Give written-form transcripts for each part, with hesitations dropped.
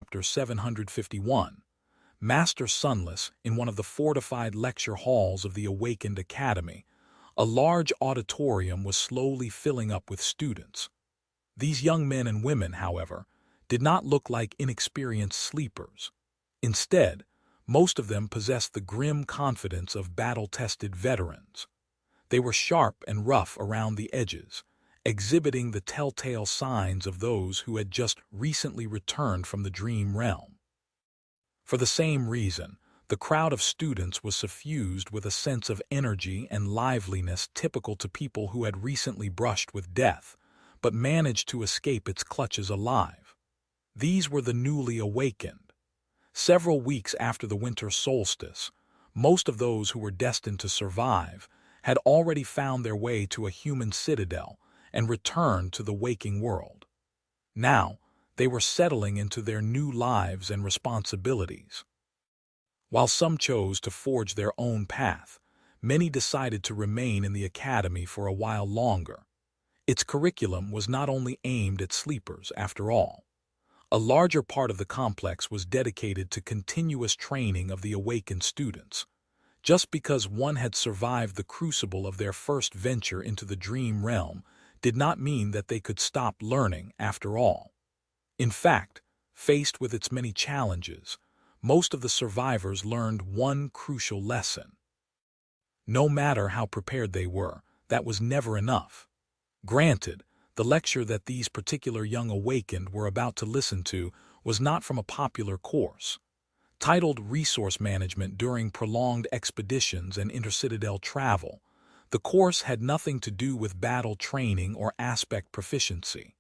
Chapter 751. Master Sunless, in one of the fortified lecture halls of the Awakened Academy, a large auditorium was slowly filling up with students. These young men and women, however, did not look like inexperienced sleepers. Instead, most of them possessed the grim confidence of battle-tested veterans. They were sharp and rough around the edges, exhibiting the telltale signs of those who had just recently returned from the dream realm. For the same reason, the crowd of students was suffused with a sense of energy and liveliness typical to people who had recently brushed with death, but managed to escape its clutches alive. These were the newly awakened. Several weeks after the winter solstice, most of those who were destined to survive had already found their way to a human citadel and returned to the waking world. Now, they were settling into their new lives and responsibilities. While some chose to forge their own path, many decided to remain in the academy for a while longer. Its curriculum was not only aimed at sleepers, after all. A larger part of the complex was dedicated to continuous training of the awakened students. Just because one had survived the crucible of their first venture into the dream realm did not mean that they could stop learning after all. In fact, faced with its many challenges, most of the survivors learned one crucial lesson. No matter how prepared they were, that was never enough. Granted, the lecture that these particular young awakened were about to listen to was not from a popular course. Titled Resource Management During Prolonged Expeditions and Intercitadel Travel, the course had nothing to do with battle training or aspect proficiency.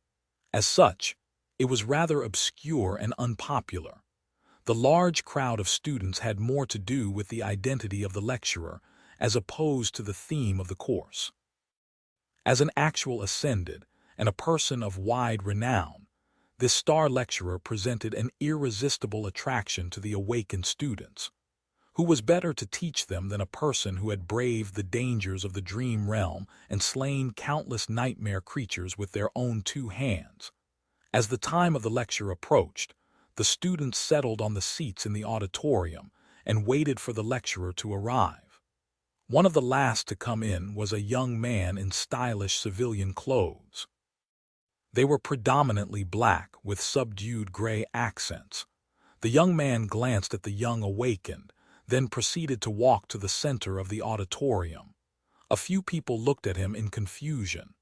As such, it was rather obscure and unpopular. The large crowd of students had more to do with the identity of the lecturer as opposed to the theme of the course. As an actual ascended and a person of wide renown, this star lecturer presented an irresistible attraction to the awakened students. Who was better to teach them than a person who had braved the dangers of the dream realm and slain countless nightmare creatures with their own two hands? As the time of the lecture approached, the students settled on the seats in the auditorium and waited for the lecturer to arrive. One of the last to come in was a young man in stylish civilian clothes. They were predominantly black with subdued gray accents. The young man glanced at the young awakened, then proceeded to walk to the center of the auditorium. A few people looked at him in confusion.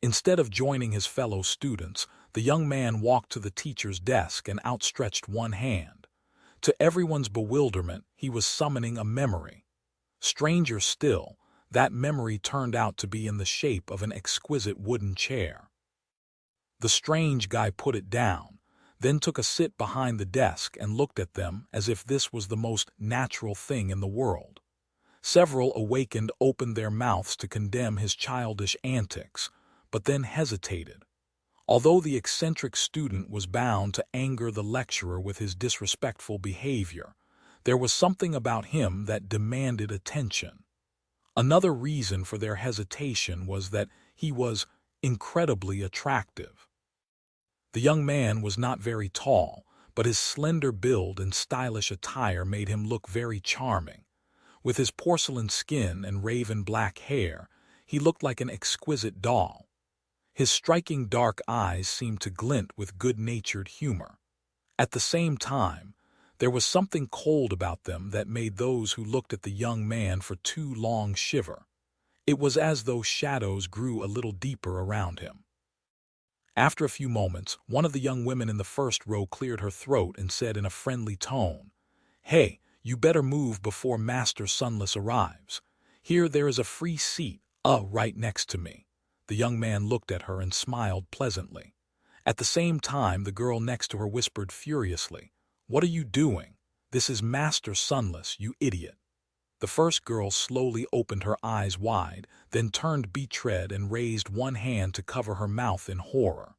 Instead of joining his fellow students, the young man walked to the teacher's desk and outstretched one hand. To everyone's bewilderment, he was summoning a memory. Stranger still, that memory turned out to be in the shape of an exquisite wooden chair. The strange guy put it down, then took a sit behind the desk and looked at them as if this was the most natural thing in the world. Several awakened opened their mouths to condemn his childish antics, but then hesitated. Although the eccentric student was bound to anger the lecturer with his disrespectful behavior, there was something about him that demanded attention. Another reason for their hesitation was that he was incredibly attractive. The young man was not very tall, but his slender build and stylish attire made him look very charming. With his porcelain skin and raven black hair, he looked like an exquisite doll. His striking dark eyes seemed to glint with good-natured humor. At the same time, there was something cold about them that made those who looked at the young man for too long shiver. It was as though shadows grew a little deeper around him. After a few moments, one of the young women in the first row cleared her throat and said in a friendly tone, "Hey, you better move before Master Sunless arrives. Here there is a free seat, right next to me." The young man looked at her and smiled pleasantly. At the same time, the girl next to her whispered furiously, "What are you doing? This is Master Sunless, you idiot." The first girl slowly opened her eyes wide, then turned betrayed and raised one hand to cover her mouth in horror.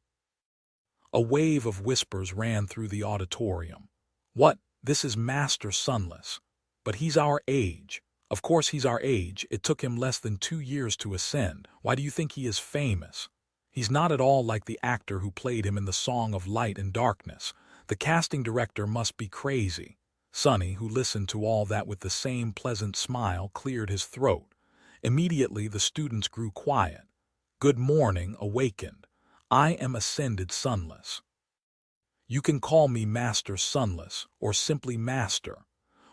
A wave of whispers ran through the auditorium. "What? This is Master Sunless. But he's our age. Of course he's our age. It took him less than 2 years to ascend. Why do you think he is famous? He's not at all like the actor who played him in the Song of Light and Darkness. The casting director must be crazy. Sonny, who listened to all that with the same pleasant smile, cleared his throat. Immediately the students grew quiet. Good morning awakened. I am ascended Sunless. You can call me Master Sunless, or simply Master.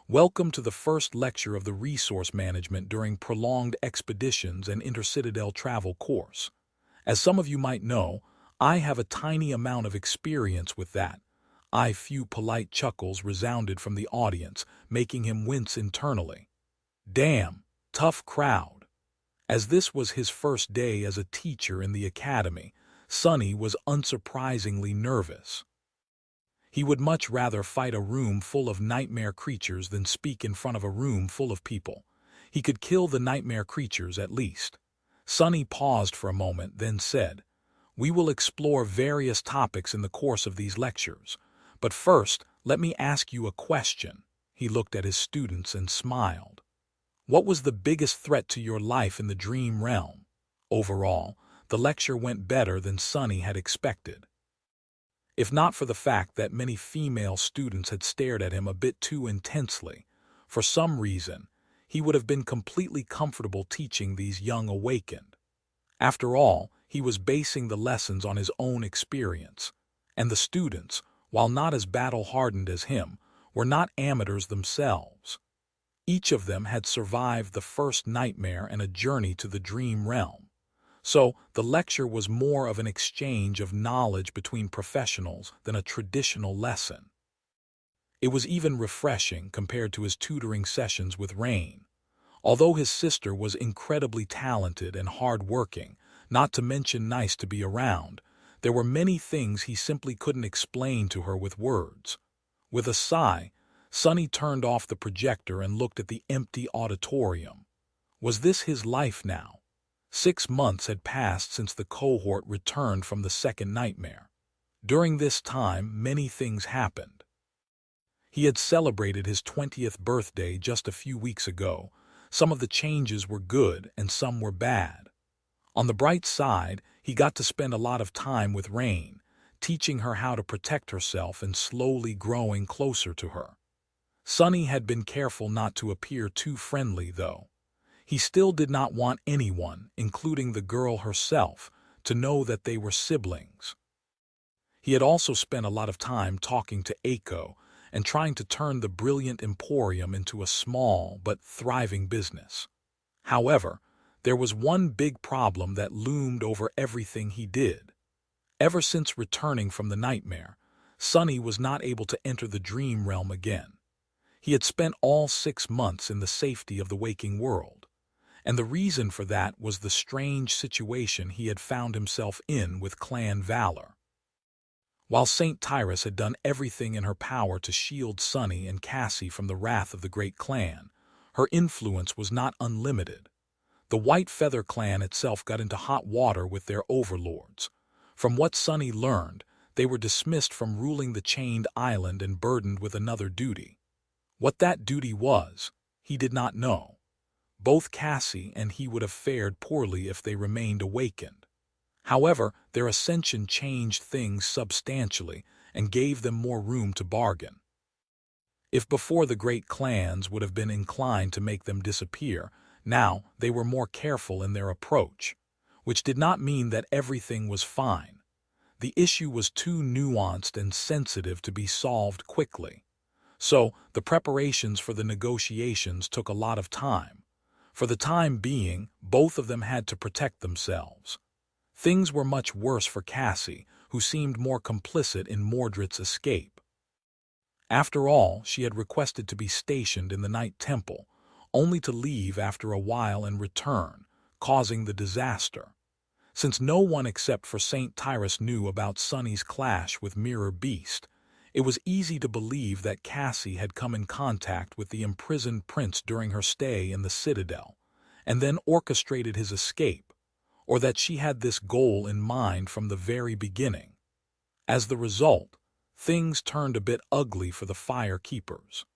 Welcome to the first lecture of the Resource Management during Prolonged Expeditions and Intercitadel Travel course. As some of you might know, I have a tiny amount of experience with that. Few polite chuckles resounded from the audience, making him wince internally. Damn, tough crowd. As this was his first day as a teacher in the academy, Sonny was unsurprisingly nervous. He would much rather fight a room full of nightmare creatures than speak in front of a room full of people. He could kill the nightmare creatures at least. Sonny paused for a moment, then said, "We will explore various topics in the course of these lectures. But first, let me ask you a question." He looked at his students and smiled. What was the biggest threat to your life in the dream realm? Overall, the lecture went better than Sonny had expected. If not for the fact that many female students had stared at him a bit too intensely, for some reason, he would have been completely comfortable teaching these young awakened. After all, he was basing the lessons on his own experience, and the students, while not as battle-hardened as him, were not amateurs themselves. Each of them had survived the first nightmare and a journey to the dream realm. So, the lecture was more of an exchange of knowledge between professionals than a traditional lesson. It was even refreshing compared to his tutoring sessions with Rain. Although his sister was incredibly talented and hard-working, not to mention nice to be around, there were many things he simply couldn't explain to her with words. With a sigh, Sonny turned off the projector and looked at the empty auditorium. Was this his life now? 6 months had passed since the cohort returned from the second nightmare. During this time, many things happened. He had celebrated his 20th birthday just a few weeks ago. Some of the changes were good and some were bad. On the bright side, he got to spend a lot of time with Rain, teaching her how to protect herself and slowly growing closer to her. Sonny had been careful not to appear too friendly, though. He still did not want anyone, including the girl herself, to know that they were siblings. He had also spent a lot of time talking to Aiko and trying to turn the brilliant emporium into a small but thriving business. However, there was one big problem that loomed over everything he did. Ever since returning from the nightmare, Sonny was not able to enter the dream realm again. He had spent all 6 months in the safety of the waking world, and the reason for that was the strange situation he had found himself in with Clan Valor. While St. Tyrus had done everything in her power to shield Sonny and Cassie from the wrath of the Great Clan, her influence was not unlimited. The White Feather Clan itself got into hot water with their overlords. From what Sonny learned, they were dismissed from ruling the Chained Island and burdened with another duty. What that duty was, he did not know. Both Cassie and he would have fared poorly if they remained awakened. However, their ascension changed things substantially and gave them more room to bargain. If before the great clans would have been inclined to make them disappear, now they were more careful in their approach, which did not mean that everything was fine. The issue was too nuanced and sensitive to be solved quickly. So, the preparations for the negotiations took a lot of time. For the time being, both of them had to protect themselves. Things were much worse for Cassie, who seemed more complicit in Mordred's escape. After all, she had requested to be stationed in the Night Temple, only to leave after a while and return, causing the disaster. Since no one except for St. Tyrus knew about Sonny's clash with Mirror Beast, it was easy to believe that Cassie had come in contact with the imprisoned prince during her stay in the Citadel, and then orchestrated his escape, or that she had this goal in mind from the very beginning. As the result, things turned a bit ugly for the Fire Keepers.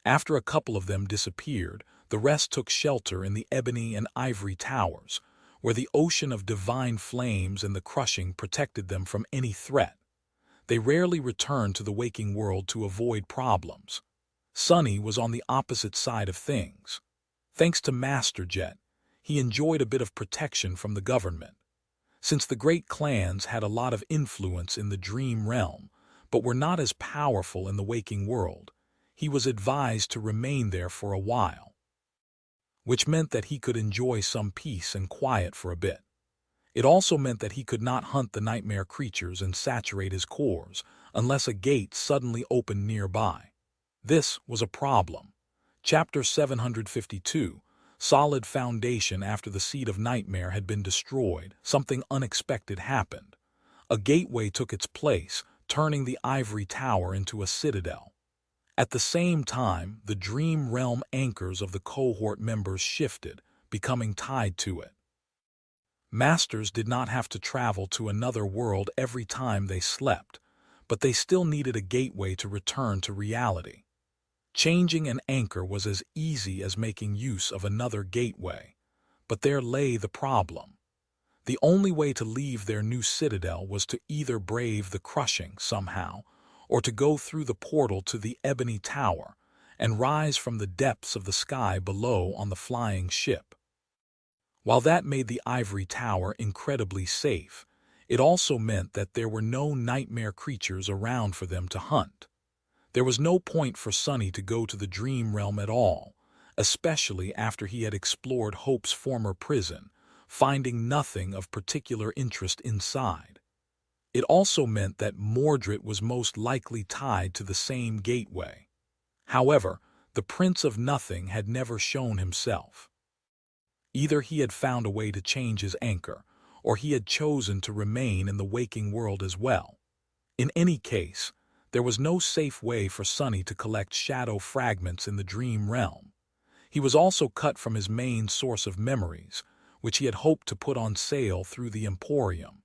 After a couple of them disappeared, the rest took shelter in the Ebony and Ivory Towers, where the ocean of divine flames and the crushing protected them from any threat. They rarely returned to the waking world to avoid problems. Sunny was on the opposite side of things. Thanks to Master Jet, he enjoyed a bit of protection from the government. Since the great clans had a lot of influence in the dream realm, but were not as powerful in the waking world, he was advised to remain there for a while, which meant that he could enjoy some peace and quiet for a bit. It also meant that he could not hunt the nightmare creatures and saturate his cores unless a gate suddenly opened nearby. This was a problem. Chapter 752, Solid Foundation. After the Seed of Nightmare had been destroyed, something unexpected happened. A gateway took its place, turning the ivory tower into a citadel. At the same time, the dream realm anchors of the cohort members shifted, becoming tied to it. Masters did not have to travel to another world every time they slept, but they still needed a gateway to return to reality. Changing an anchor was as easy as making use of another gateway, but there lay the problem. The only way to leave their new citadel was to either brave the crushing somehow, or to go through the portal to the Ebony Tower and rise from the depths of the sky below on the flying ship. While that made the ivory tower incredibly safe, it also meant that there were no nightmare creatures around for them to hunt. There was no point for Sunny to go to the dream realm at all, especially after he had explored Hope's former prison, finding nothing of particular interest inside. It also meant that Mordred was most likely tied to the same gateway. However, the Prince of Nothing had never shown himself. Either he had found a way to change his anchor, or he had chosen to remain in the waking world as well. In any case, there was no safe way for Sunny to collect shadow fragments in the dream realm. He was also cut from his main source of memories, which he had hoped to put on sale through the Emporium.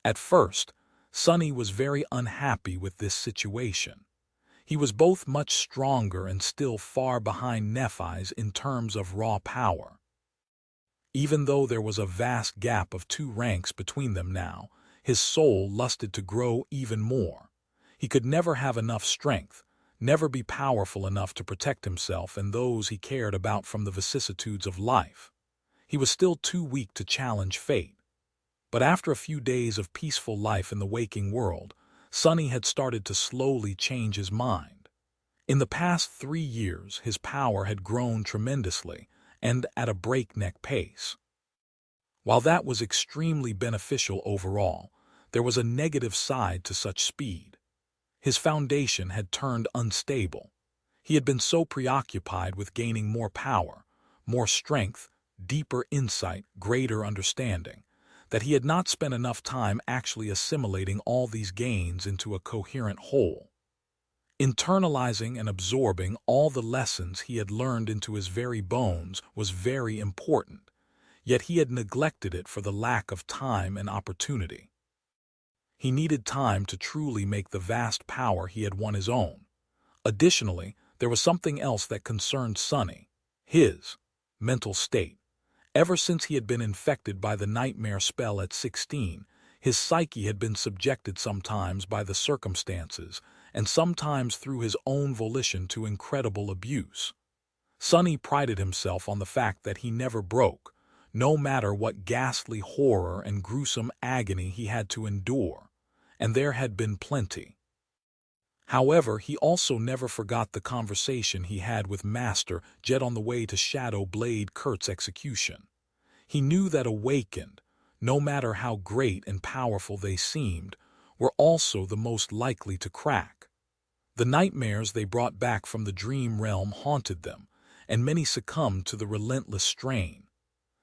At first, Sunny was very unhappy with this situation. He was both much stronger and still far behind Nephi's in terms of raw power. Even though there was a vast gap of 2 ranks between them now, his soul lusted to grow even more. He could never have enough strength, never be powerful enough to protect himself and those he cared about from the vicissitudes of life. He was still too weak to challenge fate. But after a few days of peaceful life in the waking world, Sunny had started to slowly change his mind. In the past 3 years, his power had grown tremendously, and at a breakneck pace. While that was extremely beneficial overall, there was a negative side to such speed. His foundation had turned unstable. He had been so preoccupied with gaining more power, more strength, deeper insight, greater understanding, that he had not spent enough time actually assimilating all these gains into a coherent whole. Internalizing and absorbing all the lessons he had learned into his very bones was very important, yet he had neglected it for the lack of time and opportunity. He needed time to truly make the vast power he had won his own. Additionally, there was something else that concerned Sunny: his mental state. Ever since he had been infected by the nightmare spell at 16, his psyche had been subjected sometimes by the circumstances and sometimes through his own volition to incredible abuse. Sunny prided himself on the fact that he never broke, no matter what ghastly horror and gruesome agony he had to endure, and there had been plenty. However, he also never forgot the conversation he had with Master Jet on the way to Shadow Blade Kurt's execution. He knew that awakened, no matter how great and powerful they seemed, were also the most likely to crack. The nightmares they brought back from the dream realm haunted them, and many succumbed to the relentless strain.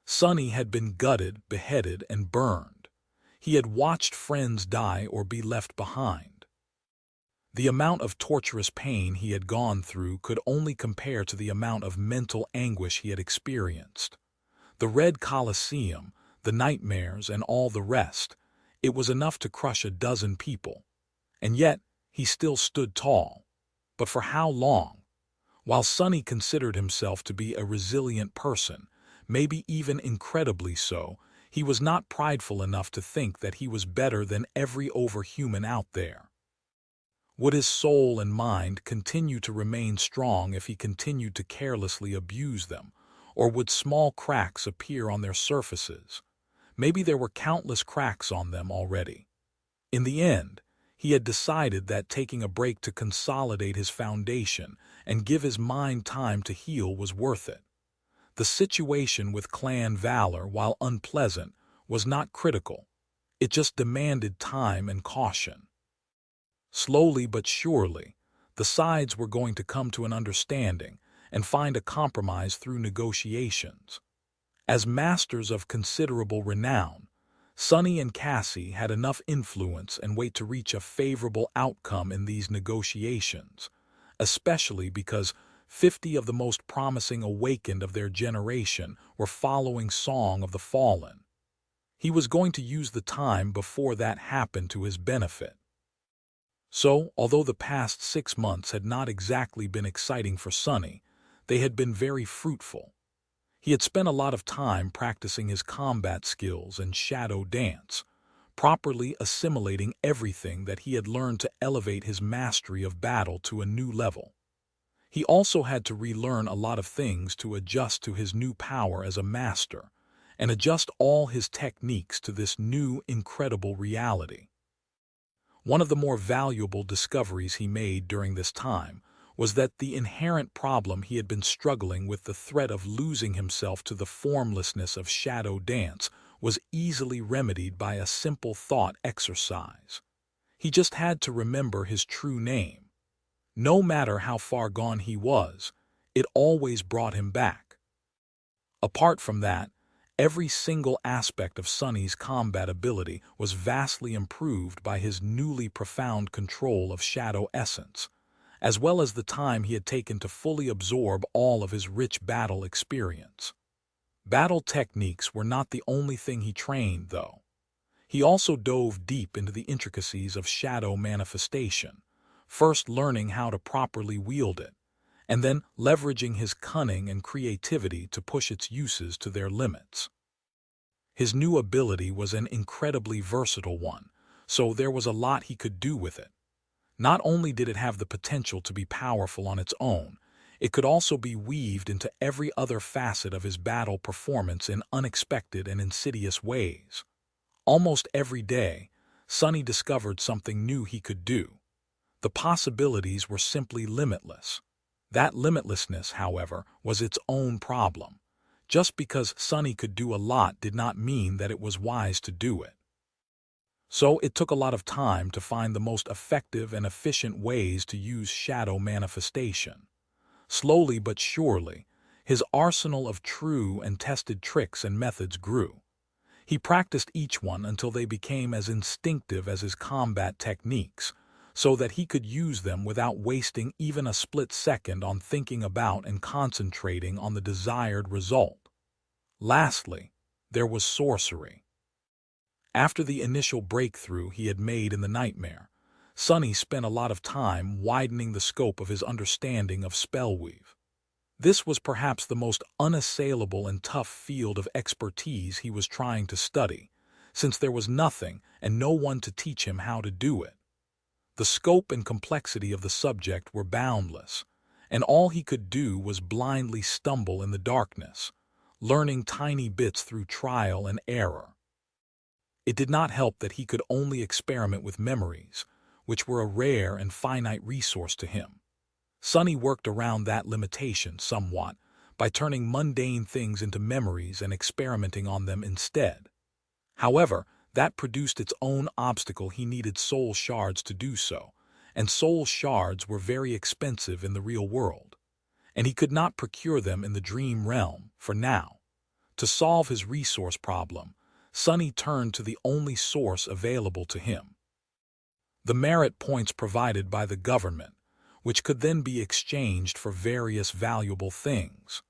Sunny had been gutted, beheaded, and burned. He had watched friends die or be left behind. The amount of torturous pain he had gone through could only compare to the amount of mental anguish he had experienced. The Red Colosseum, the nightmares, and all the rest, it was enough to crush a dozen people. And yet, he still stood tall. But for how long? While Sunny considered himself to be a resilient person, maybe even incredibly so, he was not prideful enough to think that he was better than every overhuman out there. Would his soul and mind continue to remain strong if he continued to carelessly abuse them, or would small cracks appear on their surfaces? Maybe there were countless cracks on them already. In the end, he had decided that taking a break to consolidate his foundation and give his mind time to heal was worth it. The situation with Clan Valor, while unpleasant, was not critical. It just demanded time and caution. Slowly but surely, the sides were going to come to an understanding and find a compromise through negotiations. As masters of considerable renown, Sonny and Cassie had enough influence and weight to reach a favorable outcome in these negotiations, especially because 50 of the most promising awakened of their generation were following Song of the Fallen. He was going to use the time before that happened to his benefit. So, although the past 6 months had not exactly been exciting for Sonny, they had been very fruitful. He had spent a lot of time practicing his combat skills and shadow dance, properly assimilating everything that he had learned to elevate his mastery of battle to a new level. He also had to relearn a lot of things to adjust to his new power as a master, and adjust all his techniques to this new, incredible reality. One of the more valuable discoveries he made during this time was that the inherent problem he had been struggling with, the threat of losing himself to the formlessness of shadow dance, was easily remedied by a simple thought exercise. He just had to remember his true name. No matter how far gone he was, it always brought him back. Apart from that, every single aspect of Sonny's combat ability was vastly improved by his newly profound control of shadow essence, as well as the time he had taken to fully absorb all of his rich battle experience. Battle techniques were not the only thing he trained, though. He also dove deep into the intricacies of shadow manifestation, first learning how to properly wield it, and then leveraging his cunning and creativity to push its uses to their limits. His new ability was an incredibly versatile one, so there was a lot he could do with it. Not only did it have the potential to be powerful on its own, it could also be weaved into every other facet of his battle performance in unexpected and insidious ways. Almost every day, Sonny discovered something new he could do. The possibilities were simply limitless. That limitlessness, however, was its own problem. Just because Sonny could do a lot did not mean that it was wise to do it. So it took a lot of time to find the most effective and efficient ways to use shadow manifestation. Slowly but surely, his arsenal of true and tested tricks and methods grew. He practiced each one until they became as instinctive as his combat techniques, so that he could use them without wasting even a split second on thinking about and concentrating on the desired result. Lastly, there was sorcery. After the initial breakthrough he had made in the nightmare, Sonny spent a lot of time widening the scope of his understanding of spellweave. This was perhaps the most unassailable and tough field of expertise he was trying to study, since there was nothing and no one to teach him how to do it. The scope and complexity of the subject were boundless, and all he could do was blindly stumble in the darkness, learning tiny bits through trial and error. It did not help that he could only experiment with memories, which were a rare and finite resource to him. Sonny worked around that limitation somewhat by turning mundane things into memories and experimenting on them instead. However, that produced its own obstacle. He needed soul shards to do so, and soul shards were very expensive in the real world, and he could not procure them in the dream realm for now. To solve his resource problem, Sonny turned to the only source available to him: the merit points provided by the government, which could then be exchanged for various valuable things.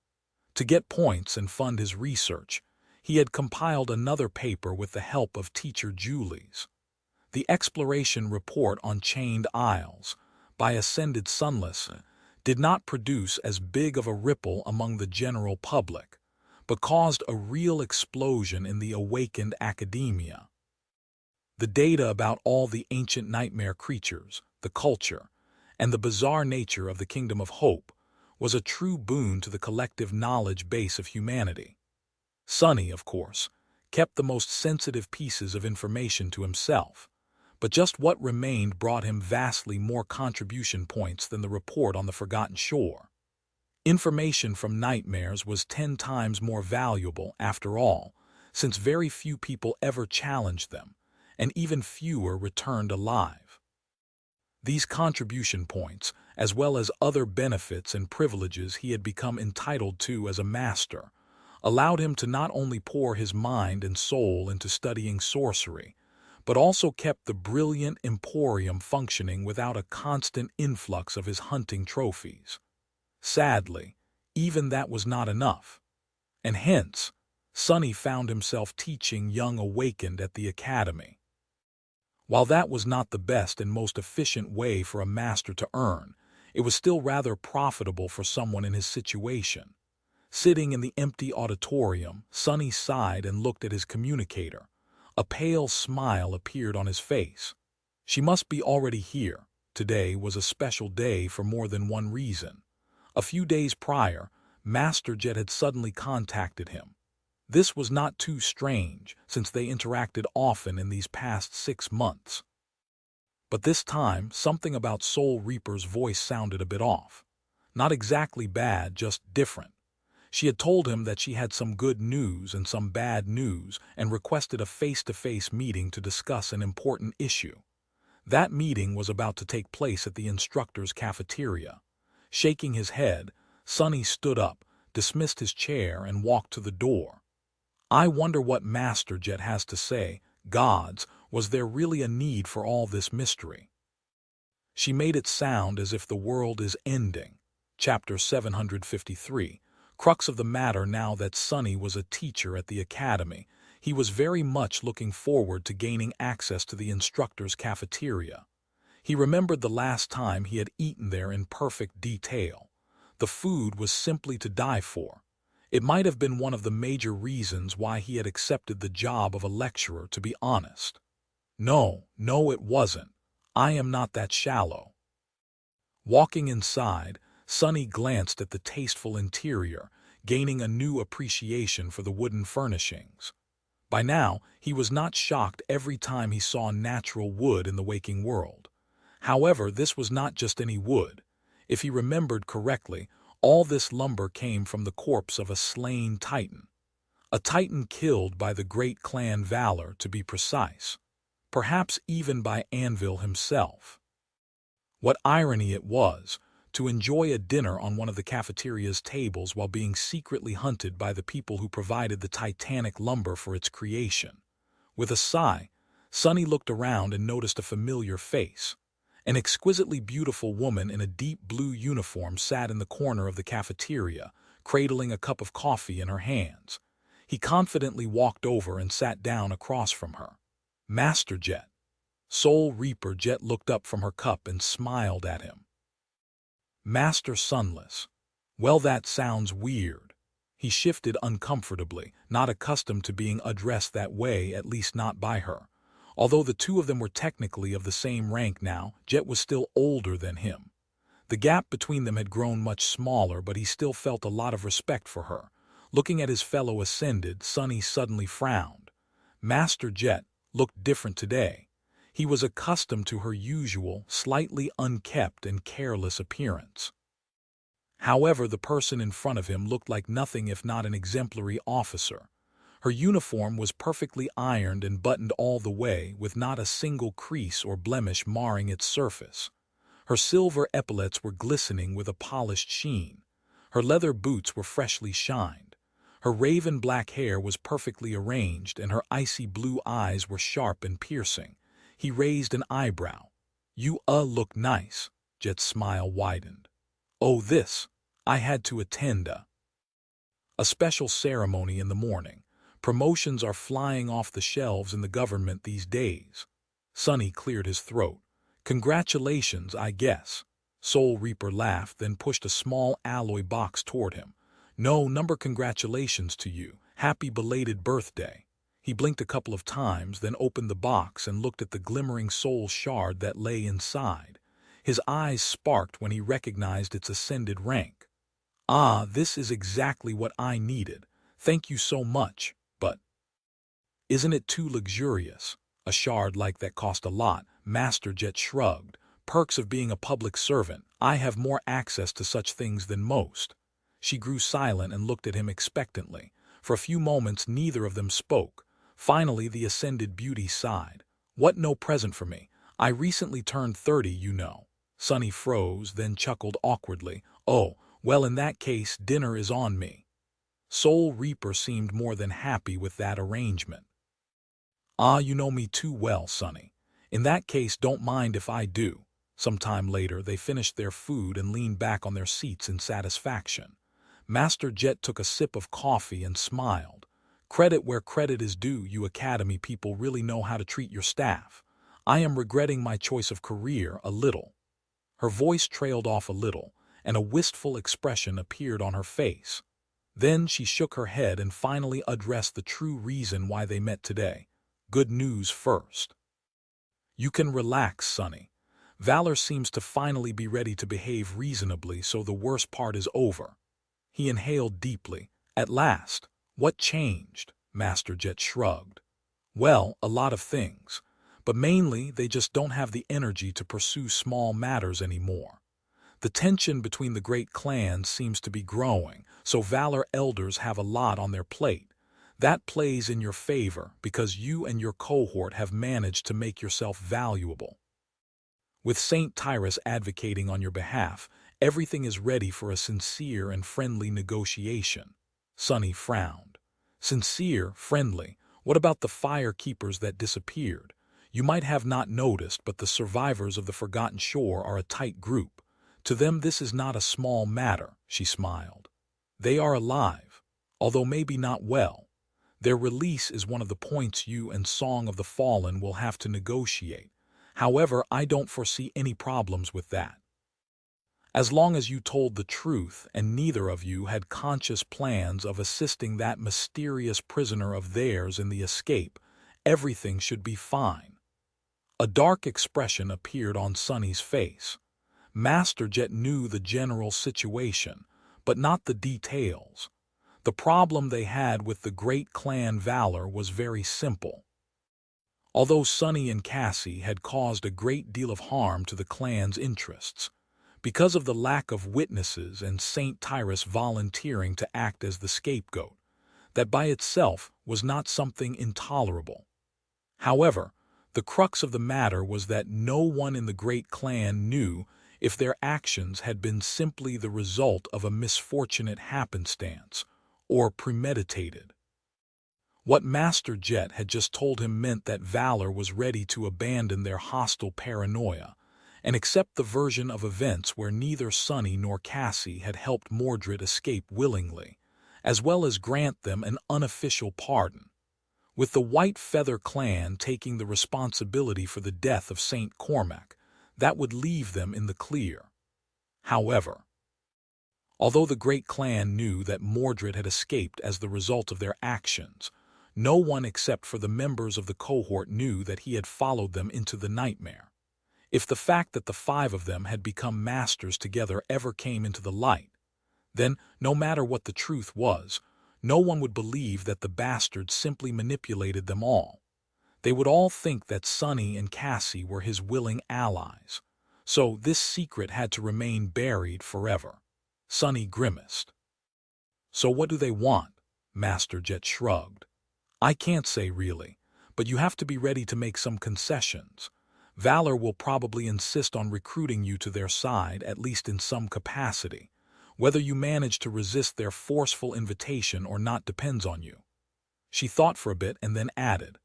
To get points and fund his research, he had compiled another paper with the help of teacher Julie's. The exploration report on Chained Isles, by Ascended Sunless, did not produce as big of a ripple among the general public, but caused a real explosion in the awakened academia. The data about all the ancient nightmare creatures, the culture, and the bizarre nature of the Kingdom of Hope was a true boon to the collective knowledge base of humanity. Sunny, of course, kept the most sensitive pieces of information to himself, but just what remained brought him vastly more contribution points than the report on the Forgotten Shore. Information from nightmares was 10 times more valuable, after all, since very few people ever challenged them, and even fewer returned alive. These contribution points, as well as other benefits and privileges he had become entitled to as a master, allowed him to not only pour his mind and soul into studying sorcery, but also kept the brilliant emporium functioning without a constant influx of his hunting trophies. Sadly, even that was not enough, and hence, Sunny found himself teaching young awakened at the academy. While that was not the best and most efficient way for a master to earn, it was still rather profitable for someone in his situation. Sitting in the empty auditorium, Sunny sighed and looked at his communicator. A pale smile appeared on his face. She must be already here. Today was a special day for more than one reason. A few days prior, Master Jet had suddenly contacted him. This was not too strange, since they interacted often in these past 6 months. But this time, something about Soul Reaper's voice sounded a bit off. Not exactly bad, just different. She had told him that she had some good news and some bad news and requested a face-to-face meeting to discuss an important issue. That meeting was about to take place at the instructor's cafeteria. Shaking his head, Sunny stood up, dismissed his chair, and walked to the door. I wonder what Master Jet has to say. Gods, was there really a need for all this mystery? She made it sound as if the world is ending. Chapter 753. Crux of the matter. Now that Sunny was a teacher at the academy, he was very much looking forward to gaining access to the instructor's cafeteria. He remembered the last time he had eaten there in perfect detail. The food was simply to die for. It might have been one of the major reasons why he had accepted the job of a lecturer, to be honest. No, it wasn't. I am not that shallow. Walking inside, Sunny glanced at the tasteful interior, gaining a new appreciation for the wooden furnishings. By now, he was not shocked every time he saw natural wood in the waking world. However, this was not just any wood. If he remembered correctly, all this lumber came from the corpse of a slain titan. A titan killed by the great clan Valor, to be precise. Perhaps even by Anvil himself. What irony it was, to enjoy a dinner on one of the cafeteria's tables while being secretly hunted by the people who provided the titanic lumber for its creation. With a sigh, Sunny looked around and noticed a familiar face. An exquisitely beautiful woman in a deep blue uniform sat in the corner of the cafeteria, cradling a cup of coffee in her hands. He confidently walked over and sat down across from her. Master Jet. Soul Reaper Jet looked up from her cup and smiled at him. Master Sunless. Well, that sounds weird. He shifted uncomfortably, not accustomed to being addressed that way, at least not by her. Although the two of them were technically of the same rank now, Jet was still older than him. The gap between them had grown much smaller, but he still felt a lot of respect for her. Looking at his fellow Ascended, Sunny suddenly frowned. Master Jet looked different today. He was accustomed to her usual, slightly unkempt and careless appearance. However, the person in front of him looked like nothing if not an exemplary officer. Her uniform was perfectly ironed and buttoned all the way, with not a single crease or blemish marring its surface. Her silver epaulets were glistening with a polished sheen. Her leather boots were freshly shined. Her raven black hair was perfectly arranged, and her icy blue eyes were sharp and piercing. He raised an eyebrow. You look nice. Jet's smile widened. Oh, this. I had to attend a special ceremony in the morning. Promotions are flying off the shelves in the government these days. Sunny cleared his throat. Congratulations, I guess. Soul Reaper laughed, then pushed a small alloy box toward him. No, number congratulations to you. Happy belated birthday. He blinked a couple of times, then opened the box and looked at the glimmering soul shard that lay inside. His eyes sparked when he recognized its ascended rank. Ah, this is exactly what I needed. Thank you so much, but isn't it too luxurious? A shard like that cost a lot. Master Jet shrugged. Perks of being a public servant. I have more access to such things than most. She grew silent and looked at him expectantly. For a few moments neither of them spoke. Finally the ascended beauty sighed. What, no present for me? I recently turned 30, you know. Sunny froze, then chuckled awkwardly. Oh, well, in that case dinner is on me. Soul Reaper seemed more than happy with that arrangement. Ah, you know me too well, Sunny. In that case, don't mind if I do. Some time later, they finished their food and leaned back on their seats in satisfaction. Master Jet took a sip of coffee and smiled. Credit where credit is due, you Academy people really know how to treat your staff. I am regretting my choice of career a little. Her voice trailed off a little, and a wistful expression appeared on her face. Then she shook her head and finally addressed the true reason why they met today. Good news first. You can relax, Sunny. Valor seems to finally be ready to behave reasonably, so the worst part is over. He inhaled deeply. At last. What changed? Master Jet shrugged. Well, a lot of things. But mainly, they just don't have the energy to pursue small matters anymore. The tension between the great clans seems to be growing, so Valor elders have a lot on their plate. That plays in your favor because you and your cohort have managed to make yourself valuable. With Saint Tyrus advocating on your behalf, everything is ready for a sincere and friendly negotiation. Sunny frowned. Sincere, friendly. What about the fire keepers that disappeared? You might have not noticed, but the survivors of the Forgotten Shore are a tight group. To them this is not a small matter, she smiled. They are alive, although maybe not well. Their release is one of the points you and Song of the Fallen will have to negotiate. However, I don't foresee any problems with that. As long as you told the truth and neither of you had conscious plans of assisting that mysterious prisoner of theirs in the escape, everything should be fine. A dark expression appeared on Sunny's face. Master Jet knew the general situation, but not the details. The problem they had with the great clan Valor was very simple. Although Sunny and Cassie had caused a great deal of harm to the clan's interests, because of the lack of witnesses and Saint Tyrus volunteering to act as the scapegoat, that by itself was not something intolerable. However, the crux of the matter was that no one in the great clan knew if their actions had been simply the result of a misfortunate happenstance or premeditated. What Master Jet had just told him meant that Valor was ready to abandon their hostile paranoia and accept the version of events where neither Sunny nor Cassie had helped Mordred escape willingly, as well as grant them an unofficial pardon. With the White Feather clan taking the responsibility for the death of Saint Cormac, that would leave them in the clear. However, although the great clan knew that Mordred had escaped as the result of their actions, no one except for the members of the cohort knew that he had followed them into the nightmare. If the fact that the five of them had become masters together ever came into the light, then, no matter what the truth was, no one would believe that the bastard simply manipulated them all. They would all think that Sunny and Cassie were his willing allies. So this secret had to remain buried forever. Sunny grimaced. So what do they want? Master Jet shrugged. I can't say really, but you have to be ready to make some concessions. Valor will probably insist on recruiting you to their side, at least in some capacity. Whether you manage to resist their forceful invitation or not depends on you. She thought for a bit and then added,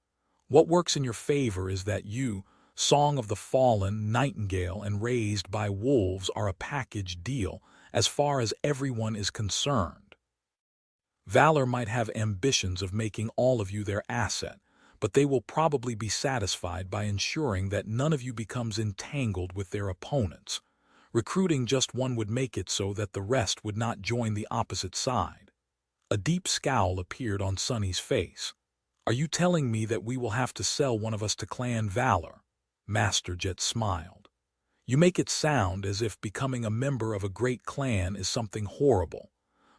what works in your favor is that you, Song of the Fallen, Nightingale, and Raised by Wolves are a package deal as far as everyone is concerned. Valor might have ambitions of making all of you their asset, but they will probably be satisfied by ensuring that none of you becomes entangled with their opponents. Recruiting just one would make it so that the rest would not join the opposite side. A deep scowl appeared on Sunny's face. Are you telling me that we will have to sell one of us to Clan Valor? Master Jet smiled. You make it sound as if becoming a member of a great clan is something horrible.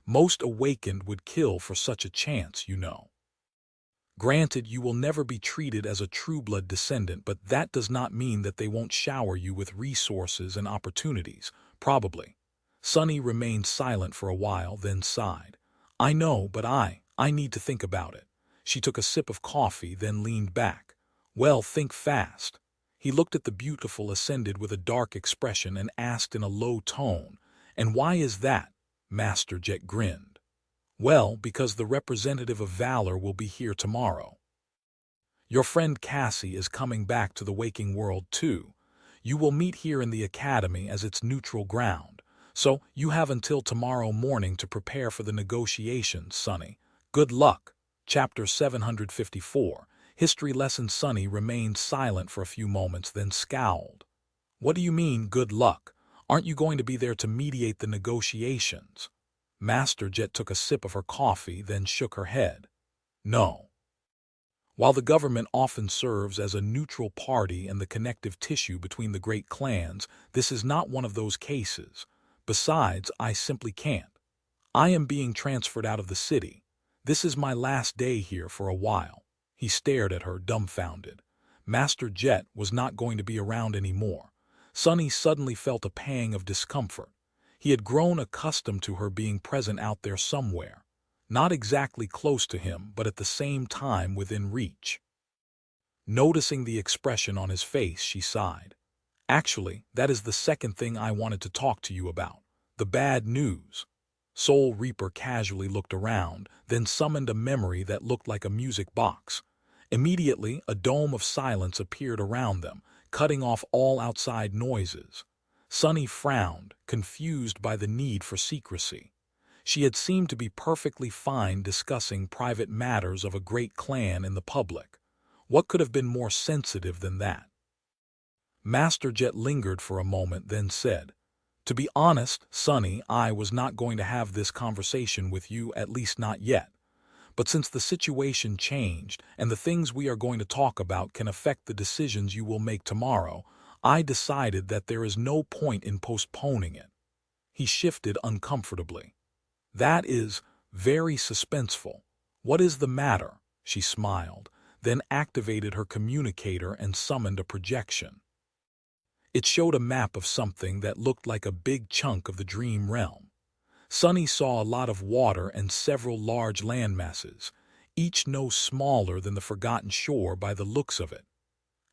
Most awakened would kill for such a chance, you know. Granted, you will never be treated as a true-blood descendant, but that does not mean that they won't shower you with resources and opportunities, probably. Sunny remained silent for a while, then sighed. I know, but I need to think about it. She took a sip of coffee, then leaned back. Well, think fast. He looked at the beautiful Ascended with a dark expression and asked in a low tone, And why is that? Master Jet grinned. Well, because the representative of Valor will be here tomorrow. Your friend Cassie is coming back to the waking world too. You will meet here in the academy as its neutral ground. So you have until tomorrow morning to prepare for the negotiations, Sunny. Good luck. Chapter 754. History lesson. Sunny remained silent for a few moments, then scowled. What do you mean, good luck? Aren't you going to be there to mediate the negotiations? Master Jet took a sip of her coffee, then shook her head. No. While the government often serves as a neutral party and the connective tissue between the great clans, this is not one of those cases. Besides, I simply can't. I am being transferred out of the city. This is my last day here for a while. He stared at her, dumbfounded. Master Jet was not going to be around anymore. Sunny suddenly felt a pang of discomfort. He had grown accustomed to her being present out there somewhere. Not exactly close to him, but at the same time within reach. Noticing the expression on his face, she sighed. Actually, that is the second thing I wanted to talk to you about. The bad news. Soul Reaper casually looked around, then summoned a memory that looked like a music box. Immediately, a dome of silence appeared around them, cutting off all outside noises. Sunny frowned, confused by the need for secrecy. She had seemed to be perfectly fine discussing private matters of a great clan in the public. What could have been more sensitive than that? Master Jet lingered for a moment, then said, To be honest, Sunny, I was not going to have this conversation with you, at least not yet. But since the situation changed, and the things we are going to talk about can affect the decisions you will make tomorrow, I decided that there is no point in postponing it. He shifted uncomfortably. That is very suspenseful. What is the matter? She smiled, then activated her communicator and summoned a projection. It showed a map of something that looked like a big chunk of the dream realm. Sunny saw a lot of water and several large landmasses, each no smaller than the Forgotten Shore by the looks of it.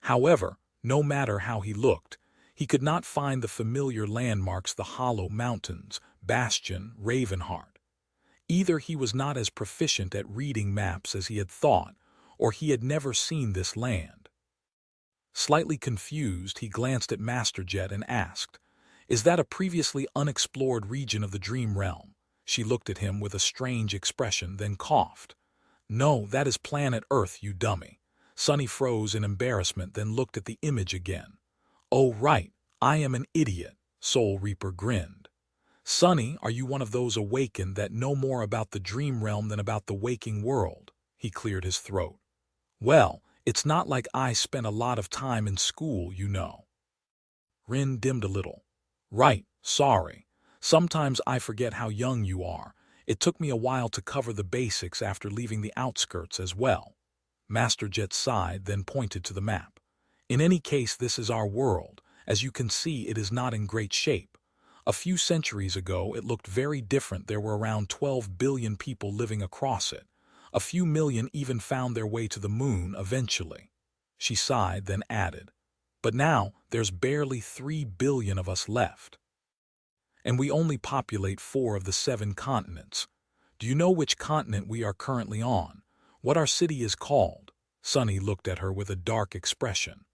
However, no matter how he looked, he could not find the familiar landmarks, the Hollow Mountains, Bastion, Ravenheart. Either he was not as proficient at reading maps as he had thought, or he had never seen this land. Slightly confused, he glanced at Master Jet and asked, Is that a previously unexplored region of the dream realm? She looked at him with a strange expression, then coughed. No, that is planet Earth, you dummy. Sunny froze in embarrassment, then looked at the image again. Oh, right, I am an idiot, Soul Reaper grinned. Sunny, are you one of those awakened that know more about the dream realm than about the waking world? He cleared his throat. Well, it's not like I spent a lot of time in school, you know. Rin dimmed a little. Right, sorry. Sometimes I forget how young you are. It took me a while to cover the basics after leaving the outskirts as well. Master Jet sighed, then pointed to the map. In any case, this is our world. As you can see, it is not in great shape. A few centuries ago, it looked very different. There were around 12 billion people living across it. A few million even found their way to the moon eventually. She sighed, then added, But now, there's barely 3 billion of us left. And we only populate 4 of the 7 continents. Do you know which continent we are currently on? What our city is called? Sunny looked at her with a dark expression.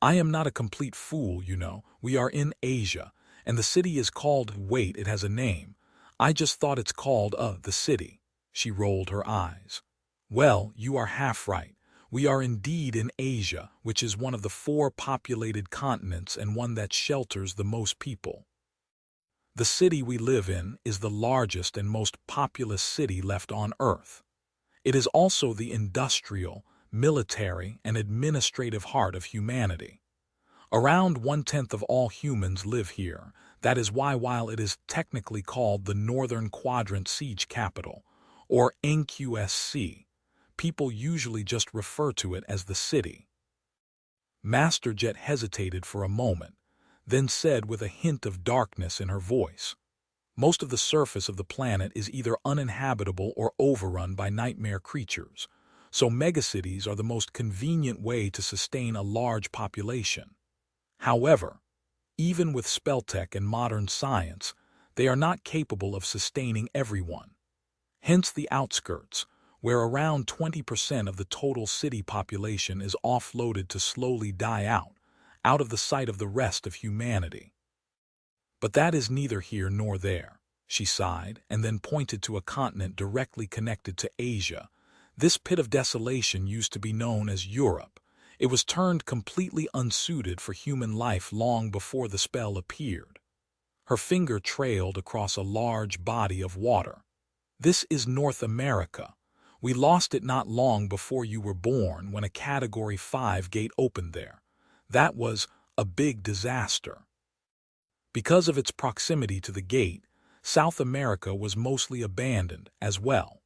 I am not a complete fool, you know. We are in Asia, and the city is called, wait, it has a name. I just thought it's called, the city. She rolled her eyes. Well, you are half right. We are indeed in Asia, which is one of the 4 populated continents and one that shelters the most people. The city we live in is the largest and most populous city left on Earth. It is also the industrial, military, and administrative heart of humanity. Around 1/10 of all humans live here. That is why, while it is technically called the Northern Quadrant Siege Capital, or NQSC, people usually just refer to it as the city. Master Jet hesitated for a moment, then said with a hint of darkness in her voice, "Most of the surface of the planet is either uninhabitable or overrun by nightmare creatures, so megacities are the most convenient way to sustain a large population. However, even with spelltech and modern science, they are not capable of sustaining everyone. Hence the outskirts, where around 20% of the total city population is offloaded to slowly die out of the sight of the rest of humanity." "But that is neither here nor there," she sighed, and then pointed to a continent directly connected to Asia. "This pit of desolation used to be known as Europe. It was turned completely unsuited for human life long before the spell appeared." Her finger trailed across a large body of water. "This is North America. We lost it not long before you were born when a Category 5 gate opened there. That was a big disaster. Because of its proximity to the gate, South America was mostly abandoned as well.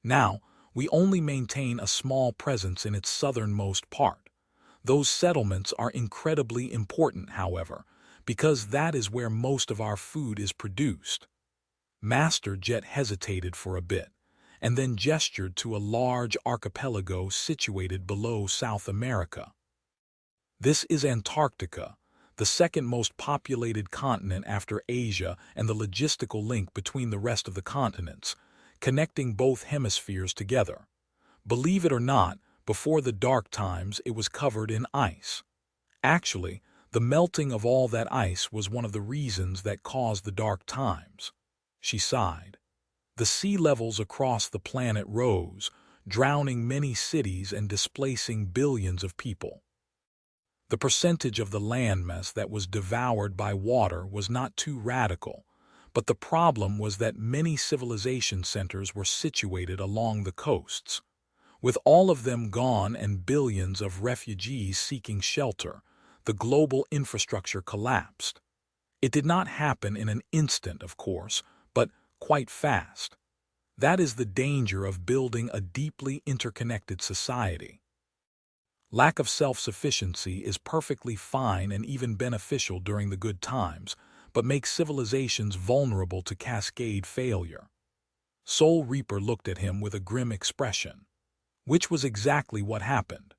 Now, we only maintain a small presence in its southernmost part. Those settlements are incredibly important, however, because that is where most of our food is produced." Master Jet hesitated for a bit, and then gestured to a large archipelago situated below South America. "This is Antarctica, the second most populated continent after Asia and the logistical link between the rest of the continents, connecting both hemispheres together. Believe it or not, before the dark times it was covered in ice. Actually, the melting of all that ice was one of the reasons that caused the dark times." She sighed. "The sea levels across the planet rose, drowning many cities and displacing billions of people. The percentage of the landmass that was devoured by water was not too radical, but the problem was that many civilization centers were situated along the coasts. With all of them gone and billions of refugees seeking shelter, the global infrastructure collapsed. It did not happen in an instant, of course, but quite fast. That is the danger of building a deeply interconnected society. Lack of self-sufficiency is perfectly fine and even beneficial during the good times, but makes civilizations vulnerable to cascade failure." Soul Reaper looked at him with a grim expression. "Which was exactly what happened.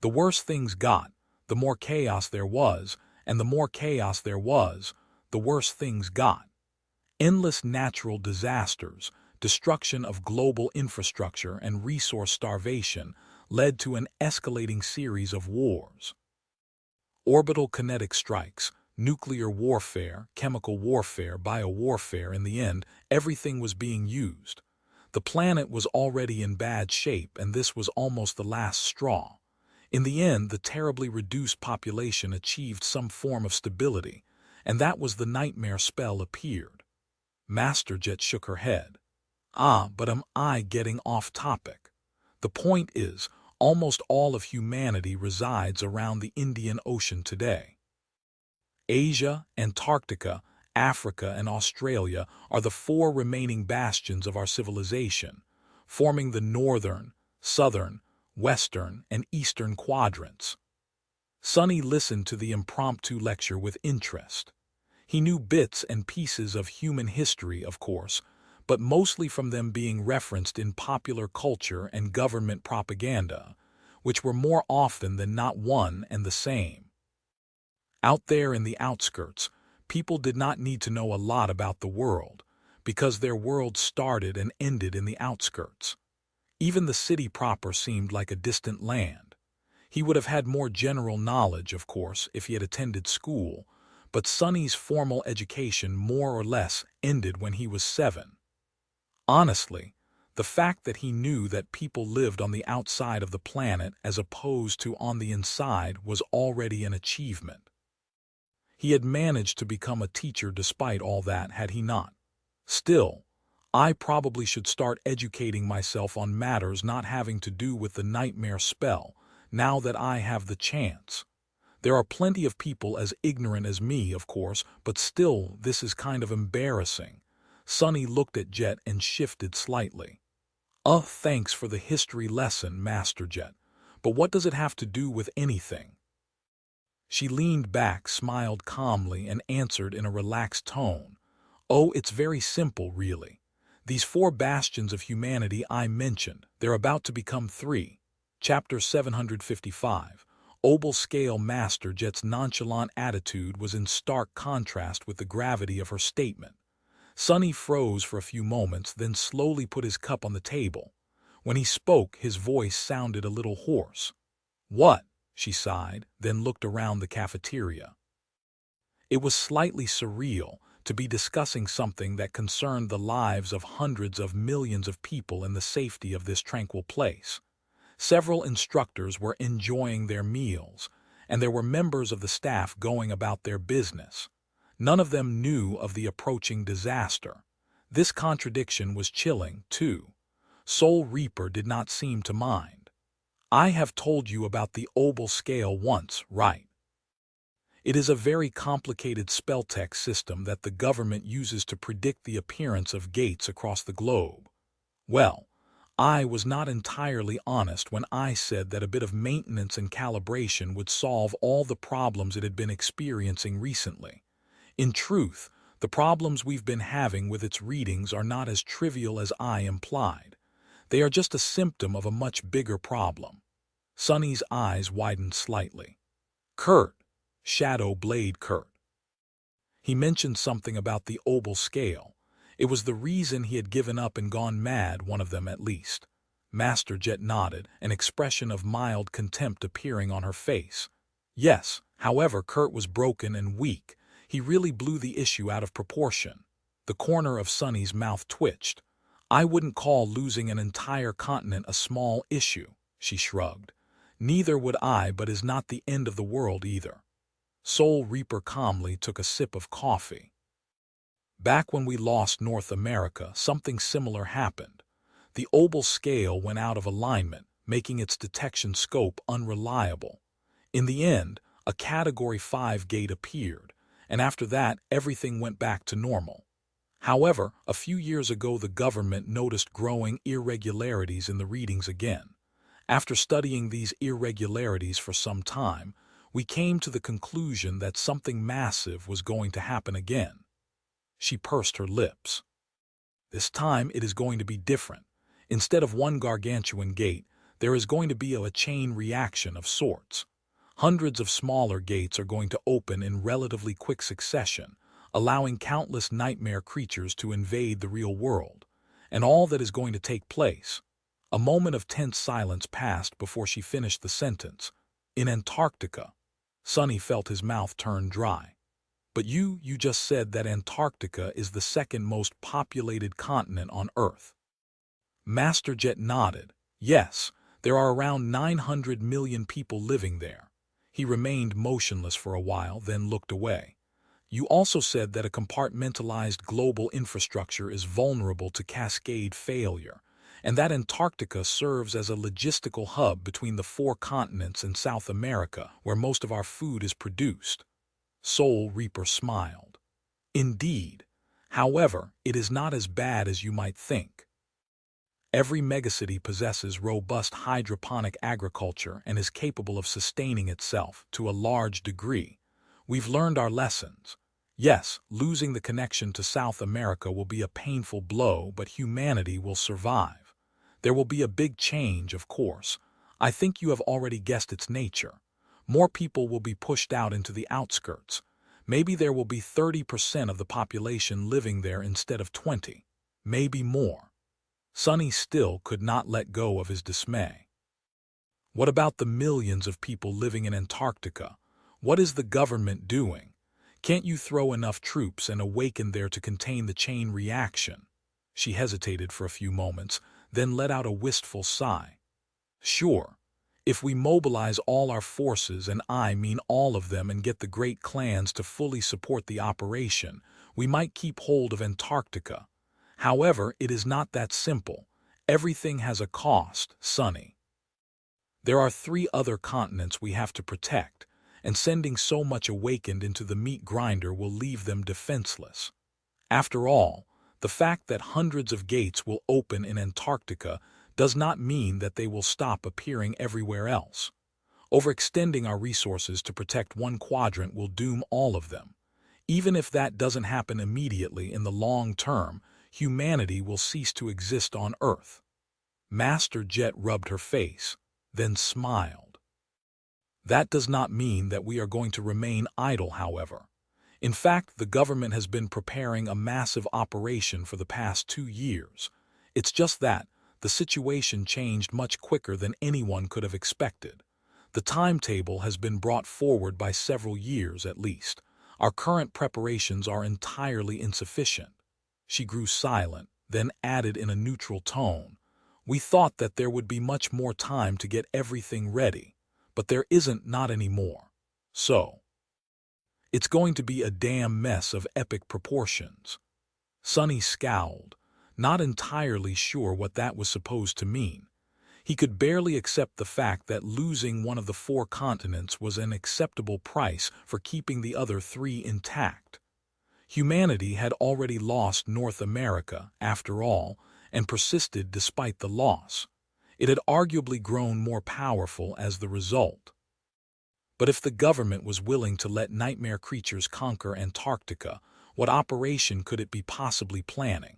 The worse things got, the more chaos there was, and the more chaos there was, the worse things got. Endless natural disasters, destruction of global infrastructure, and resource starvation led to an escalating series of wars. Orbital kinetic strikes, nuclear warfare, chemical warfare, biowarfare. In the end, everything was being used. The planet was already in bad shape, and this was almost the last straw. In the end, the terribly reduced population achieved some form of stability, and that was the nightmare spell appeared." Master Jet shook her head. But am I getting off topic? The point is, almost all of humanity resides around the Indian Ocean today. Asia, Antarctica, Africa, and Australia are the 4 remaining bastions of our civilization, forming the northern, southern, western, and eastern quadrants. Sunny listened to the impromptu lecture with interest. He knew bits and pieces of human history, of course, but mostly from them being referenced in popular culture and government propaganda, which were more often than not one and the same. Out there in the outskirts, people did not need to know a lot about the world, because their world started and ended in the outskirts. Even the city proper seemed like a distant land. He would have had more general knowledge, of course, if he had attended school, but Sonny's formal education more or less ended when he was 7. Honestly, the fact that he knew that people lived on the outside of the planet as opposed to on the inside was already an achievement. He had managed to become a teacher despite all that, had he not? Still, I probably should start educating myself on matters not having to do with the nightmare spell, now that I have the chance. There are plenty of people as ignorant as me, of course, but still, this is kind of embarrassing. Sunny looked at Jet and shifted slightly. Thanks for the history lesson, Master Jet. But what does it have to do with anything? She leaned back, smiled calmly, and answered in a relaxed tone. Oh, it's very simple, really. These 4 bastions of humanity I mentioned, they're about to become 3. Chapter 755. Obel Scale Master Jet's nonchalant attitude was in stark contrast with the gravity of her statement. Sunny froze for a few moments, then slowly put his cup on the table. When he spoke, his voice sounded a little hoarse. What? She sighed, then looked around the cafeteria. It was slightly surreal to be discussing something that concerned the lives of hundreds of millions of people and the safety of this tranquil place. Several instructors were enjoying their meals, and there were members of the staff going about their business. None of them knew of the approaching disaster. This contradiction was chilling, too. Soul Reaper did not seem to mind. I have told you about the Obel scale once, right? It is a very complicated spelltext system that the government uses to predict the appearance of gates across the globe. Well, I was not entirely honest when I said that a bit of maintenance and calibration would solve all the problems it had been experiencing recently. In truth, the problems we've been having with its readings are not as trivial as I implied. They are just a symptom of a much bigger problem. Sunny's eyes widened slightly. Kurt, Shadow Blade Kurt. He mentioned something about the Obel scale. It was the reason he had given up and gone mad, one of them at least. Master Jet nodded, an expression of mild contempt appearing on her face. Yes, however, Kurt was broken and weak. He really blew the issue out of proportion. The corner of Sunny's mouth twitched. I wouldn't call losing an entire continent a small issue, she shrugged. Neither would I, but is not the end of the world either. Soul Reaper calmly took a sip of coffee. Back when we lost North America, something similar happened. The Obel scale went out of alignment, making its detection scope unreliable. In the end, a Category 5 gate appeared, and after that, everything went back to normal. However, a few years ago the government noticed growing irregularities in the readings again. After studying these irregularities for some time, we came to the conclusion that something massive was going to happen again. She pursed her lips. This time it is going to be different. Instead of one gargantuan gate, there is going to be a chain reaction of sorts. Hundreds of smaller gates are going to open in relatively quick succession, allowing countless nightmare creatures to invade the real world. And all that is going to take place. A moment of tense silence passed before she finished the sentence. In Antarctica. Sunny felt his mouth turn dry. But you just said that Antarctica is the second most populated continent on Earth. Master Jet nodded. Yes, there are around 900 million people living there. He remained motionless for a while, then looked away. You also said that a compartmentalized global infrastructure is vulnerable to cascade failure, and that Antarctica serves as a logistical hub between the 4 continents and South America, where most of our food is produced. Soul Reaper smiled. Indeed. However, it is not as bad as you might think. Every megacity possesses robust hydroponic agriculture and is capable of sustaining itself to a large degree. We've learned our lessons. Yes, losing the connection to South America will be a painful blow, but humanity will survive. There will be a big change, of course. I think you have already guessed its nature. More people will be pushed out into the outskirts. Maybe there will be 30% of the population living there instead of 20. Maybe more. Sunny still could not let go of his dismay. What about the millions of people living in Antarctica? What is the government doing? Can't you throw enough troops and awaken there to contain the chain reaction? She hesitated for a few moments, then let out a wistful sigh. Sure. If we mobilize all our forces, and I mean all of them, and get the great clans to fully support the operation, we might keep hold of Antarctica. However, it is not that simple. Everything has a cost, Sunny. There are 3 other continents we have to protect, and sending so much awakened into the meat grinder will leave them defenseless. After all, the fact that hundreds of gates will open in Antarctica does not mean that they will stop appearing everywhere else. Overextending our resources to protect one quadrant will doom all of them. Even if that doesn't happen immediately, in the long term, humanity will cease to exist on Earth. Master Jet rubbed her face, then smiled. That does not mean that we are going to remain idle, however. In fact, the government has been preparing a massive operation for the past 2 years. It's just that the situation changed much quicker than anyone could have expected. The timetable has been brought forward by several years at least. Our current preparations are entirely insufficient. She grew silent, then added in a neutral tone, "We thought that there would be much more time to get everything ready, but there isn't, not anymore. So, it's going to be a damn mess of epic proportions." Sunny scowled, not entirely sure what that was supposed to mean. He could barely accept the fact that losing one of the 4 continents was an acceptable price for keeping the other 3 intact. Humanity had already lost North America, after all, and persisted despite the loss. It had arguably grown more powerful as the result. But if the government was willing to let nightmare creatures conquer Antarctica, what operation could it be possibly planning?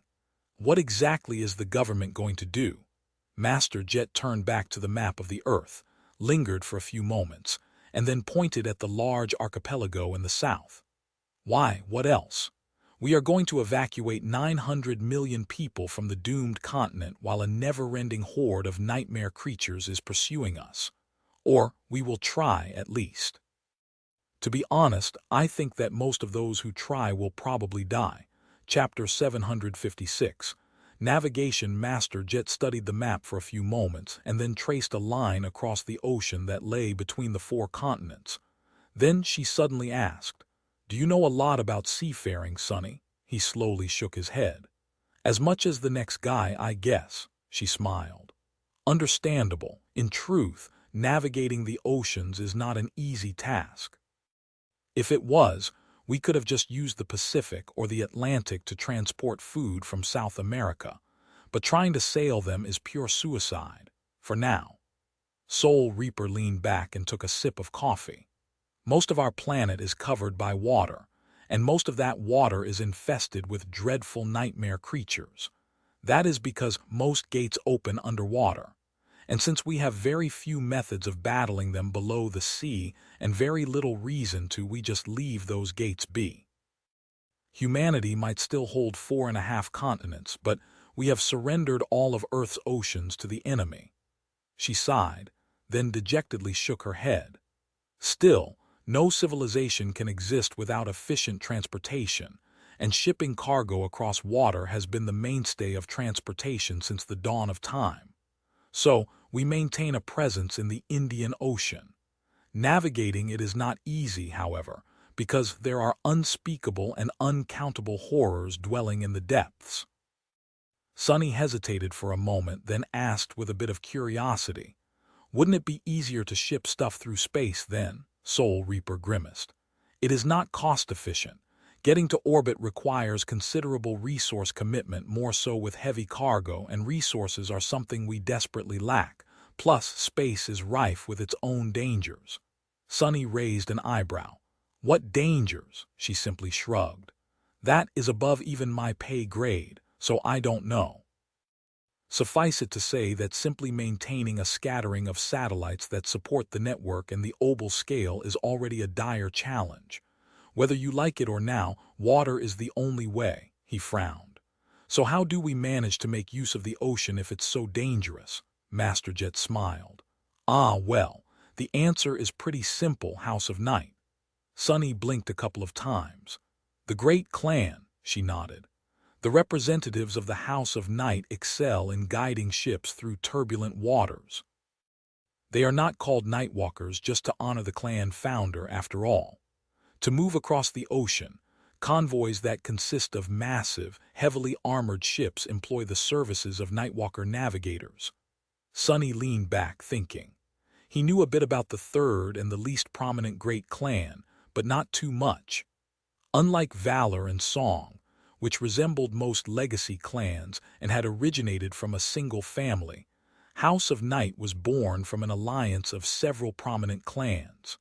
What exactly is the government going to do? Master Jet turned back to the map of the Earth, lingered for a few moments, and then pointed at the large archipelago in the south. "Why, what else? We are going to evacuate 900 million people from the doomed continent while a never-ending horde of nightmare creatures is pursuing us. Or we will try, at least. To be honest, I think that most of those who try will probably die." Chapter 756. Navigation. Master Jet studied the map for a few moments and then traced a line across the ocean that lay between the 4 continents. Then she suddenly asked, "Do you know a lot about seafaring, Sonny?" He slowly shook his head. "As much as the next guy, I guess," she smiled. "Understandable. In truth, navigating the oceans is not an easy task. If it was, we could have just used the Pacific or the Atlantic to transport food from South America, but trying to sail them is pure suicide, for now." Soul Reaper leaned back and took a sip of coffee. "Most of our planet is covered by water, and most of that water is infested with dreadful nightmare creatures. That is because most gates open underwater. And since we have very few methods of battling them below the sea and very little reason to, we just leave those gates be. Humanity might still hold 4.5 continents, but we have surrendered all of Earth's oceans to the enemy." She sighed, then dejectedly shook her head. "Still, no civilization can exist without efficient transportation, and shipping cargo across water has been the mainstay of transportation since the dawn of time. So, we maintain a presence in the Indian Ocean. Navigating it is not easy, however, because there are unspeakable and uncountable horrors dwelling in the depths." Sunny hesitated for a moment, then asked with a bit of curiosity, "Wouldn't it be easier to ship stuff through space then?" Soul Reaper grimaced. "It is not cost-efficient. Getting to orbit requires considerable resource commitment, more so with heavy cargo, and resources are something we desperately lack. Plus, space is rife with its own dangers." Sunny raised an eyebrow. "What dangers?" She simply shrugged. "That is above even my pay grade, so I don't know. Suffice it to say that simply maintaining a scattering of satellites that support the network and the Obel scale is already a dire challenge. Whether you like it or now, water is the only way." He frowned. "So how do we manage to make use of the ocean if it's so dangerous?" Master Jet smiled. "Ah, well, the answer is pretty simple, House of Night." Sunny blinked a couple of times. "The Great Clan," she nodded. "The representatives of the House of Night excel in guiding ships through turbulent waters. They are not called Nightwalkers just to honor the clan founder, after all. To move across the ocean, convoys that consist of massive, heavily armored ships employ the services of Nightwalker navigators." Sunny leaned back, thinking. He knew a bit about the third and the least prominent great clan, but not too much. Unlike valor and song, which resembled most legacy clans and had originated from a single family, House of Night was born from an alliance of several prominent clans.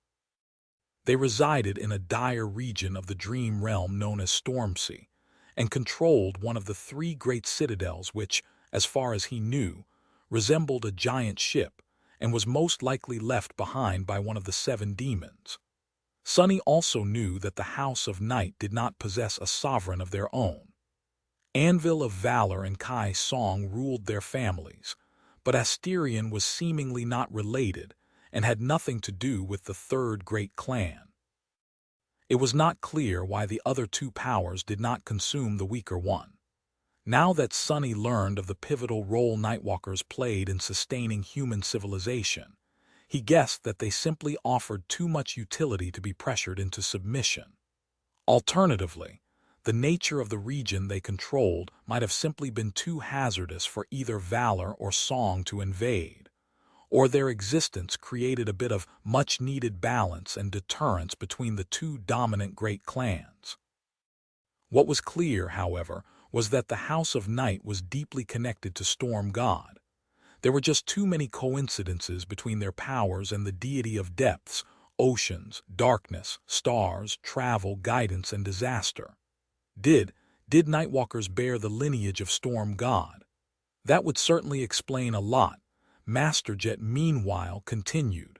They resided in a dire region of the dream realm known as Stormsea, and controlled one of the three great citadels which, as far as he knew, resembled a giant ship and was most likely left behind by one of the seven demons. Sunny also knew that the House of Night did not possess a sovereign of their own. Anvil of Valor and Kai Song ruled their families, but Asterion was seemingly not related and had nothing to do with the third great clan. It was not clear why the other two powers did not consume the weaker one. Now that Sunny learned of the pivotal role Nightwalkers played in sustaining human civilization, he guessed that they simply offered too much utility to be pressured into submission. Alternatively, the nature of the region they controlled might have simply been too hazardous for either Valor or Song to invade, or their existence created a bit of much-needed balance and deterrence between the two dominant great clans. What was clear, however, was that the House of Night was deeply connected to Storm God. There were just too many coincidences between their powers and the deity of depths, oceans, darkness, stars, travel, guidance, and disaster. Did Nightwalkers bear the lineage of Storm God? That would certainly explain a lot. Master Jet meanwhile continued.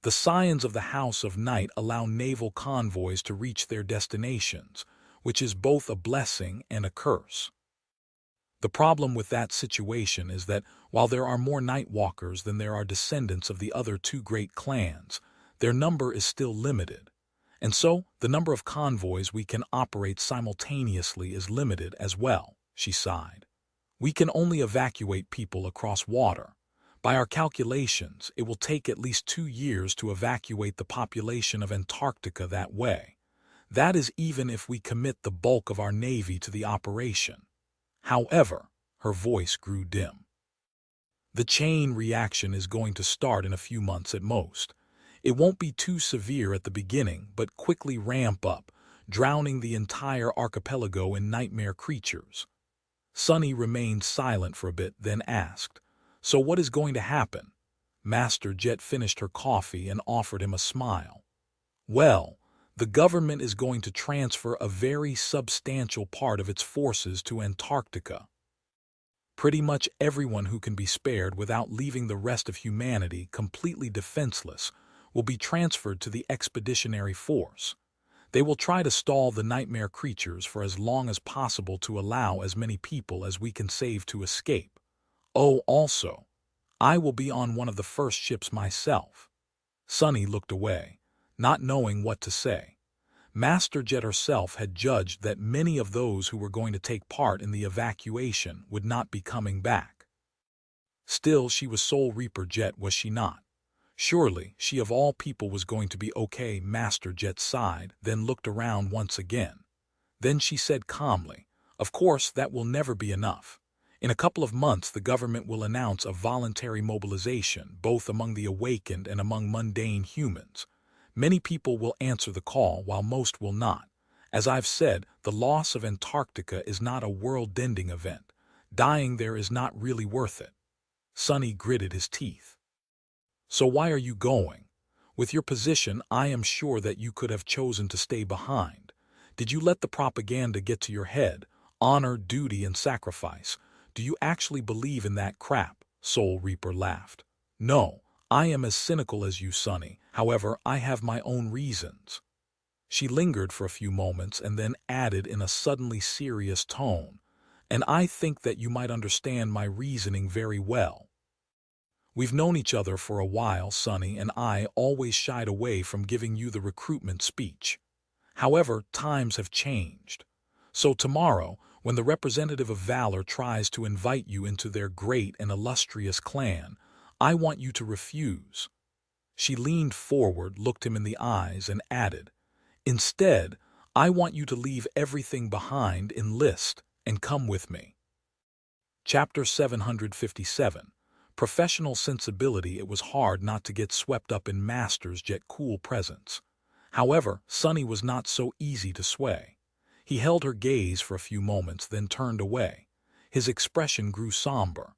The Scions of the House of Night allow naval convoys to reach their destinations, which is both a blessing and a curse. The problem with that situation is that while there are more Nightwalkers than there are descendants of the other two great clans, their number is still limited. And so, the number of convoys we can operate simultaneously is limited as well, she sighed. We can only evacuate people across water. By our calculations, it will take at least 2 years to evacuate the population of Antarctica that way. That is even if we commit the bulk of our navy to the operation. However, her voice grew dim. The chain reaction is going to start in a few months at most. It won't be too severe at the beginning, but quickly ramp up, drowning the entire archipelago in nightmare creatures. Sunny remained silent for a bit, then asked, "So what is going to happen?" Master Jet finished her coffee and offered him a smile. "Well, the government is going to transfer a very substantial part of its forces to Antarctica. Pretty much everyone who can be spared without leaving the rest of humanity completely defenseless will be transferred to the expeditionary force. They will try to stall the nightmare creatures for as long as possible to allow as many people as we can save to escape. Oh, also, I will be on one of the first ships myself." Sunny looked away, not knowing what to say. Master Jet herself had judged that many of those who were going to take part in the evacuation would not be coming back. Still, she was Soul Reaper Jet, was she not? Surely, she of all people was going to be okay. Master Jet sighed, then looked around once again. Then she said calmly, "Of course, that will never be enough. In a couple of months, the government will announce a voluntary mobilization, both among the awakened and among mundane humans. Many people will answer the call, while most will not. As I've said, the loss of Antarctica is not a world-ending event. Dying there is not really worth it." Sunny gritted his teeth. "So why are you going? With your position, I am sure that you could have chosen to stay behind. Did you let the propaganda get to your head? Honor, duty, and sacrifice. Do you actually believe in that crap?" Soul Reaper laughed. "No, I am as cynical as you, Sunny. However, I have my own reasons." She lingered for a few moments and then added in a suddenly serious tone, "And I think that you might understand my reasoning very well. We've known each other for a while, Sunny, and I always shied away from giving you the recruitment speech. However, times have changed. So tomorrow, when the representative of Valor tries to invite you into their great and illustrious clan, I want you to refuse." She leaned forward, looked him in the eyes, and added, "Instead, I want you to leave everything behind, enlist, and come with me." Chapter 757, Professional sensibility, it was hard not to get swept up in Master's yet cool presence. However, Sunny was not so easy to sway. He held her gaze for a few moments, then turned away. His expression grew somber.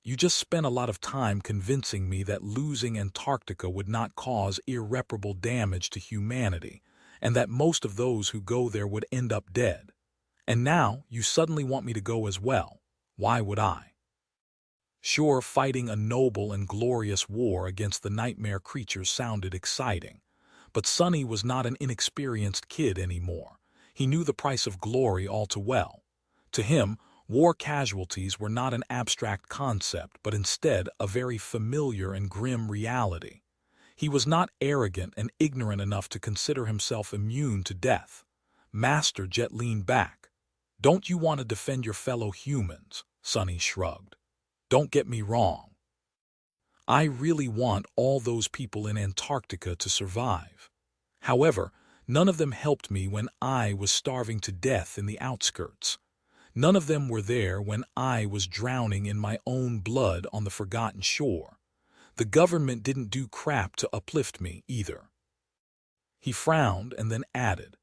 You just spent a lot of time convincing me that losing Antarctica would not cause irreparable damage to humanity, and that most of those who go there would end up dead. And now you suddenly want me to go as well. Why would I? Sure, fighting a noble and glorious war against the nightmare creatures sounded exciting, but Sunny was not an inexperienced kid anymore. He knew the price of glory all too well. To him, war casualties were not an abstract concept, but instead a very familiar and grim reality. He was not arrogant and ignorant enough to consider himself immune to death. Master Jet leaned back. "Don't you want to defend your fellow humans?" Sunny shrugged. "Don't get me wrong. I really want all those people in Antarctica to survive. However, none of them helped me when I was starving to death in the outskirts. None of them were there when I was drowning in my own blood on the forgotten shore. The government didn't do crap to uplift me either." He frowned and then added,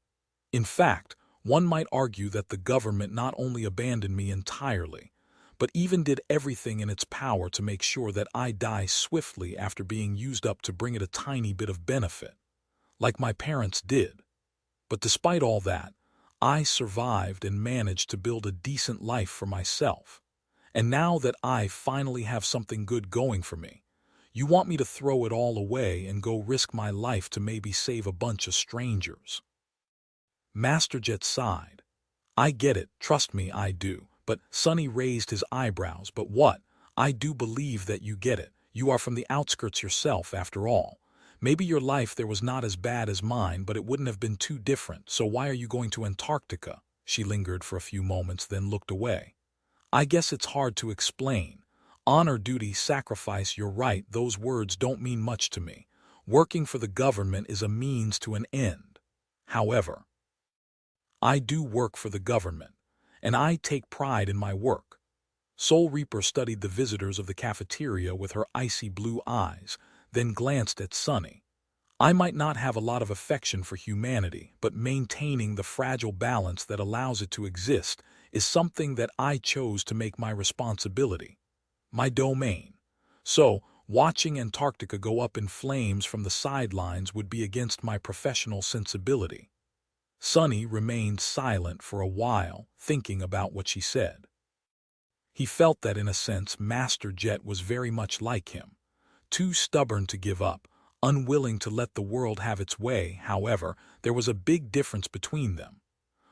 "In fact, one might argue that the government not only abandoned me entirely, but even did everything in its power to make sure that I die swiftly after being used up to bring it a tiny bit of benefit, like my parents did. But despite all that, I survived and managed to build a decent life for myself. And now that I finally have something good going for me, you want me to throw it all away and go risk my life to maybe save a bunch of strangers?" Master Jet sighed. "I get it, trust me, I do." But Sunny raised his eyebrows. "But what? I do believe that you get it. You are from the outskirts yourself, after all. Maybe your life there was not as bad as mine, but it wouldn't have been too different. So why are you going to Antarctica?" She lingered for a few moments, then looked away. "I guess it's hard to explain. Honor, duty, sacrifice, you're right, those words don't mean much to me. Working for the government is a means to an end. However, I do work for the government, and I take pride in my work." Soul Reaper studied the visitors of the cafeteria with her icy blue eyes, then glanced at Sunny. "I might not have a lot of affection for humanity, but maintaining the fragile balance that allows it to exist is something that I chose to make my responsibility, my domain. So, watching Antarctica go up in flames from the sidelines would be against my professional sensibility." Sunny remained silent for a while, thinking about what she said. He felt that in a sense Master Jet was very much like him, too stubborn to give up, unwilling to let the world have its way. However, there was a big difference between them.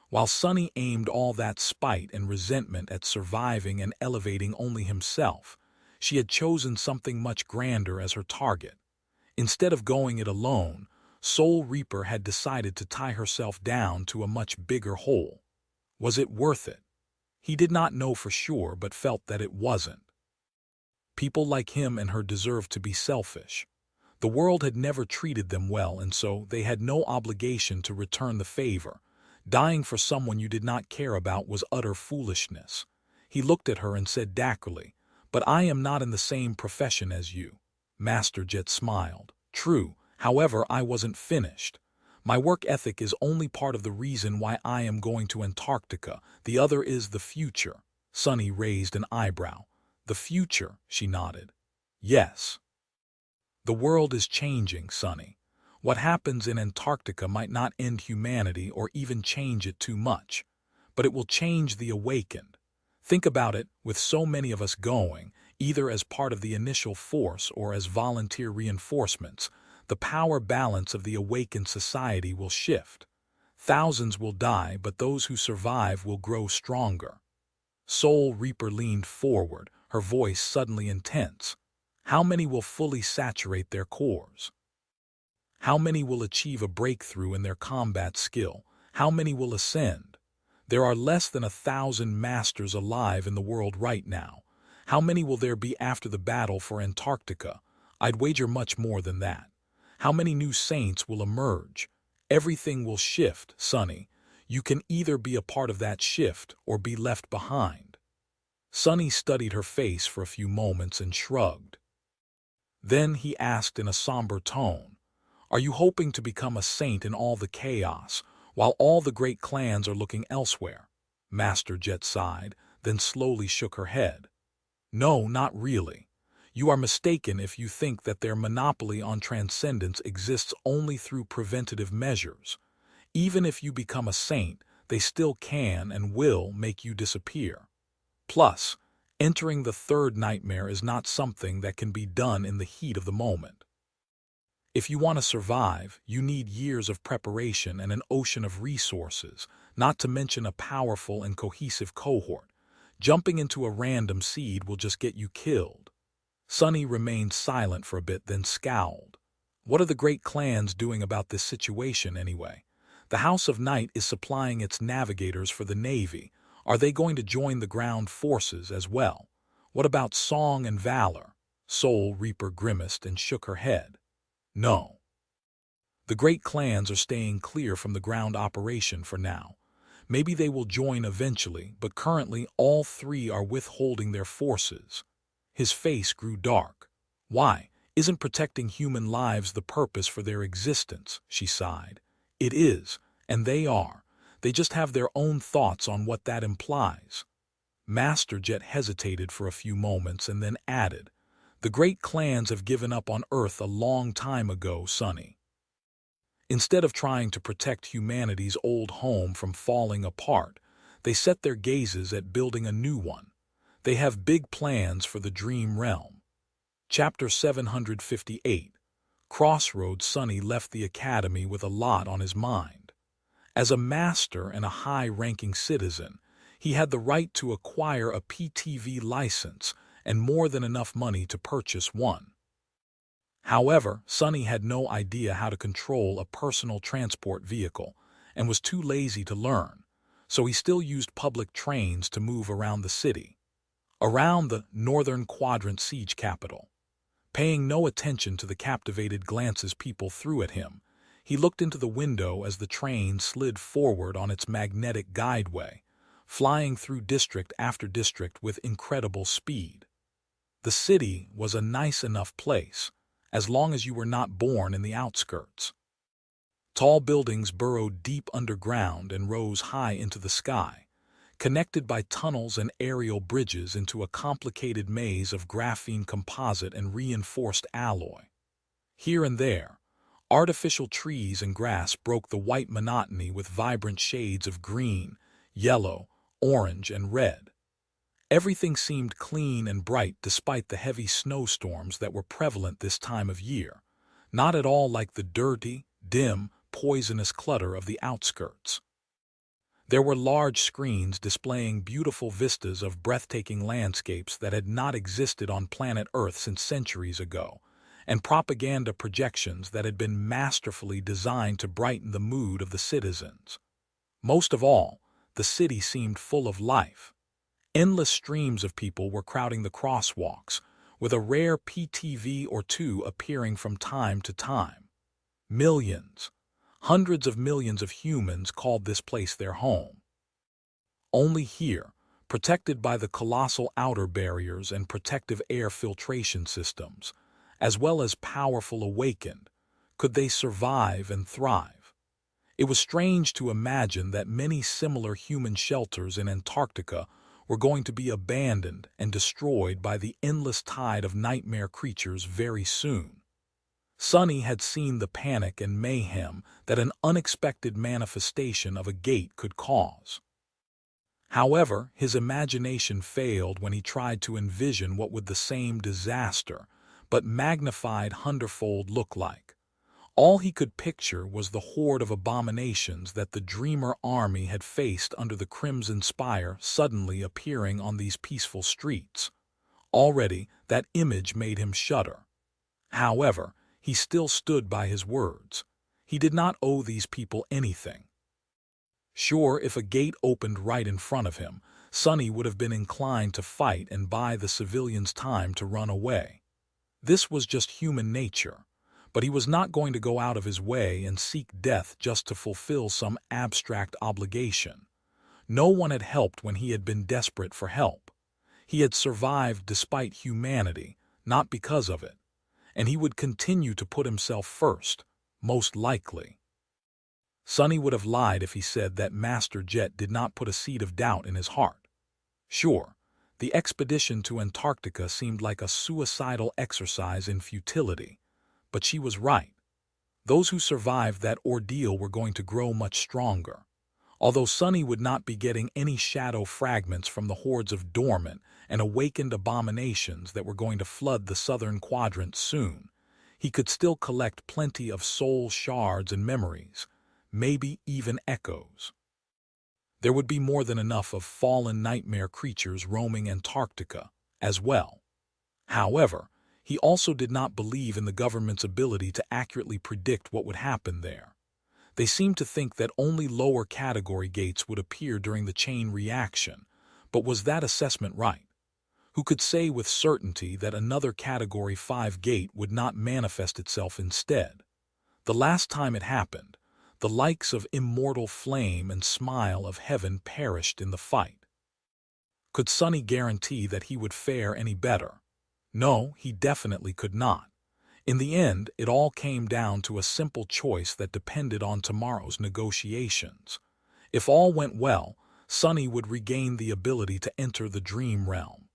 While Sunny aimed all that spite and resentment at surviving and elevating only himself, she had chosen something much grander as her target. Instead of going it alone, Soul Reaper had decided to tie herself down to a much bigger hole. Was it worth it? He did not know for sure, but felt that it wasn't. People like him and her deserved to be selfish. The world had never treated them well, and so they had no obligation to return the favor. Dying for someone you did not care about was utter foolishness. He looked at her and said dacrally, "But I am not in the same profession as you." Master Jet smiled. "True, however, I wasn't finished. My work ethic is only part of the reason why I am going to Antarctica. The other is the future." Sunny raised an eyebrow. "The future," she nodded. "Yes. The world is changing, Sunny. What happens in Antarctica might not end humanity or even change it too much, but it will change the awakened. Think about it, with so many of us going, either as part of the initial force or as volunteer reinforcements, the power balance of the awakened society will shift. Thousands will die, but those who survive will grow stronger." Soul Reaper leaned forward, her voice suddenly intense. "How many will fully saturate their cores? How many will achieve a breakthrough in their combat skill? How many will ascend? There are less than 1,000 masters alive in the world right now. How many will there be after the battle for Antarctica? I'd wager much more than that. How many new saints will emerge? Everything will shift, Sunny. You can either be a part of that shift or be left behind." Sunny studied her face for a few moments and shrugged. Then he asked in a somber tone, "Are you hoping to become a saint in all the chaos, while all the great clans are looking elsewhere?" Master Jet sighed, then slowly shook her head. "No, not really. You are mistaken if you think that their monopoly on transcendence exists only through preventative measures. Even if you become a saint, they still can and will make you disappear. Plus, entering the third nightmare is not something that can be done in the heat of the moment. If you want to survive, you need years of preparation and an ocean of resources, not to mention a powerful and cohesive cohort. Jumping into a random seed will just get you killed." Sunny remained silent for a bit, then scowled. "What are the great clans doing about this situation anyway? The House of Night is supplying its navigators for the Navy. Are they going to join the ground forces as well? What about Song and Valor?" Soul Reaper grimaced and shook her head. "No. The great clans are staying clear from the ground operation for now. Maybe they will join eventually, but currently all three are withholding their forces." His face grew dark. "Why, isn't protecting human lives the purpose for their existence?" she sighed. "It is, and they are. They just have their own thoughts on what that implies." Master Jet hesitated for a few moments and then added, "The great clans have given up on Earth a long time ago, Sunny. Instead of trying to protect humanity's old home from falling apart, they set their gazes at building a new one. They have big plans for the Dream Realm." Chapter 758. Crossroad. Sunny left the academy with a lot on his mind. As a master and a high-ranking citizen, he had the right to acquire a PTV license and more than enough money to purchase one. However, Sunny had no idea how to control a personal transport vehicle and was too lazy to learn, so he still used public trains to move around the city. Around the Northern Quadrant siege capital. Paying no attention to the captivated glances people threw at him, he looked into the window as the train slid forward on its magnetic guideway, flying through district after district with incredible speed. The city was a nice enough place, as long as you were not born in the outskirts. Tall buildings burrowed deep underground and rose high into the sky, connected by tunnels and aerial bridges into a complicated maze of graphene composite and reinforced alloy. Here and there, artificial trees and grass broke the white monotony with vibrant shades of green, yellow, orange, and red. Everything seemed clean and bright despite the heavy snowstorms that were prevalent this time of year, not at all like the dirty, dim, poisonous clutter of the outskirts. There were large screens displaying beautiful vistas of breathtaking landscapes that had not existed on planet Earth since centuries ago, and propaganda projections that had been masterfully designed to brighten the mood of the citizens. Most of all, the city seemed full of life. Endless streams of people were crowding the crosswalks, with a rare PTV or two appearing from time to time. Millions, hundreds of millions of humans called this place their home. Only here, protected by the colossal outer barriers and protective air filtration systems, as well as powerful awakened, could they survive and thrive. It was strange to imagine that many similar human shelters in Antarctica were going to be abandoned and destroyed by the endless tide of nightmare creatures very soon. Sunny had seen the panic and mayhem that an unexpected manifestation of a gate could cause. However, his imagination failed when he tried to envision what would the same disaster, but magnified hundredfold, look like. All he could picture was the horde of abominations that the Dreamer army had faced under the Crimson Spire suddenly appearing on these peaceful streets. Already, that image made him shudder. However, he still stood by his words. He did not owe these people anything. Sure, if a gate opened right in front of him, Sunny would have been inclined to fight and buy the civilians time to run away. This was just human nature. But he was not going to go out of his way and seek death just to fulfill some abstract obligation. No one had helped when he had been desperate for help. He had survived despite humanity, not because of it, and he would continue to put himself first, most likely. Sonny would have lied if he said that Master Jet did not put a seed of doubt in his heart. Sure, the expedition to Antarctica seemed like a suicidal exercise in futility, but she was right. Those who survived that ordeal were going to grow much stronger. Although Sonny would not be getting any shadow fragments from the hordes of dormant and awakened abominations that were going to flood the southern quadrant soon, he could still collect plenty of soul shards and memories, maybe even echoes. There would be more than enough of fallen nightmare creatures roaming Antarctica as well. However, he also did not believe in the government's ability to accurately predict what would happen there. They seemed to think that only lower category gates would appear during the chain reaction, but was that assessment right? Who could say with certainty that another Category 5 gate would not manifest itself instead? The last time it happened, the likes of Immortal Flame and Smile of Heaven perished in the fight. Could Sonny guarantee that he would fare any better? No, he definitely could not. In the end, it all came down to a simple choice that depended on tomorrow's negotiations. If all went well, Sonny would regain the ability to enter the dream realm.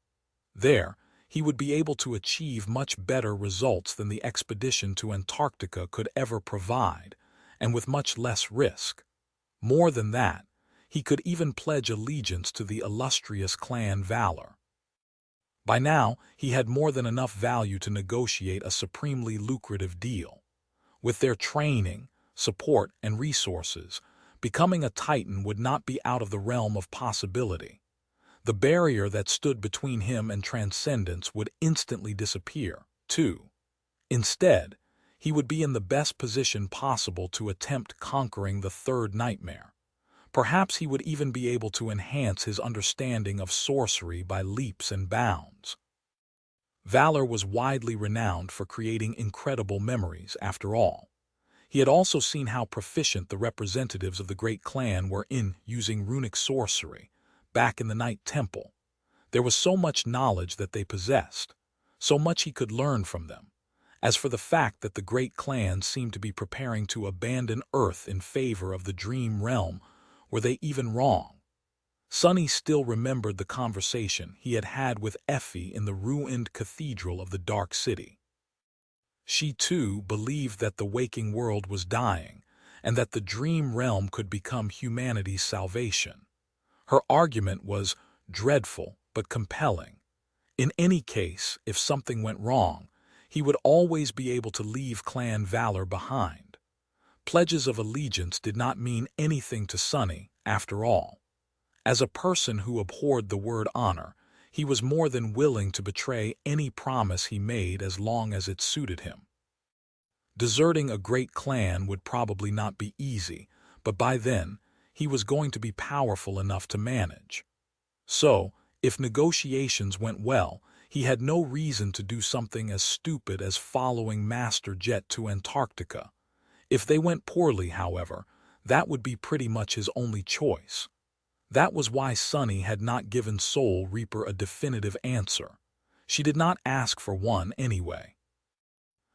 There, he would be able to achieve much better results than the expedition to Antarctica could ever provide, and with much less risk. More than that, he could even pledge allegiance to the illustrious clan Valor. By now, he had more than enough value to negotiate a supremely lucrative deal. With their training, support, and resources, becoming a Titan would not be out of the realm of possibility. The barrier that stood between him and transcendence would instantly disappear, too. Instead, he would be in the best position possible to attempt conquering the third nightmare. Perhaps he would even be able to enhance his understanding of sorcery by leaps and bounds. Valor was widely renowned for creating incredible memories, after all. He had also seen how proficient the representatives of the great clan were in using runic sorcery, back in the Night Temple. There was so much knowledge that they possessed, so much he could learn from them. As for the fact that the great clan seemed to be preparing to abandon Earth in favor of the dream realm, were they even wrong? Sonny still remembered the conversation he had had with Effie in the ruined cathedral of the Dark City. She, too, believed that the waking world was dying, and that the dream realm could become humanity's salvation. Her argument was dreadful but compelling. In any case, if something went wrong, he would always be able to leave Clan Valor behind. Pledges of allegiance did not mean anything to Sonny, after all. As a person who abhorred the word honor, he was more than willing to betray any promise he made as long as it suited him. Deserting a great clan would probably not be easy, but by then, he was going to be powerful enough to manage. So, if negotiations went well, he had no reason to do something as stupid as following Master Jet to Antarctica. If they went poorly, however, that would be pretty much his only choice. That was why Sonny had not given Soul Reaper a definitive answer. She did not ask for one anyway.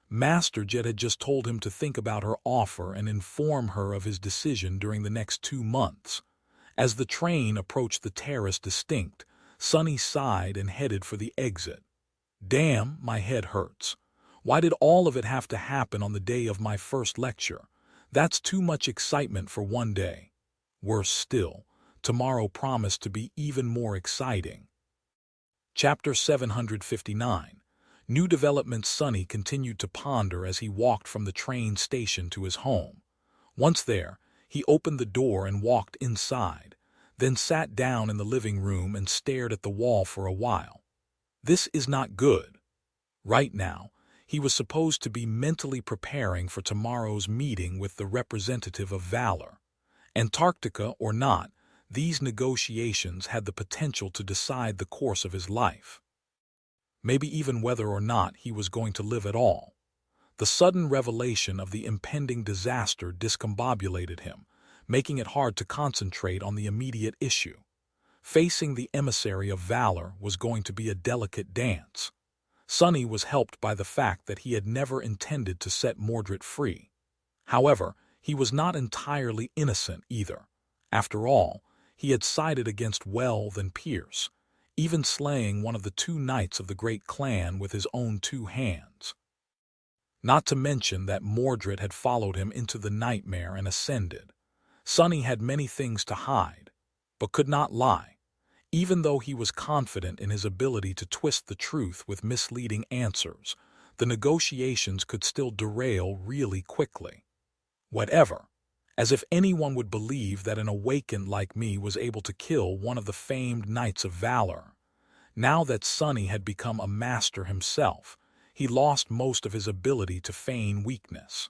Master Jet had just told him to think about her offer and inform her of his decision during the next 2 months. As the train approached the Terrace Distinct, Sonny sighed and headed for the exit. Damn, my head hurts. Why did all of it have to happen on the day of my first lecture? That's too much excitement for one day. Worse still, tomorrow promised to be even more exciting. Chapter 759. New developments. Sonny continued to ponder as he walked from the train station to his home. Once there, he opened the door and walked inside, then sat down in the living room and stared at the wall for a while. This is not good. Right now, he was supposed to be mentally preparing for tomorrow's meeting with the representative of Valor. Antarctica or not, these negotiations had the potential to decide the course of his life. Maybe even whether or not he was going to live at all. The sudden revelation of the impending disaster discombobulated him, making it hard to concentrate on the immediate issue. Facing the emissary of valor was going to be a delicate dance. Sunny was helped by the fact that he had never intended to set Mordred free. However, he was not entirely innocent either. After all, he had sided against Welth and Pierce, even slaying one of the two knights of the great clan with his own two hands. Not to mention that Mordred had followed him into the nightmare and ascended. Sunny had many things to hide, but could not lie. Even though he was confident in his ability to twist the truth with misleading answers, the negotiations could still derail really quickly. Whatever, as if anyone would believe that an awakened like me was able to kill one of the famed Knights of Valor. Now that Sunny had become a master himself, he lost most of his ability to feign weakness.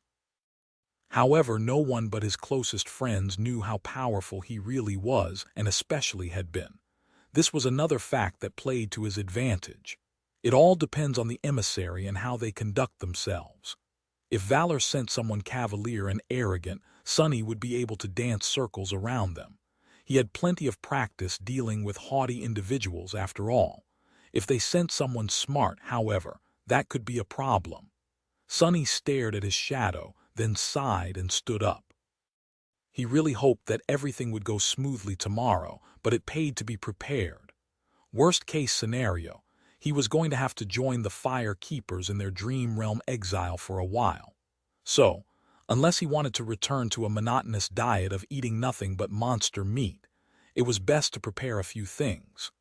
However, no one but his closest friends knew how powerful he really was and especially had been. This was another fact that played to his advantage. It all depends on the emissary and how they conduct themselves. If Valor sent someone cavalier and arrogant, Sunny would be able to dance circles around them. He had plenty of practice dealing with haughty individuals after all. If they sent someone smart, however, that could be a problem. Sunny stared at his shadow, then sighed and stood up. He really hoped that everything would go smoothly tomorrow, but it paid to be prepared. Worst-case scenario, he was going to have to join the Fire Keepers in their Dream Realm exile for a while. So, unless he wanted to return to a monotonous diet of eating nothing but monster meat, it was best to prepare a few things.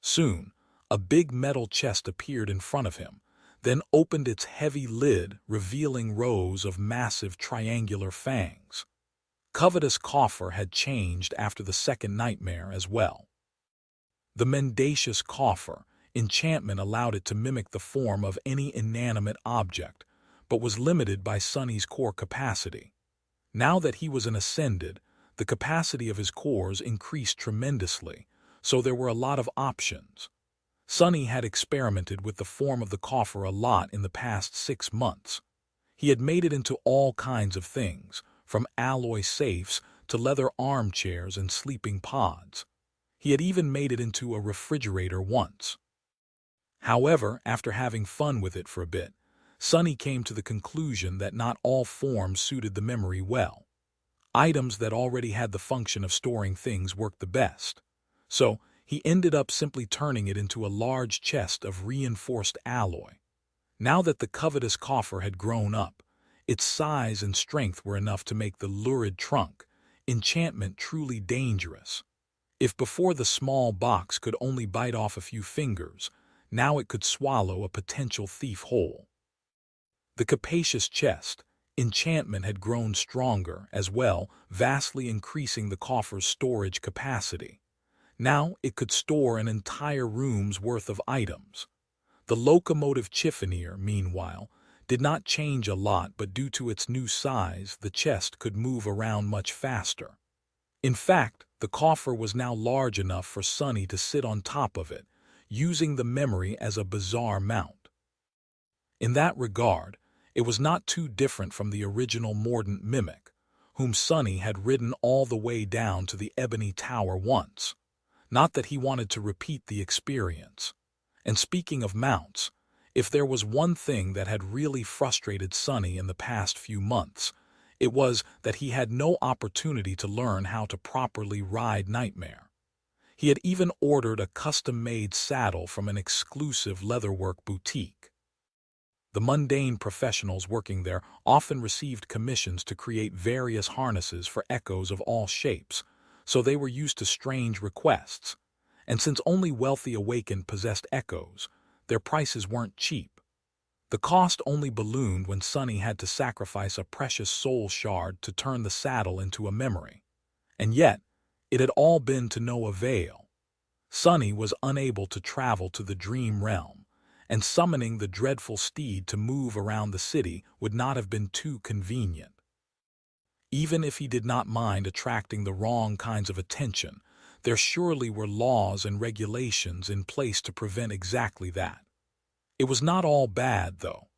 Soon, a big metal chest appeared in front of him, then opened its heavy lid, revealing rows of massive triangular fangs. Covetous Coffer had changed after the second nightmare as well. The Mendacious Coffer enchantment allowed it to mimic the form of any inanimate object, but was limited by Sunny's core capacity. Now that he was an ascended, the capacity of his cores increased tremendously, so there were a lot of options. Sunny had experimented with the form of the coffer a lot in the past 6 months. He had made it into all kinds of things, from alloy safes to leather armchairs and sleeping pods. He had even made it into a refrigerator once. However, after having fun with it for a bit, Sunny came to the conclusion that not all forms suited the memory well. Items that already had the function of storing things worked the best. So, he ended up simply turning it into a large chest of reinforced alloy. Now that the covetous coffer had grown up, its size and strength were enough to make the lurid trunk enchantment truly dangerous. If before the small box could only bite off a few fingers, now it could swallow a potential thief whole. The capacious chest enchantment had grown stronger as well, vastly increasing the coffer's storage capacity. Now it could store an entire room's worth of items. The locomotive chiffonier, meanwhile, did not change a lot, but due to its new size, the chest could move around much faster. In fact, the coffer was now large enough for Sunny to sit on top of it, using the memory as a bizarre mount. In that regard, it was not too different from the original Mordant Mimic, whom Sunny had ridden all the way down to the Ebony Tower once. Not that he wanted to repeat the experience. And speaking of mounts, if there was one thing that had really frustrated Sunny in the past few months, it was that he had no opportunity to learn how to properly ride Nightmare. He had even ordered a custom-made saddle from an exclusive leatherwork boutique. The mundane professionals working there often received commissions to create various harnesses for echoes of all shapes, so they were used to strange requests. And since only wealthy awakened possessed echoes, their prices weren't cheap. The cost only ballooned when Sunny had to sacrifice a precious soul shard to turn the saddle into a memory. And yet, it had all been to no avail. Sunny was unable to travel to the Dream Realm, and summoning the dreadful steed to move around the city would not have been too convenient. Even if he did not mind attracting the wrong kinds of attention, there surely were laws and regulations in place to prevent exactly that. It was not all bad, though.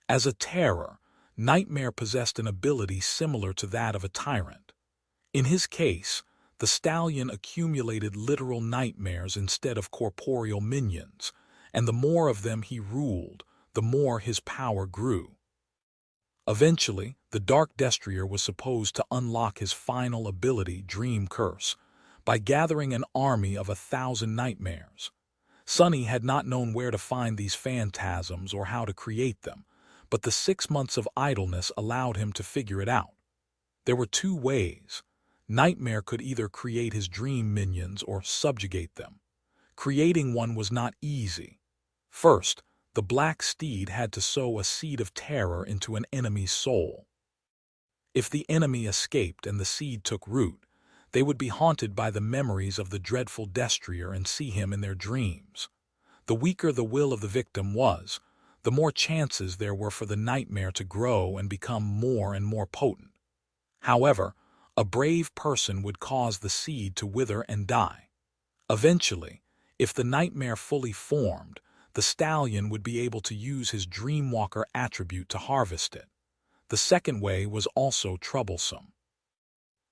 As a terror, Nightmare possessed an ability similar to that of a tyrant. In his case, the stallion accumulated literal nightmares instead of corporeal minions, and the more of them he ruled, the more his power grew. Eventually, the Dark Destrier was supposed to unlock his final ability, Dream Curse, by gathering an army of 1,000 nightmares. Sunny had not known where to find these phantasms or how to create them, but the 6 months of idleness allowed him to figure it out. There were two ways. Nightmare could either create his dream minions or subjugate them. Creating one was not easy. First, the Black Steed had to sow a seed of terror into an enemy's soul. If the enemy escaped and the seed took root, they would be haunted by the memories of the dreadful Destrier and see him in their dreams. The weaker the will of the victim was, the more chances there were for the nightmare to grow and become more and more potent. However, a brave person would cause the seed to wither and die. Eventually, if the nightmare fully formed, the stallion would be able to use his Dreamwalker attribute to harvest it. The second way was also troublesome.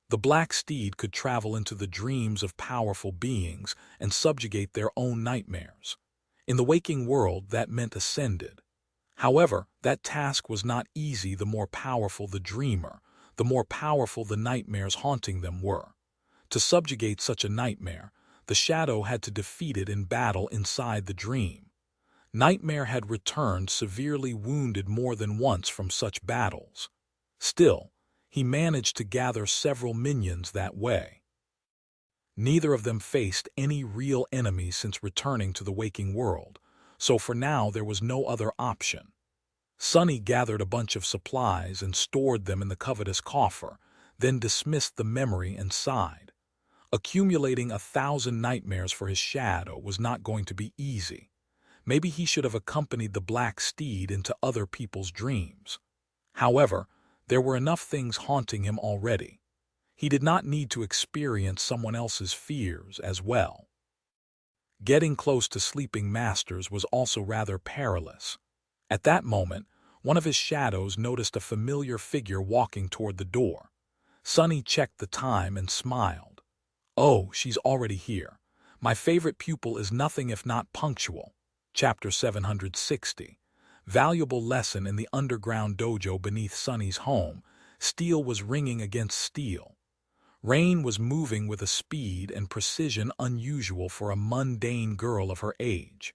The Black Steed could travel into the dreams of powerful beings and subjugate their own nightmares. In the waking world, that meant ascended. However, that task was not easy. The more powerful the dreamer, the more powerful the nightmares haunting them were. To subjugate such a nightmare, the shadow had to defeat it in battle inside the dream. Nightmare had returned severely wounded more than once from such battles. Still, he managed to gather several minions that way. Neither of them faced any real enemies since returning to the waking world, so for now there was no other option. Sunny gathered a bunch of supplies and stored them in the covetous coffer, then dismissed the memory and sighed. Accumulating 1,000 nightmares for his shadow was not going to be easy. Maybe he should have accompanied the Black Steed into other people's dreams. However, there were enough things haunting him already. He did not need to experience someone else's fears as well. Getting close to sleeping masters was also rather perilous. At that moment, one of his shadows noticed a familiar figure walking toward the door. Sunny checked the time and smiled. "Oh, she's already here. My favorite pupil is nothing if not punctual." Chapter 760. Valuable lesson in the underground dojo beneath Sunny's home. Steel was ringing against steel. Rain was moving with a speed and precision unusual for a mundane girl of her age.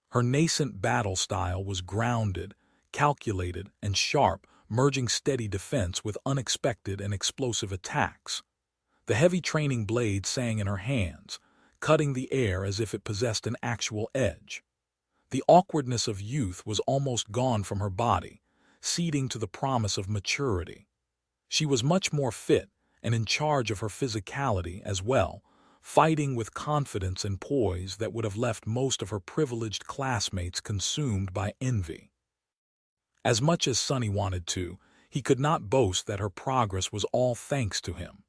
Her nascent battle style was grounded, calculated, and sharp, merging steady defense with unexpected and explosive attacks. The heavy training blade sang in her hands, cutting the air as if it possessed an actual edge. The awkwardness of youth was almost gone from her body, ceding to the promise of maturity. She was much more fit and in charge of her physicality as well, fighting with confidence and poise that would have left most of her privileged classmates consumed by envy. As much as Sunny wanted to, he could not boast that her progress was all thanks to him.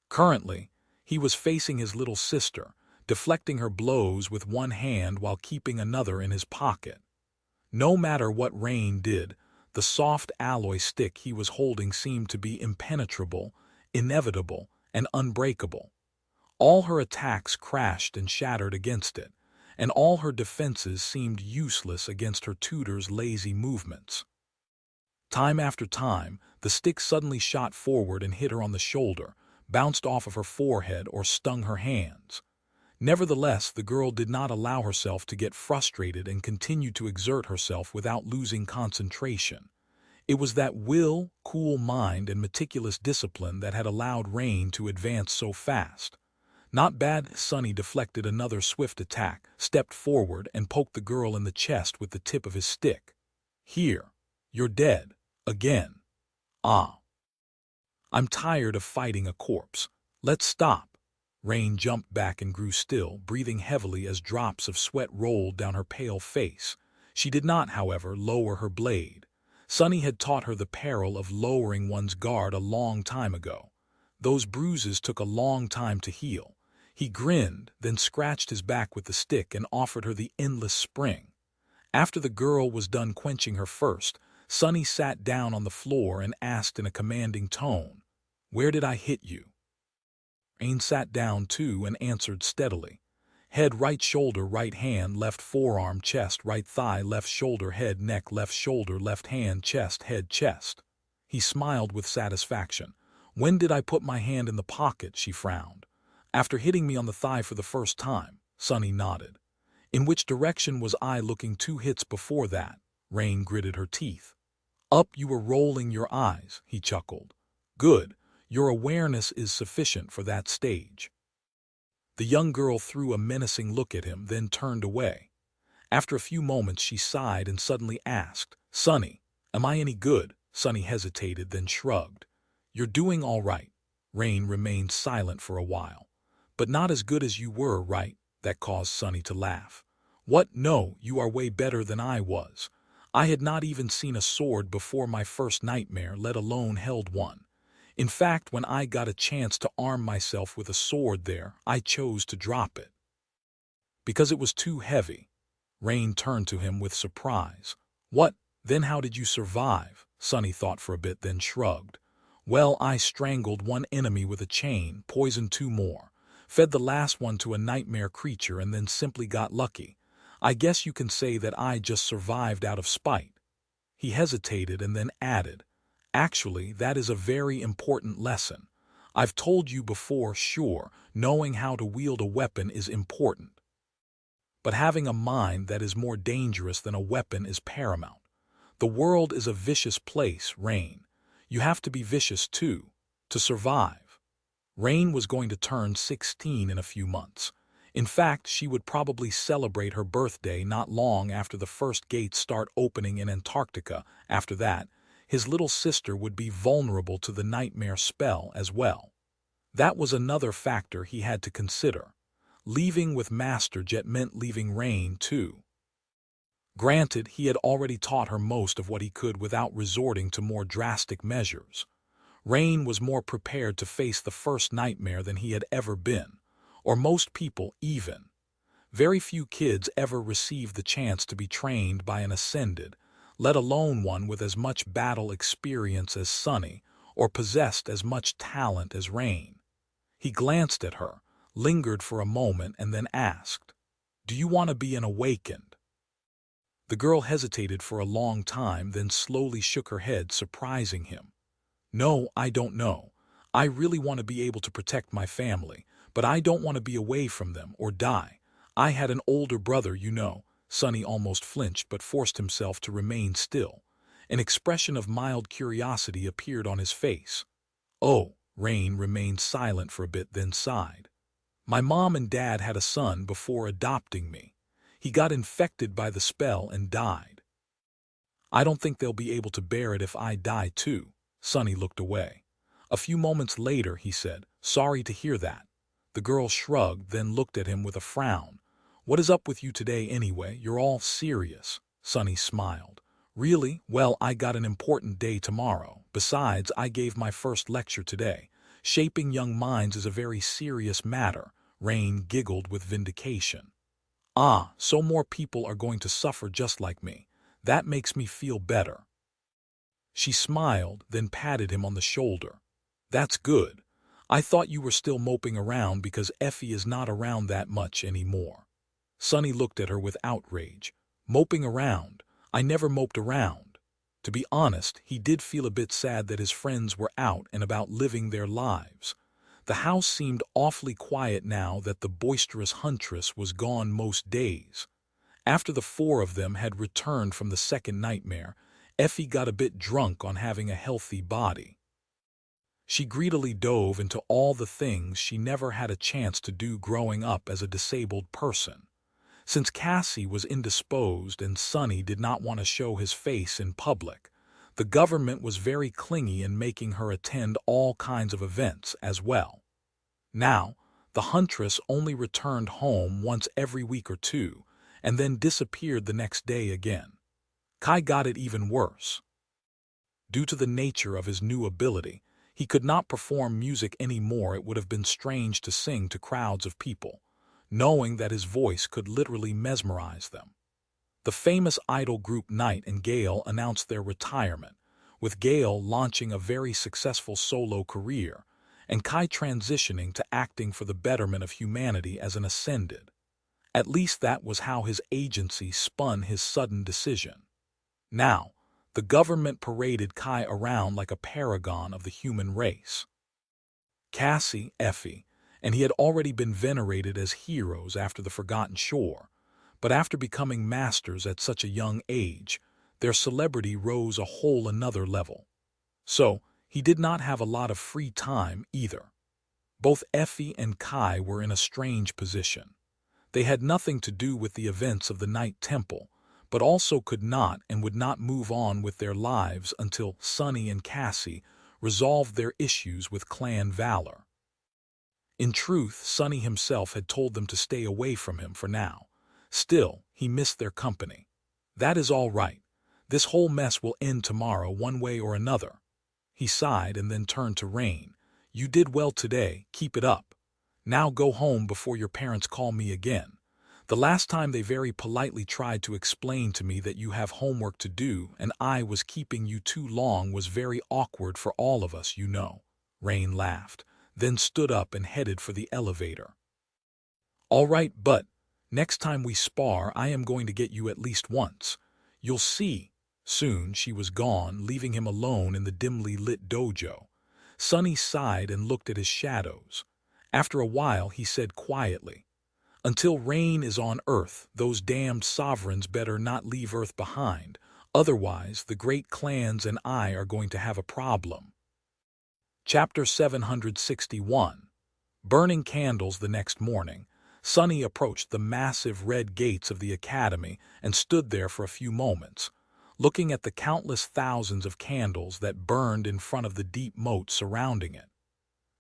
Currently, he was facing his little sister, deflecting her blows with one hand while keeping another in his pocket. No matter what Rain did, the soft alloy stick he was holding seemed to be impenetrable, inevitable, and unbreakable. All her attacks crashed and shattered against it, and all her defenses seemed useless against her tutor's lazy movements. Time after time, the stick suddenly shot forward and hit her on the shoulder, bounced off of her forehead, or stung her hands. Nevertheless, the girl did not allow herself to get frustrated and continued to exert herself without losing concentration. It was that will, cool mind, and meticulous discipline that had allowed Rain to advance so fast. Not bad. Sunny deflected another swift attack, stepped forward, and poked the girl in the chest with the tip of his stick. "Here, you're dead. Again. Ah. I'm tired of fighting a corpse. Let's stop." Rain jumped back and grew still, breathing heavily as drops of sweat rolled down her pale face. She did not, however, lower her blade. Sunny had taught her the peril of lowering one's guard a long time ago. Those bruises took a long time to heal. He grinned, then scratched his back with the stick and offered her the endless spring. After the girl was done quenching her first, Sunny sat down on the floor and asked in a commanding tone, "Where did I hit you?" Rain sat down too and answered steadily. Head, right shoulder, right hand, left forearm, chest, right thigh, left shoulder, head, neck, left shoulder, left hand, chest, head, chest. He smiled with satisfaction. When did I put my hand in the pocket? She frowned. After hitting me on the thigh for the first time. Sunny nodded. In which direction was I looking? 2 hits before that. Rain gritted her teeth. Up. You were rolling your eyes, he chuckled. Good. Your awareness is sufficient for that stage. The young girl threw a menacing look at him, then turned away. After a few moments she sighed and suddenly asked, Sunny, am I any good? Sunny hesitated, then shrugged. You're doing all right. Rain remained silent for a while. But not as good as you were, right? That caused Sunny to laugh. What? No, you are way better than I was. I had not even seen a sword before my first nightmare, let alone held one. In fact, when I got a chance to arm myself with a sword there, I chose to drop it. Because it was too heavy. Rain turned to him with surprise. What? Then how did you survive? Sunny thought for a bit, then shrugged. Well, I strangled one enemy with a chain, poisoned 2 more, fed the last one to a nightmare creature, and then simply got lucky. I guess you can say that I just survived out of spite. He hesitated and then added, Actually, that is a very important lesson. I've told you before, sure, knowing how to wield a weapon is important. But having a mind that is more dangerous than a weapon is paramount. The world is a vicious place, Rain. You have to be vicious too, to survive. Rain was going to turn 16 in a few months. In fact, she would probably celebrate her birthday not long after the first gates start opening in Antarctica. After that, his little sister would be vulnerable to the nightmare spell as well. That was another factor he had to consider. Leaving with Master Jet meant leaving Rain too. Granted, he had already taught her most of what he could without resorting to more drastic measures. Rain was more prepared to face the first nightmare than he had ever been, or most people even. Very few kids ever receive the chance to be trained by an ascended, let alone one with as much battle experience as Sunny, or possessed as much talent as Rain. He glanced at her, lingered for a moment, and then asked, Do you want to be an awakened? The girl hesitated for a long time, then slowly shook her head, surprising him. No, I don't know. I really want to be able to protect my family, but I don't want to be away from them or die. I had an older brother, you know. Sunny almost flinched but forced himself to remain still. An expression of mild curiosity appeared on his face. Oh, Rain remained silent for a bit, then sighed. My mom and dad had a son before adopting me. He got infected by the spell and died. I don't think they'll be able to bear it if I die too. Sunny looked away. A few moments later, he said, Sorry to hear that. The girl shrugged, then looked at him with a frown. What is up with you today anyway? You're all serious. Sunny smiled. Really? Well, I got an important day tomorrow. Besides, I gave my first lecture today. Shaping young minds is a very serious matter. Rain giggled with vindication. Ah, so more people are going to suffer just like me. That makes me feel better. She smiled, then patted him on the shoulder. That's good. I thought you were still moping around because Effie is not around that much anymore. Sunny looked at her with outrage. Moping around? I never moped around. To be honest, he did feel a bit sad that his friends were out and about living their lives. The house seemed awfully quiet now that the boisterous huntress was gone most days. After the 4 of them had returned from the second nightmare, Effie got a bit drunk on having a healthy body. She greedily dove into all the things she never had a chance to do growing up as a disabled person. Since Cassie was indisposed and Sunny did not want to show his face in public, the government was very clingy in making her attend all kinds of events as well. Now, the huntress only returned home once every week or 2, and then disappeared the next day again. Kai got it even worse. Due to the nature of his new ability, he could not perform music anymore. It would have been strange to sing to crowds of people, knowing that his voice could literally mesmerize them. The famous idol group Knight and Gale announced their retirement, with Gale launching a very successful solo career, and Kai transitioning to acting for the betterment of humanity as an ascended. At least that was how his agency spun his sudden decision. Now, the government paraded Kai around like a paragon of the human race. Cassie, Effie, and he had already been venerated as heroes after the Forgotten Shore, but after becoming masters at such a young age, their celebrity rose a whole another level. So, he did not have a lot of free time either. Both Effie and Kai were in a strange position. They had nothing to do with the events of the Night Temple, but also could not and would not move on with their lives until Sunny and Cassie resolved their issues with clan valor. In truth, Sunny himself had told them to stay away from him for now. Still, he missed their company. That is all right. This whole mess will end tomorrow one way or another. He sighed and then turned to Rain. You did well today, keep it up. Now go home before your parents call me again. The last time they very politely tried to explain to me that you have homework to do and I was keeping you too long was very awkward for all of us, you know. Rain laughed, then stood up and headed for the elevator. All right, but next time we spar, I am going to get you at least once. You'll see. Soon she was gone, leaving him alone in the dimly lit dojo. Sunny sighed and looked at his shadows. After a while, he said quietly, Until Rain is on Earth, those damned sovereigns better not leave Earth behind. Otherwise, the great clans and I are going to have a problem. Chapter 761. Burning candles the next morning, Sunny approached the massive red gates of the academy and stood there for a few moments, looking at the countless thousands of candles that burned in front of the deep moat surrounding it.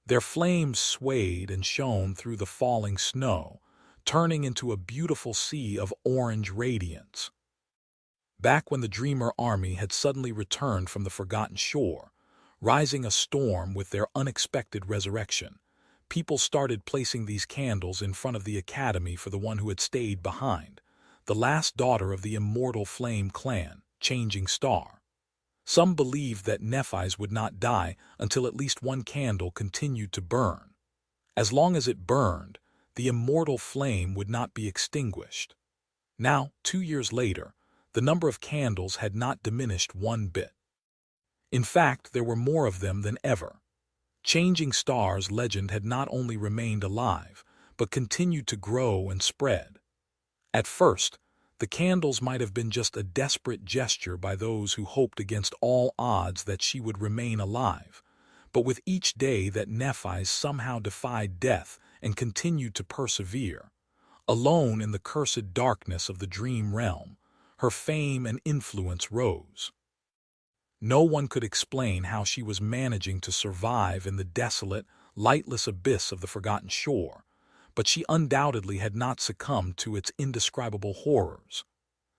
Their flames swayed and shone through the falling snow, turning into a beautiful sea of orange radiance. Back when the Dreamer army had suddenly returned from the Forgotten Shore, rising a storm with their unexpected resurrection, people started placing these candles in front of the academy for the one who had stayed behind, the last daughter of the immortal Flame clan, Changing Star. Some believed that Nephi's would not die until at least one candle continued to burn. As long as it burned, the immortal flame would not be extinguished. Now, 2 years later, the number of candles had not diminished one bit. In fact, there were more of them than ever. Changing Star's legend had not only remained alive, but continued to grow and spread. At first, the candles might have been just a desperate gesture by those who hoped against all odds that she would remain alive, but with each day that Nephi somehow defied death and continued to persevere, alone in the cursed darkness of the dream realm, her fame and influence rose. No one could explain how she was managing to survive in the desolate, lightless abyss of the Forgotten Shore, but she undoubtedly had not succumbed to its indescribable horrors.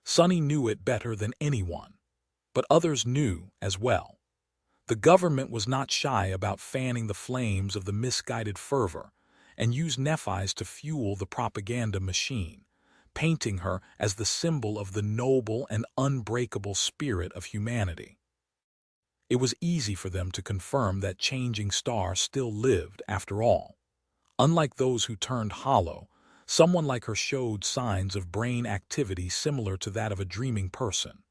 Sunny knew it better than anyone, but others knew as well. The government was not shy about fanning the flames of the misguided fervor and used Nephi's to fuel the propaganda machine, painting her as the symbol of the noble and unbreakable spirit of humanity. It was easy for them to confirm that Changing Star still lived after all. Unlike those who turned hollow, someone like her showed signs of brain activity similar to that of a dreaming person,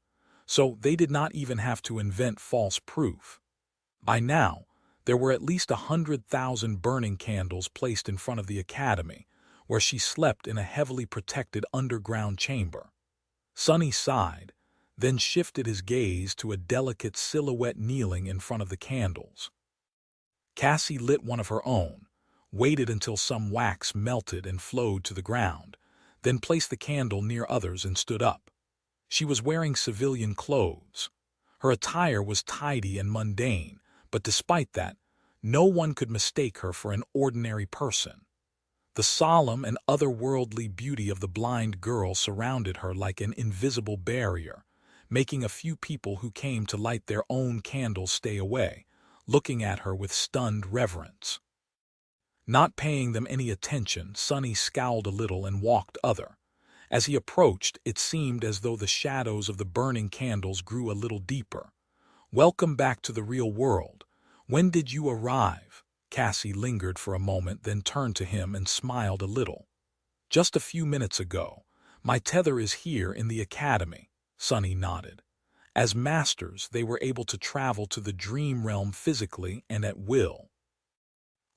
so they did not even have to invent false proof. By now, there were at least 100,000 burning candles placed in front of the academy, where she slept in a heavily protected underground chamber. Sunny sighed, then shifted his gaze to a delicate silhouette kneeling in front of the candles. Cassie lit one of her own, waited until some wax melted and flowed to the ground, then placed the candle near others and stood up. She was wearing civilian clothes. Her attire was tidy and mundane, but despite that, no one could mistake her for an ordinary person. The solemn and otherworldly beauty of the blind girl surrounded her like an invisible barrier, making a few people who came to light their own candles stay away, looking at her with stunned reverence. Not paying them any attention, Sunny scowled a little and walked other. As he approached, it seemed as though the shadows of the burning candles grew a little deeper. "Welcome back to the real world. When did you arrive?" Cassie lingered for a moment, then turned to him and smiled a little. "Just a few minutes ago. My tether is here in the academy," Sunny nodded. "As masters, they were able to travel to the dream realm physically and at will.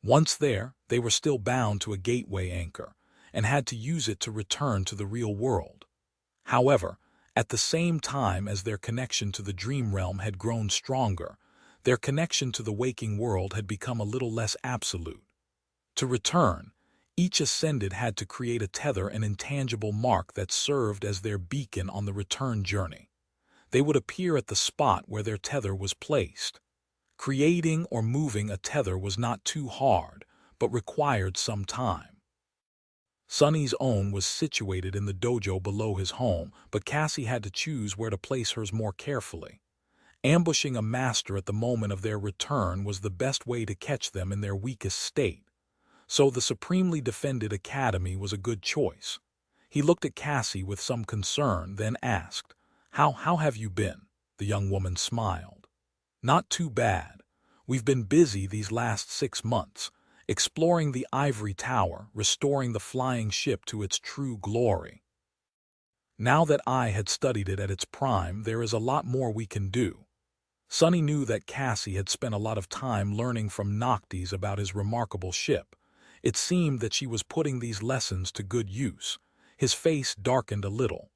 Once there, they were still bound to a gateway anchor and had to use it to return to the real world. However, at the same time as their connection to the dream realm had grown stronger, their connection to the waking world had become a little less absolute. To return, each ascended had to create a tether, an intangible mark that served as their beacon on the return journey. They would appear at the spot where their tether was placed. Creating or moving a tether was not too hard, but required some time. Sunny's own was situated in the dojo below his home, but Cassie had to choose where to place hers more carefully. Ambushing a master at the moment of their return was the best way to catch them in their weakest state. So the supremely defended academy was a good choice. He looked at Cassie with some concern, then asked, How have you been?" The young woman smiled. "Not too bad. We've been busy these last 6 months, exploring the ivory tower, restoring the flying ship to its true glory. Now that I had studied it at its prime, there is a lot more we can do." Sunny knew that Cassie had spent a lot of time learning from Noctis about his remarkable ship. It seemed that she was putting these lessons to good use. His face darkened a little.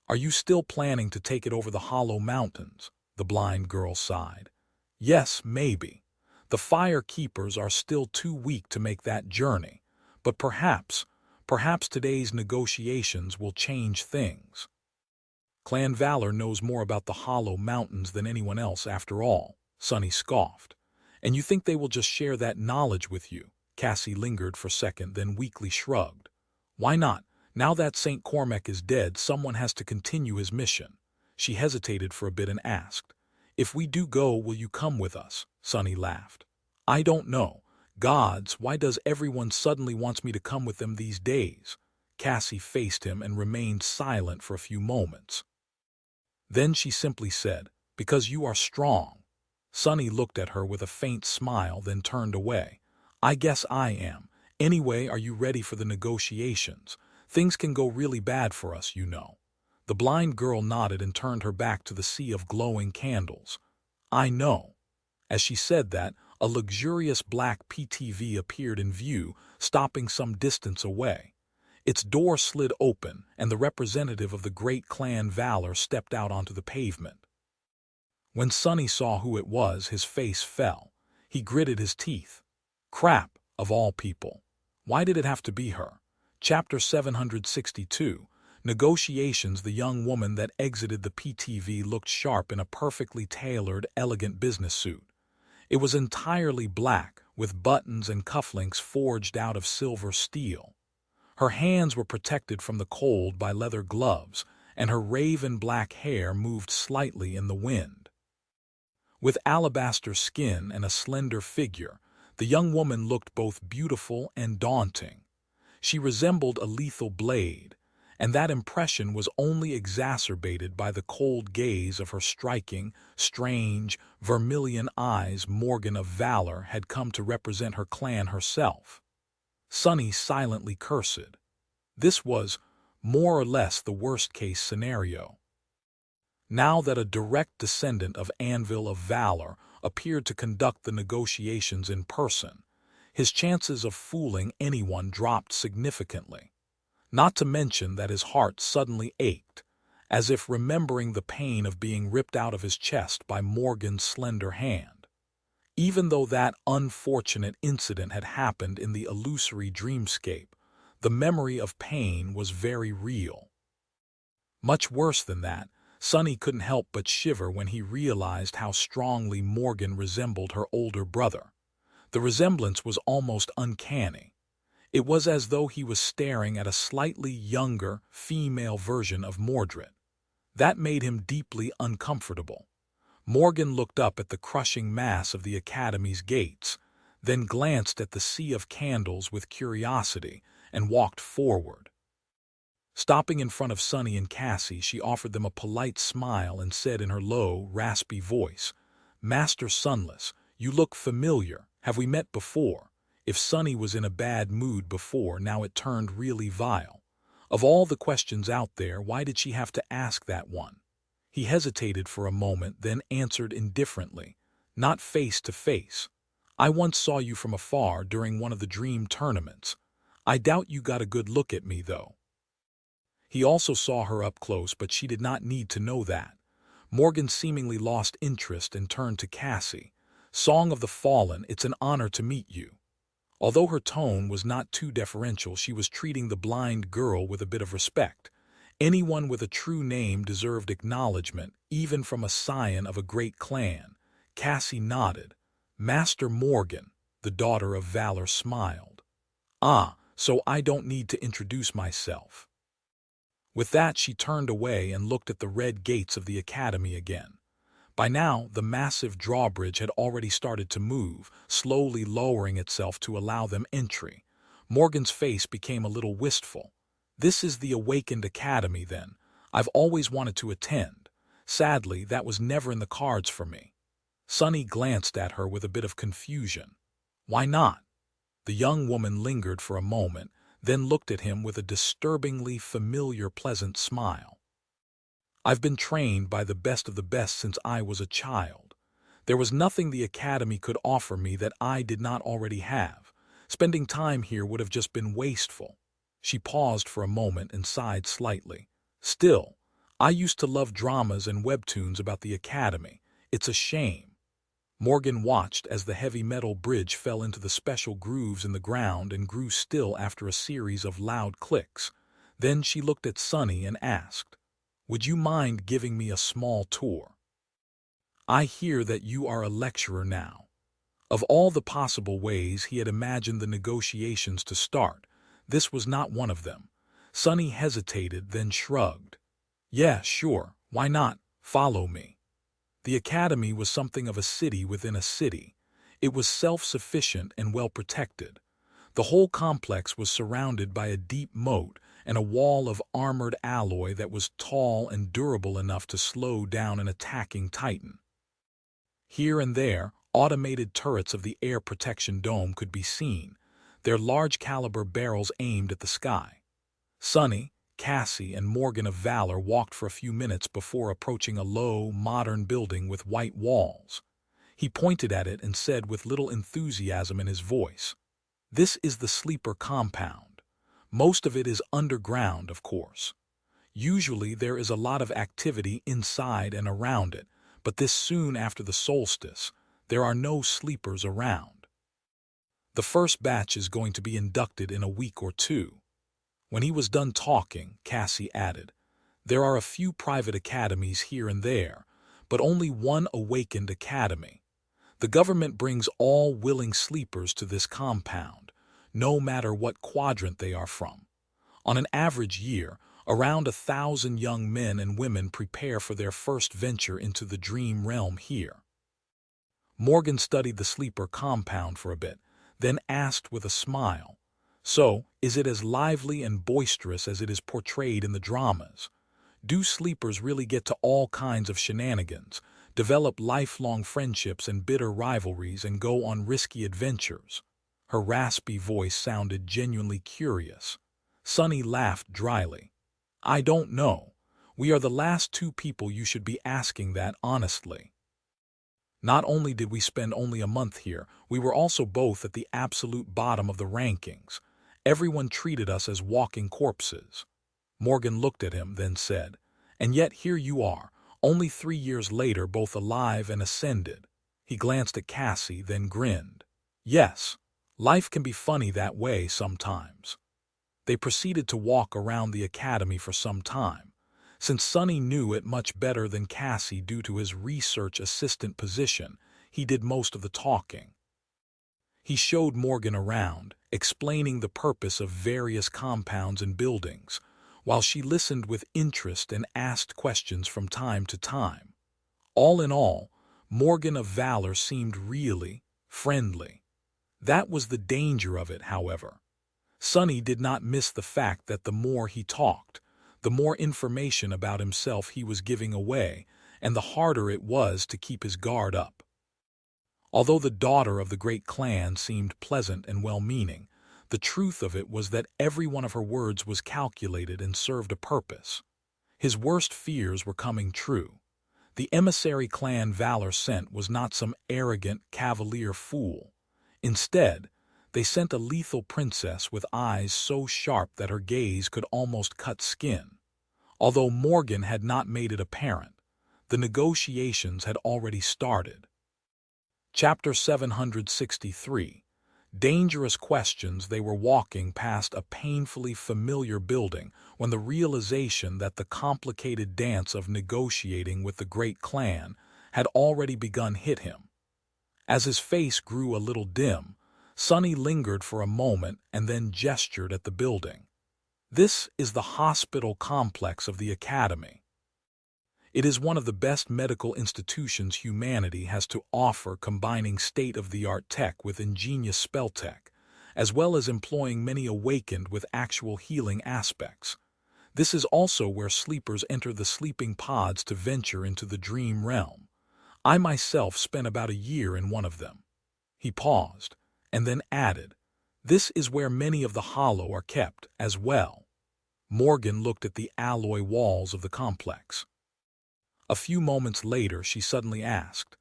"Are you still planning to take it over the Hollow Mountains?" The blind girl sighed. "Yes, maybe. The Fire Keepers are still too weak to make that journey, but perhaps today's negotiations will change things. Clan Valor knows more about the Hollow Mountains than anyone else after all," Sunny scoffed. "And you think they will just share that knowledge with you?" Cassie lingered for a second, then weakly shrugged. "Why not? Now that St. Cormac is dead, someone has to continue his mission." She hesitated for a bit and asked, "If we do go, will you come with us?" Sunny laughed. "I don't know. Gods, why does everyone suddenly wants me to come with them these days?" Cassie faced him and remained silent for a few moments. Then she simply said, "Because you are strong." Sunny looked at her with a faint smile, then turned away. "I guess I am. Anyway, are you ready for the negotiations? Things can go really bad for us, you know." The blind girl nodded and turned her back to the sea of glowing candles. "I know." As she said that, a luxurious black PTV appeared in view, stopping some distance away. Its door slid open, and the representative of the great clan Valor stepped out onto the pavement. When Sunny saw who it was, his face fell. He gritted his teeth. Crap, of all people. Why did it have to be her? Chapter 762. Negotiations. The young woman that exited the PTV looked sharp in a perfectly tailored, elegant business suit. It was entirely black, with buttons and cufflinks forged out of silver steel. Her hands were protected from the cold by leather gloves, and her raven black hair moved slightly in the wind. With alabaster skin and a slender figure, the young woman looked both beautiful and daunting. She resembled a lethal blade, and that impression was only exacerbated by the cold gaze of her striking, strange, vermilion eyes. Morgan of Valor had come to represent her clan herself. Sunny silently cursed. This was, more or less, the worst-case scenario. Now that a direct descendant of Anvil of Valor appeared to conduct the negotiations in person, his chances of fooling anyone dropped significantly. Not to mention that his heart suddenly ached, as if remembering the pain of being ripped out of his chest by Morgan's slender hand. Even though that unfortunate incident had happened in the illusory dreamscape, the memory of pain was very real. Much worse than that, Sunny couldn't help but shiver when he realized how strongly Morgan resembled her older brother. The resemblance was almost uncanny. It was as though he was staring at a slightly younger, female version of Mordred. That made him deeply uncomfortable. Morgan looked up at the crushing mass of the academy's gates, then glanced at the sea of candles with curiosity and walked forward. Stopping in front of Sunny and Cassie, she offered them a polite smile and said in her low, raspy voice, "Master Sunless, you look familiar. Have we met before?" If Sunny was in a bad mood before, now it turned really vile. Of all the questions out there, why did she have to ask that one? He hesitated for a moment, then answered indifferently, not face to face. I once saw you from afar during one of the dream tournaments. I doubt you got a good look at me, though. He also saw her up close, but she did not need to know that. Morgan seemingly lost interest and turned to Cassie. Song of the Fallen, it's an honor to meet you. Although her tone was not too deferential, she was treating the blind girl with a bit of respect. Anyone with a true name deserved acknowledgement, even from a scion of a great clan. Cassie nodded. Master Morgan, the daughter of Valor, smiled. Ah, so I don't need to introduce myself. With that, she turned away and looked at the red gates of the academy again. By now, the massive drawbridge had already started to move, slowly lowering itself to allow them entry. Morgan's face became a little wistful. This is the Awakened Academy, then. I've always wanted to attend. Sadly, that was never in the cards for me. Sunny glanced at her with a bit of confusion. Why not? The young woman lingered for a moment, then looked at him with a disturbingly familiar, pleasant smile. I've been trained by the best of the best since I was a child. There was nothing the academy could offer me that I did not already have. Spending time here would have just been wasteful. She paused for a moment and sighed slightly. Still, I used to love dramas and webtoons about the academy. It's a shame. Morgan watched as the heavy metal bridge fell into the special grooves in the ground and grew still after a series of loud clicks. Then she looked at Sunny and asked, would you mind giving me a small tour? I hear that you are a lecturer now. Of all the possible ways he had imagined the negotiations to start, this was not one of them. Sunny hesitated, then shrugged. Yeah, sure, why not? Follow me. The academy was something of a city within a city. It was self-sufficient and well-protected. The whole complex was surrounded by a deep moat and a wall of armored alloy that was tall and durable enough to slow down an attacking titan. Here and there, automated turrets of the air protection dome could be seen, their large-caliber barrels aimed at the sky. Sunny, Cassie, and Morgan of Valor walked for a few minutes before approaching a low, modern building with white walls. He pointed at it and said with little enthusiasm in his voice, "This is the sleeper compound. Most of it is underground, of course. Usually there is a lot of activity inside and around it, but this soon after the solstice, there are no sleepers around. The first batch is going to be inducted in a week or two." When he was done talking, Cassie added, "There are a few private academies here and there, but only one Awakened Academy. The government brings all willing sleepers to this compound, no matter what quadrant they are from. On an average year, around 1,000 young men and women prepare for their first venture into the dream realm here." Morgan studied the sleeper compound for a bit, then asked with a smile, "So, is it as lively and boisterous as it is portrayed in the dramas? Do sleepers really get to all kinds of shenanigans, develop lifelong friendships and bitter rivalries, and go on risky adventures?" Her raspy voice sounded genuinely curious. Sunny laughed dryly. "I don't know. We are the last two people you should be asking that, honestly. Not only did we spend only a month here, we were also both at the absolute bottom of the rankings. Everyone treated us as walking corpses." Morgan looked at him, then said, "And yet here you are, only 3 years later, both alive and ascended." He glanced at Cassie, then grinned. "Yes, life can be funny that way sometimes." They proceeded to walk around the academy for some time. Since Sunny knew it much better than Cassie due to his research assistant position, he did most of the talking. He showed Morgan around, explaining the purpose of various compounds and buildings, while she listened with interest and asked questions from time to time. All in all, Morgan of Valor seemed really friendly. That was the danger of it, however. Sunny did not miss the fact that the more he talked, the more information about himself he was giving away, and the harder it was to keep his guard up. Although the daughter of the great clan seemed pleasant and well-meaning, the truth of it was that every one of her words was calculated and served a purpose. His worst fears were coming true. The emissary clan Valor sent was not some arrogant, cavalier fool. Instead, they sent a lethal princess with eyes so sharp that her gaze could almost cut skin. Although Morgan had not made it apparent, the negotiations had already started. Chapter 763. Dangerous Questions. They were walking past a painfully familiar building when the realization that the complicated dance of negotiating with the great clan had already begun hit him. As his face grew a little dim, Sunny lingered for a moment and then gestured at the building. This is the hospital complex of the Academy. It is one of the best medical institutions humanity has to offer, combining state-of-the-art tech with ingenious spell tech, as well as employing many awakened with actual healing aspects. This is also where sleepers enter the sleeping pods to venture into the dream realm. I myself spent about a year in one of them. He paused, and then added, "This is where many of the hollow are kept, as well." Morgan looked at the alloy walls of the complex. A few moments later, she suddenly asked,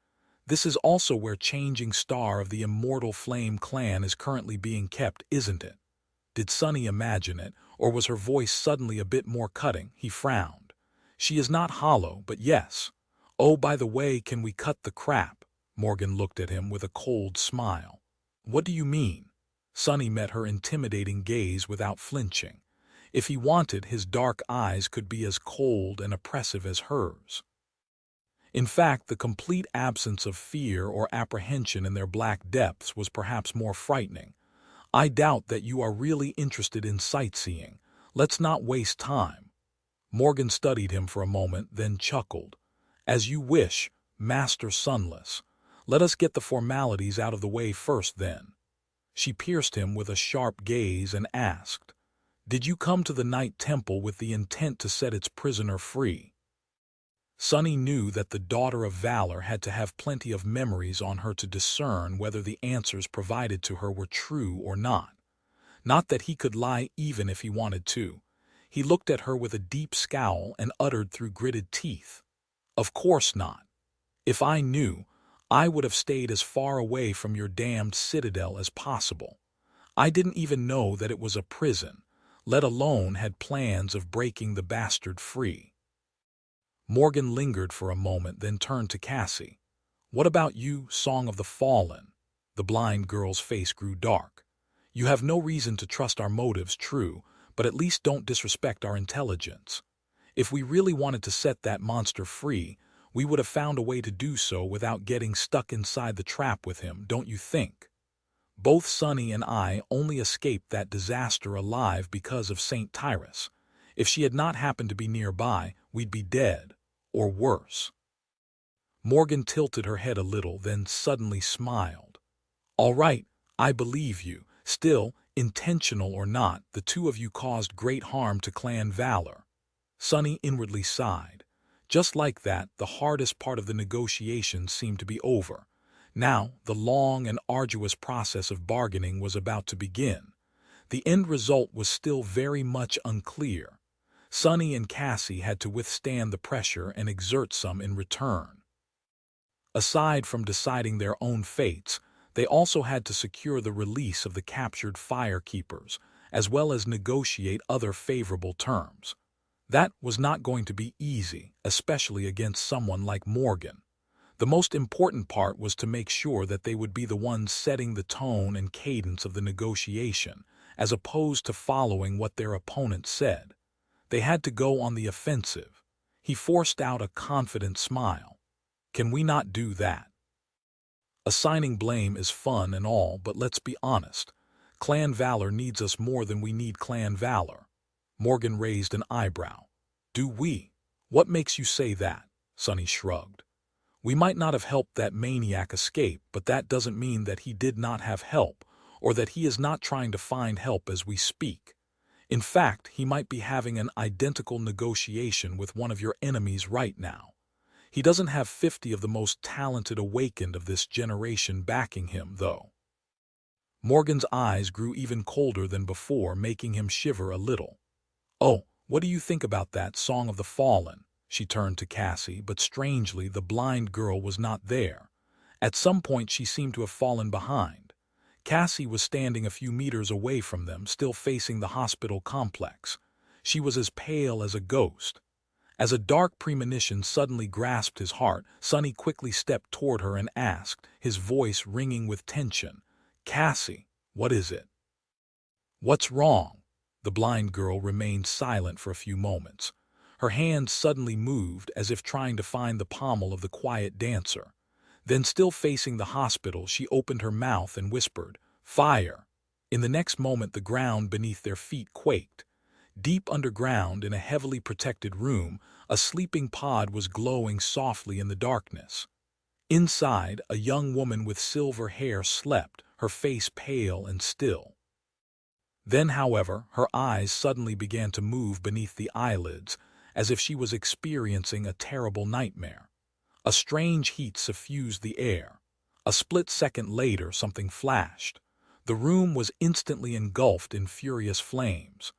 "This is also where Changing Star of the Immortal Flame clan is currently being kept, isn't it?" Did Sunny imagine it, or was her voice suddenly a bit more cutting? He frowned. "She is not hollow, but yes. Oh, by the way, can we cut the crap?" Morgan looked at him with a cold smile. "What do you mean?" Sunny met her intimidating gaze without flinching. If he wanted, his dark eyes could be as cold and oppressive as hers. In fact, the complete absence of fear or apprehension in their black depths was perhaps more frightening. "I doubt that you are really interested in sightseeing. Let's not waste time." Morgan studied him for a moment, then chuckled. "As you wish, Master Sunless. Let us get the formalities out of the way first, then." She pierced him with a sharp gaze and asked, "Did you come to the Night Temple with the intent to set its prisoner free?" Sunny knew that the daughter of Valor had to have plenty of memories on her to discern whether the answers provided to her were true or not. Not that he could lie even if he wanted to. He looked at her with a deep scowl and uttered through gritted teeth, "Of course not. If I knew, I would have stayed as far away from your damned citadel as possible. I didn't even know that it was a prison, let alone had plans of breaking the bastard free." Morgan lingered for a moment, then turned to Cassie. "What about you, Song of the Fallen?" The blind girl's face grew dark. "You have no reason to trust our motives, true, but at least don't disrespect our intelligence. If we really wanted to set that monster free, we would have found a way to do so without getting stuck inside the trap with him, don't you think? Both Sunny and I only escaped that disaster alive because of St. Tyrus. If she had not happened to be nearby, we'd be dead. Or worse." Morgan tilted her head a little, then suddenly smiled. "All right, I believe you. Still, intentional or not, the two of you caused great harm to Clan Valor." Sunny inwardly sighed. Just like that, the hardest part of the negotiations seemed to be over. Now, the long and arduous process of bargaining was about to begin. The end result was still very much unclear. Sunny and Cassie had to withstand the pressure and exert some in return. Aside from deciding their own fates, they also had to secure the release of the captured firekeepers, as well as negotiate other favorable terms. That was not going to be easy, especially against someone like Morgan. The most important part was to make sure that they would be the ones setting the tone and cadence of the negotiation, as opposed to following what their opponent said. They had to go on the offensive. He forced out a confident smile. "Can we not do that? Assigning blame is fun and all, but let's be honest. Clan Valor needs us more than we need Clan Valor." Morgan raised an eyebrow. "Do we? What makes you say that?" Sunny shrugged. "We might not have helped that maniac escape, but that doesn't mean that he did not have help, or that he is not trying to find help as we speak. In fact, he might be having an identical negotiation with one of your enemies right now." He doesn't have 50 of the most talented awakened of this generation backing him, though. Morgan's eyes grew even colder than before, making him shiver a little. "Oh, what do you think about that Song of the Fallen?" She turned to Cassie, but strangely the blind girl was not there. At some point she seemed to have fallen behind. Cassie was standing a few meters away from them, still facing the hospital complex. She was as pale as a ghost. As a dark premonition suddenly grasped his heart, Sonny quickly stepped toward her and asked, his voice ringing with tension, "Cassie, what is it?" "What's wrong?" The blind girl remained silent for a few moments. Her hands suddenly moved as if trying to find the pommel of the quiet dancer. Then, still facing the hospital, she opened her mouth and whispered, "Fire!" In the next moment the ground beneath their feet quaked. Deep underground, in a heavily protected room, a sleeping pod was glowing softly in the darkness. Inside, a young woman with silver hair slept, her face pale and still. Then, however, her eyes suddenly began to move beneath the eyelids, as if she was experiencing a terrible nightmare. A strange heat suffused the air. A split second later, something flashed. The room was instantly engulfed in furious flames.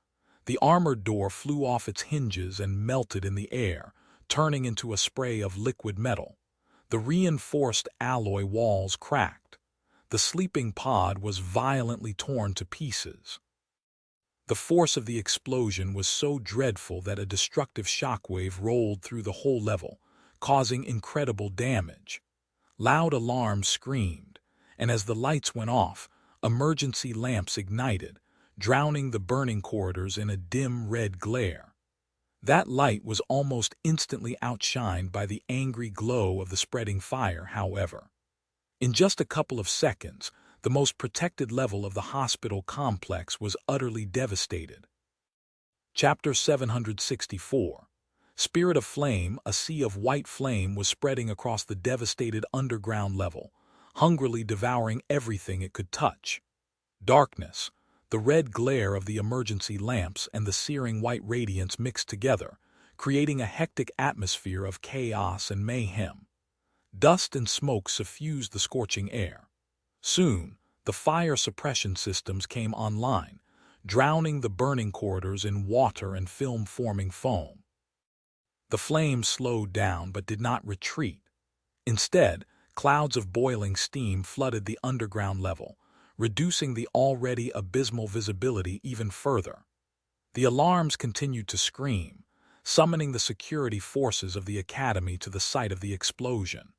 The armored door flew off its hinges and melted in the air, turning into a spray of liquid metal. The reinforced alloy walls cracked. The sleeping pod was violently torn to pieces. The force of the explosion was so dreadful that a destructive shockwave rolled through the whole level, causing incredible damage. Loud alarms screamed, and as the lights went off, emergency lamps ignited, drowning the burning corridors in a dim red glare. That light was almost instantly outshined by the angry glow of the spreading fire, however. In just a couple of seconds, the most protected level of the hospital complex was utterly devastated. Chapter 764. Spirit of Flame. A sea of white flame was spreading across the devastated underground level, hungrily devouring everything it could touch. Darkness, the red glare of the emergency lamps and the searing white radiance mixed together, creating a hectic atmosphere of chaos and mayhem. Dust and smoke suffused the scorching air. Soon, the fire suppression systems came online, drowning the burning corridors in water and film-forming foam. The flames slowed down but did not retreat. Instead, clouds of boiling steam flooded the underground level, reducing the already abysmal visibility even further. The alarms continued to scream, summoning the security forces of the academy to the site of the explosion.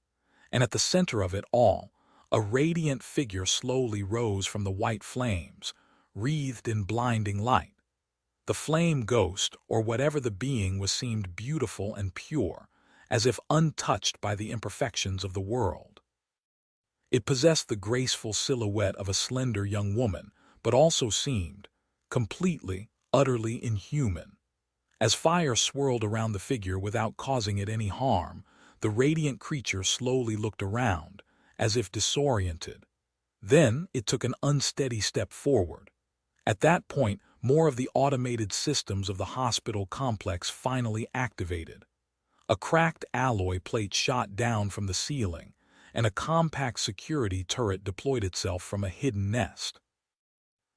And at the center of it all, a radiant figure slowly rose from the white flames, wreathed in blinding light. The flame ghost, or whatever the being was, seemed beautiful and pure, as if untouched by the imperfections of the world. It possessed the graceful silhouette of a slender young woman, but also seemed completely, utterly inhuman. As fire swirled around the figure without causing it any harm, the radiant creature slowly looked around, as if disoriented. Then it took an unsteady step forward. At that point, more of the automated systems of the hospital complex finally activated. A cracked alloy plate shot down from the ceiling, and a compact security turret deployed itself from a hidden nest.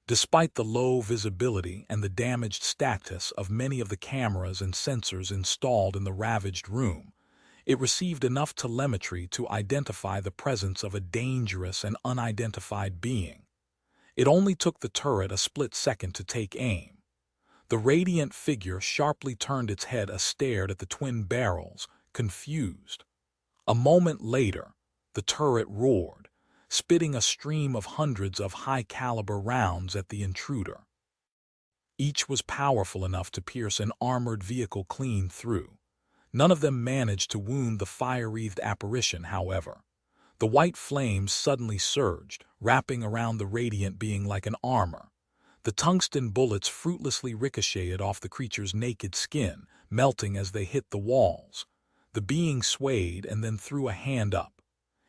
Despite the low visibility and the damaged status of many of the cameras and sensors installed in the ravaged room, it received enough telemetry to identify the presence of a dangerous and unidentified being. It only took the turret a split second to take aim. The radiant figure sharply turned its head and stared at the twin barrels, confused. A moment later, the turret roared, spitting a stream of hundreds of high-caliber rounds at the intruder. Each was powerful enough to pierce an armored vehicle clean through. None of them managed to wound the fire-wreathed apparition, however. The white flames suddenly surged, wrapping around the radiant being like an armor. The tungsten bullets fruitlessly ricocheted off the creature's naked skin, melting as they hit the walls. The being swayed and then threw a hand up.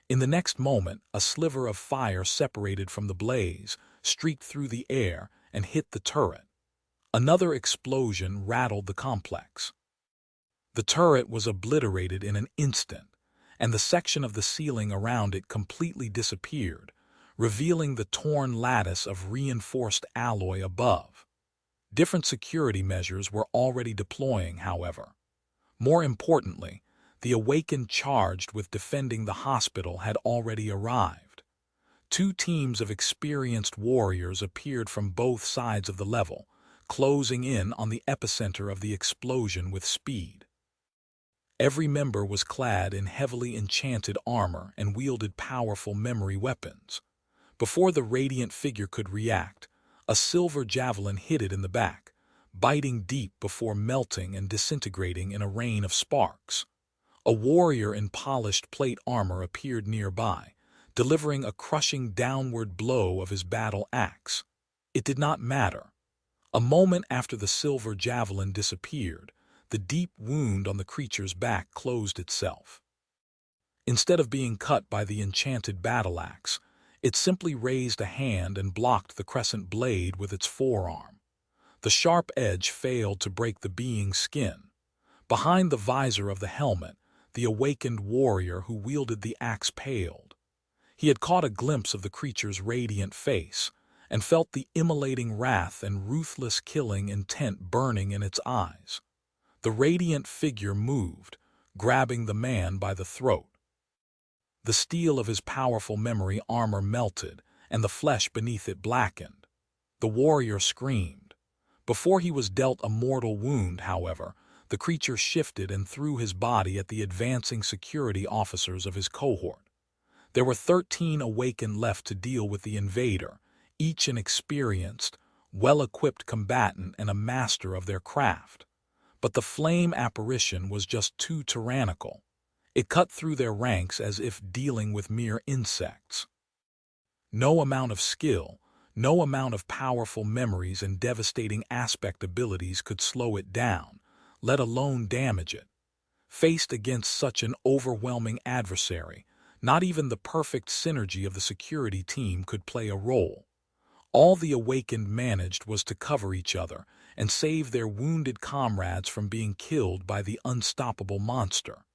In the next moment, a sliver of fire separated from the blaze, streaked through the air, and hit the turret. Another explosion rattled the complex. The turret was obliterated in an instant, and the section of the ceiling around it completely disappeared, revealing the torn lattice of reinforced alloy above. Different security measures were already deploying, however. More importantly, the awakened charged with defending the hospital had already arrived. Two teams of experienced warriors appeared from both sides of the level, closing in on the epicenter of the explosion with speed. Every member was clad in heavily enchanted armor and wielded powerful memory weapons. Before the radiant figure could react, a silver javelin hit it in the back, biting deep before melting and disintegrating in a rain of sparks. A warrior in polished plate armor appeared nearby, delivering a crushing downward blow of his battle axe. It did not matter. A moment after the silver javelin disappeared, the deep wound on the creature's back closed itself. Instead of being cut by the enchanted battle axe, it simply raised a hand and blocked the crescent blade with its forearm. The sharp edge failed to break the being's skin. Behind the visor of the helmet, the awakened warrior who wielded the axe paled. He had caught a glimpse of the creature's radiant face and felt the immolating wrath and ruthless killing intent burning in its eyes. The radiant figure moved, grabbing the man by the throat. The steel of his powerful memory armor melted, and the flesh beneath it blackened. The warrior screamed. Before he was dealt a mortal wound, however, the creature shifted and threw his body at the advancing security officers of his cohort. There were 13 awakened left to deal with the invader, each an experienced, well-equipped combatant and a master of their craft. But the flame apparition was just too tyrannical. It cut through their ranks as if dealing with mere insects. No amount of skill, no amount of powerful memories and devastating aspect abilities could slow it down, let alone damage it. Faced against such an overwhelming adversary, not even the perfect synergy of the security team could play a role. All the awakened managed was to cover each other and save their wounded comrades from being killed by the unstoppable monster.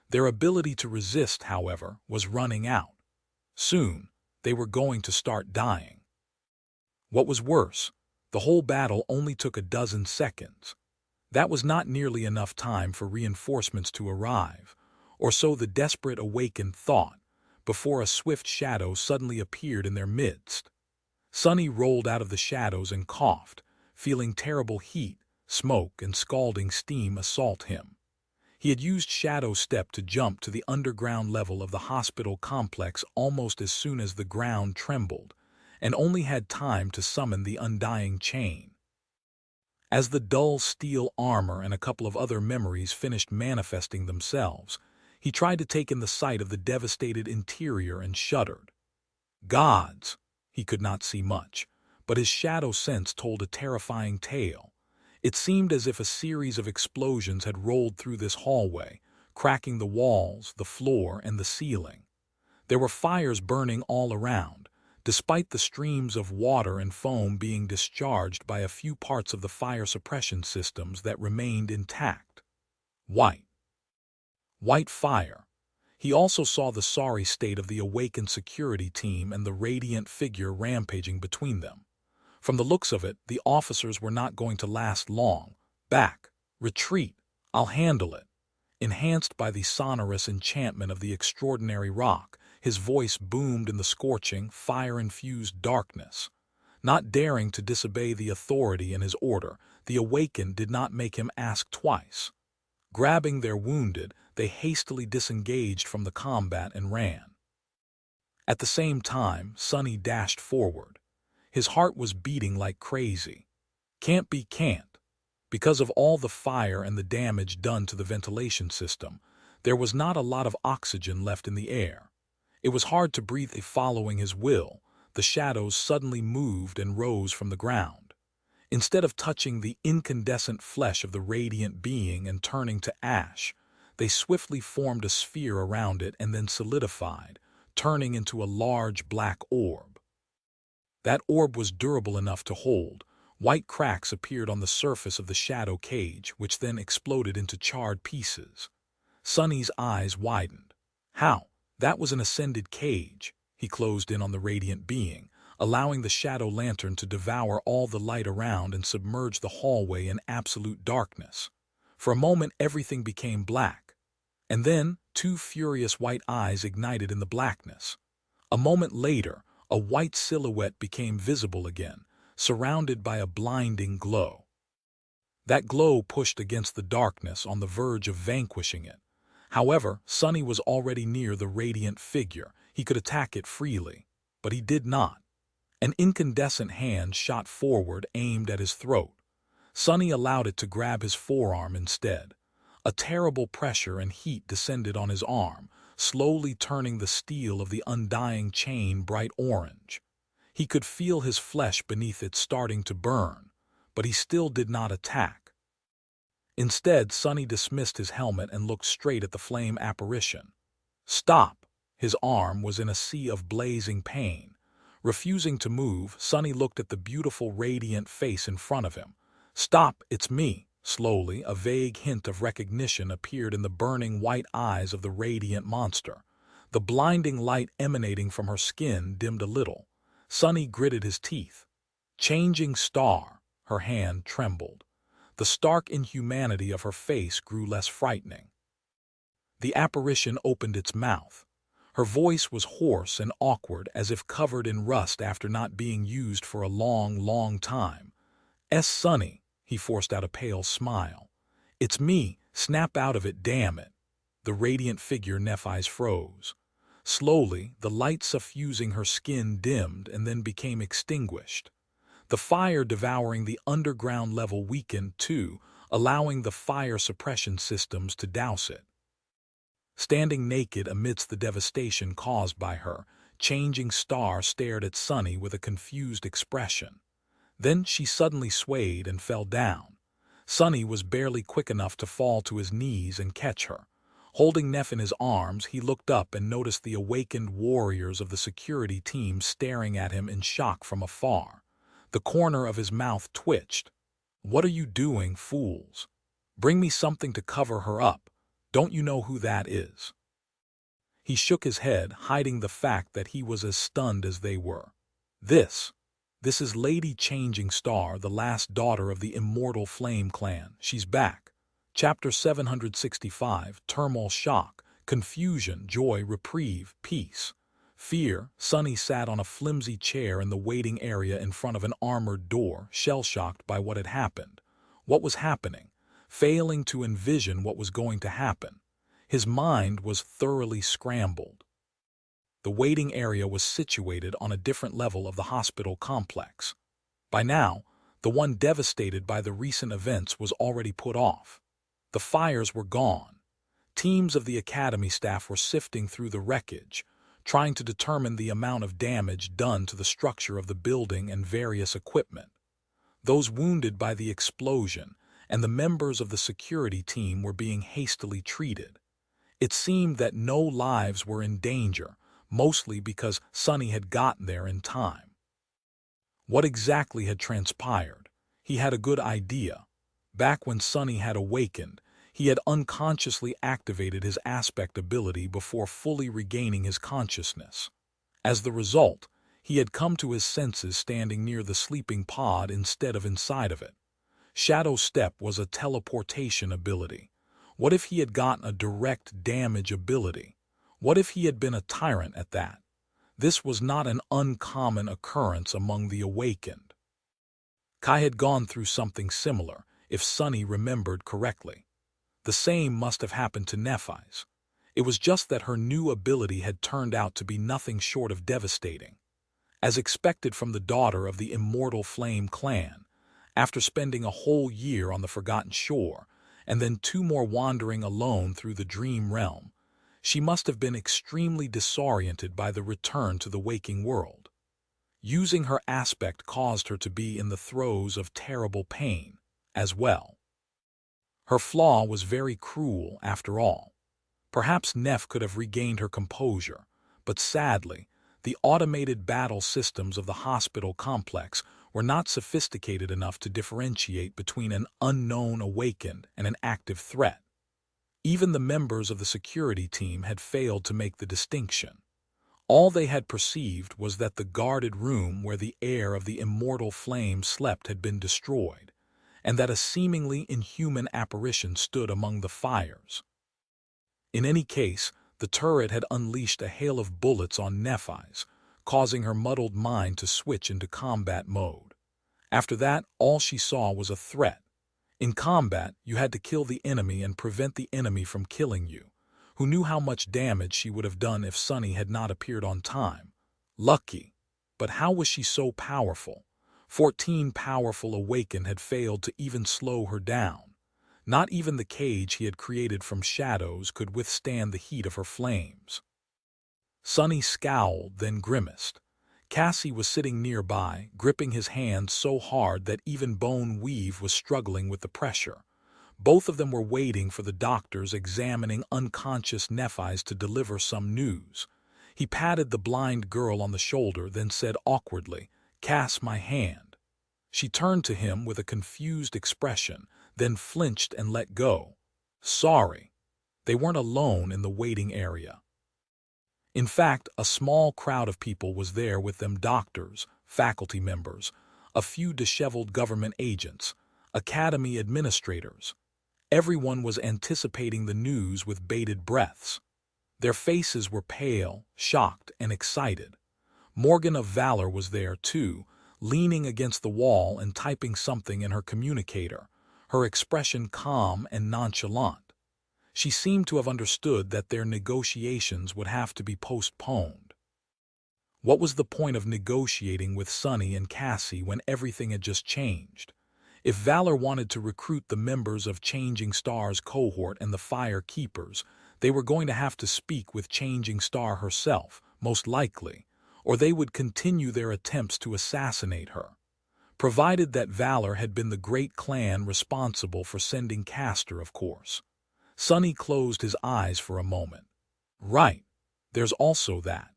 Their ability to resist, however, was running out. Soon, they were going to start dying. What was worse, the whole battle only took a dozen seconds. That was not nearly enough time for reinforcements to arrive, or so the desperate awakened thought, before a swift shadow suddenly appeared in their midst. Sunny rolled out of the shadows and coughed, feeling terrible heat, smoke, and scalding steam assault him. He had used Shadow Step to jump to the underground level of the hospital complex almost as soon as the ground trembled, and only had time to summon the undying chain. As the dull steel armor and a couple of other memories finished manifesting themselves, he tried to take in the sight of the devastated interior and shuddered. Gods! He could not see much, but his shadow sense told a terrifying tale. It seemed as if a series of explosions had rolled through this hallway, cracking the walls, the floor, and the ceiling. There were fires burning all around, despite the streams of water and foam being discharged by a few parts of the fire suppression systems that remained intact. White fire. He also saw the sorry state of the awakened security team and the radiant figure rampaging between them. From the looks of it, the officers were not going to last long. Back, retreat, I'll handle it. Enhanced by the sonorous enchantment of the extraordinary rock, his voice boomed in the scorching, fire-infused darkness. Not daring to disobey the authority in his order, the awakened did not make him ask twice. Grabbing their wounded, they hastily disengaged from the combat and ran. At the same time, Sunny dashed forward. His heart was beating like crazy. Can't be can't. Because of all the fire and the damage done to the ventilation system, there was not a lot of oxygen left in the air. It was hard to breathe. Following his will, the shadows suddenly moved and rose from the ground. Instead of touching the incandescent flesh of the radiant being and turning to ash, they swiftly formed a sphere around it and then solidified, turning into a large black orb. That orb was durable enough to hold, White cracks appeared on the surface of the shadow cage, which then exploded into charred pieces. Sunny's eyes widened. How? That was an ascended cage. He closed in on the radiant being, allowing the shadow lantern to devour all the light around and submerge the hallway in absolute darkness. For a moment, everything became black. And then, two furious white eyes ignited in the blackness. A moment later, a white silhouette became visible again, surrounded by a blinding glow. That glow pushed against the darkness on the verge of vanquishing it. However, Sunny was already near the radiant figure. He could attack it freely, but he did not. An incandescent hand shot forward, aimed at his throat. Sunny allowed it to grab his forearm instead. A terrible pressure and heat descended on his arm, slowly turning the steel of the undying chain bright orange. He could feel his flesh beneath it starting to burn, but he still did not attack. Instead, Sunny dismissed his helmet and looked straight at the flame apparition. Stop! His arm was in a sea of blazing pain. Refusing to move, Sunny looked at the beautiful radiant face in front of him. Stop, it's me. Slowly, a vague hint of recognition appeared in the burning white eyes of the radiant monster. The blinding light emanating from her skin dimmed a little. Sunny gritted his teeth. Changing Star. Her hand trembled. The stark inhumanity of her face grew less frightening. The apparition opened its mouth. Her voice was hoarse and awkward, as if covered in rust after not being used for a long, long time. Sunny. He forced out a pale smile. It's me. Snap out of it, damn it. The radiant figure Nephis froze. Slowly, the light suffusing her skin dimmed and then became extinguished. The fire devouring the underground level weakened too, allowing the fire suppression systems to douse it. Standing naked amidst the devastation caused by her, Changing Star stared at Sunny with a confused expression. Then she suddenly swayed and fell down. Sunny was barely quick enough to fall to his knees and catch her. Holding Neff in his arms, he looked up and noticed the awakened warriors of the security team staring at him in shock from afar. The corner of his mouth twitched. What are you doing, fools? Bring me something to cover her up. Don't you know who that is? He shook his head, hiding the fact that he was as stunned as they were. This is Lady Changing Star, the last daughter of the immortal Flame Clan. She's back. Chapter 765, Turmoil, Shock, Confusion, Joy, Reprieve, Peace. Fear. Sunny sat on a flimsy chair in the waiting area in front of an armored door, shell-shocked by what had happened. What was happening? Failing to envision what was going to happen. His mind was thoroughly scrambled. The waiting area was situated on a different level of the hospital complex. By now, the one devastated by the recent events was already put off. The fires were gone. Teams of the academy staff were sifting through the wreckage, trying to determine the amount of damage done to the structure of the building and various equipment. Those wounded by the explosion and the members of the security team were being hastily treated. It seemed that no lives were in danger, mostly because Sunny had gotten there in time. What exactly had transpired? He had a good idea. Back when Sunny had awakened, he had unconsciously activated his aspect ability before fully regaining his consciousness. As the result, he had come to his senses standing near the sleeping pod instead of inside of it. Shadow Step was a teleportation ability. What if he had gotten a direct damage ability? What if he had been a tyrant at that? This was not an uncommon occurrence among the awakened. Kai had gone through something similar, if Sunny remembered correctly. The same must have happened to Nephis. It was just that her new ability had turned out to be nothing short of devastating. As expected from the daughter of the immortal Flame Clan, after spending a whole year on the Forgotten Shore, and then 2 more wandering alone through the dream realm, she must have been extremely disoriented by the return to the waking world. Using her aspect caused her to be in the throes of terrible pain, as well. Her flaw was very cruel, after all. Perhaps Neff could have regained her composure, but sadly, the automated battle systems of the hospital complex were not sophisticated enough to differentiate between an unknown awakened and an active threat. Even the members of the security team had failed to make the distinction. All they had perceived was that the guarded room where the heir of the immortal flame slept had been destroyed, and that a seemingly inhuman apparition stood among the fires. In any case, the turret had unleashed a hail of bullets on Nephi's, causing her muddled mind to switch into combat mode. After that, all she saw was a threat. In combat, you had to kill the enemy and prevent the enemy from killing you. Who knew how much damage she would have done if Sunny had not appeared on time? Lucky. But how was she so powerful? 14 powerful awakened had failed to even slow her down. Not even the cage he had created from shadows could withstand the heat of her flames. Sunny scowled, then grimaced. Cassie was sitting nearby, gripping his hand so hard that even Bone Weave was struggling with the pressure. Both of them were waiting for the doctors examining unconscious Nephi's to deliver some news. He patted the blind girl on the shoulder, then said awkwardly, "Cass, my hand." She turned to him with a confused expression, then flinched and let go. Sorry. They weren't alone in the waiting area. In fact, a small crowd of people was there with them: doctors, faculty members, a few disheveled government agents, academy administrators. Everyone was anticipating the news with bated breaths. Their faces were pale, shocked, and excited. Morgan of Valor was there, too, leaning against the wall and typing something in her communicator, her expression calm and nonchalant. She seemed to have understood that their negotiations would have to be postponed. What was the point of negotiating with Sunny and Cassie when everything had just changed? If Valor wanted to recruit the members of Changing Star's cohort and the Fire Keepers, they were going to have to speak with Changing Star herself, most likely, or they would continue their attempts to assassinate her. Provided that Valor had been the great clan responsible for sending Castor, of course. Sunny closed his eyes for a moment. Right, there's also that.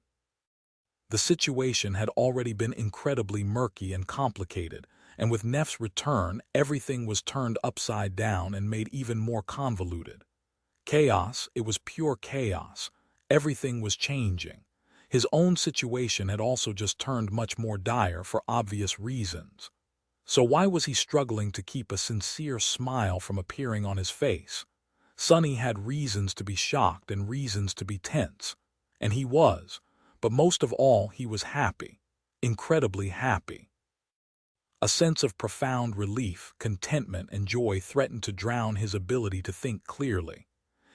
The situation had already been incredibly murky and complicated, and with Neff's return, everything was turned upside down and made even more convoluted. Chaos, it was pure chaos. Everything was changing. His own situation had also just turned much more dire for obvious reasons. So why was he struggling to keep a sincere smile from appearing on his face? Sunny had reasons to be shocked and reasons to be tense. And he was. But most of all, he was happy. Incredibly happy. A sense of profound relief, contentment, and joy threatened to drown his ability to think clearly.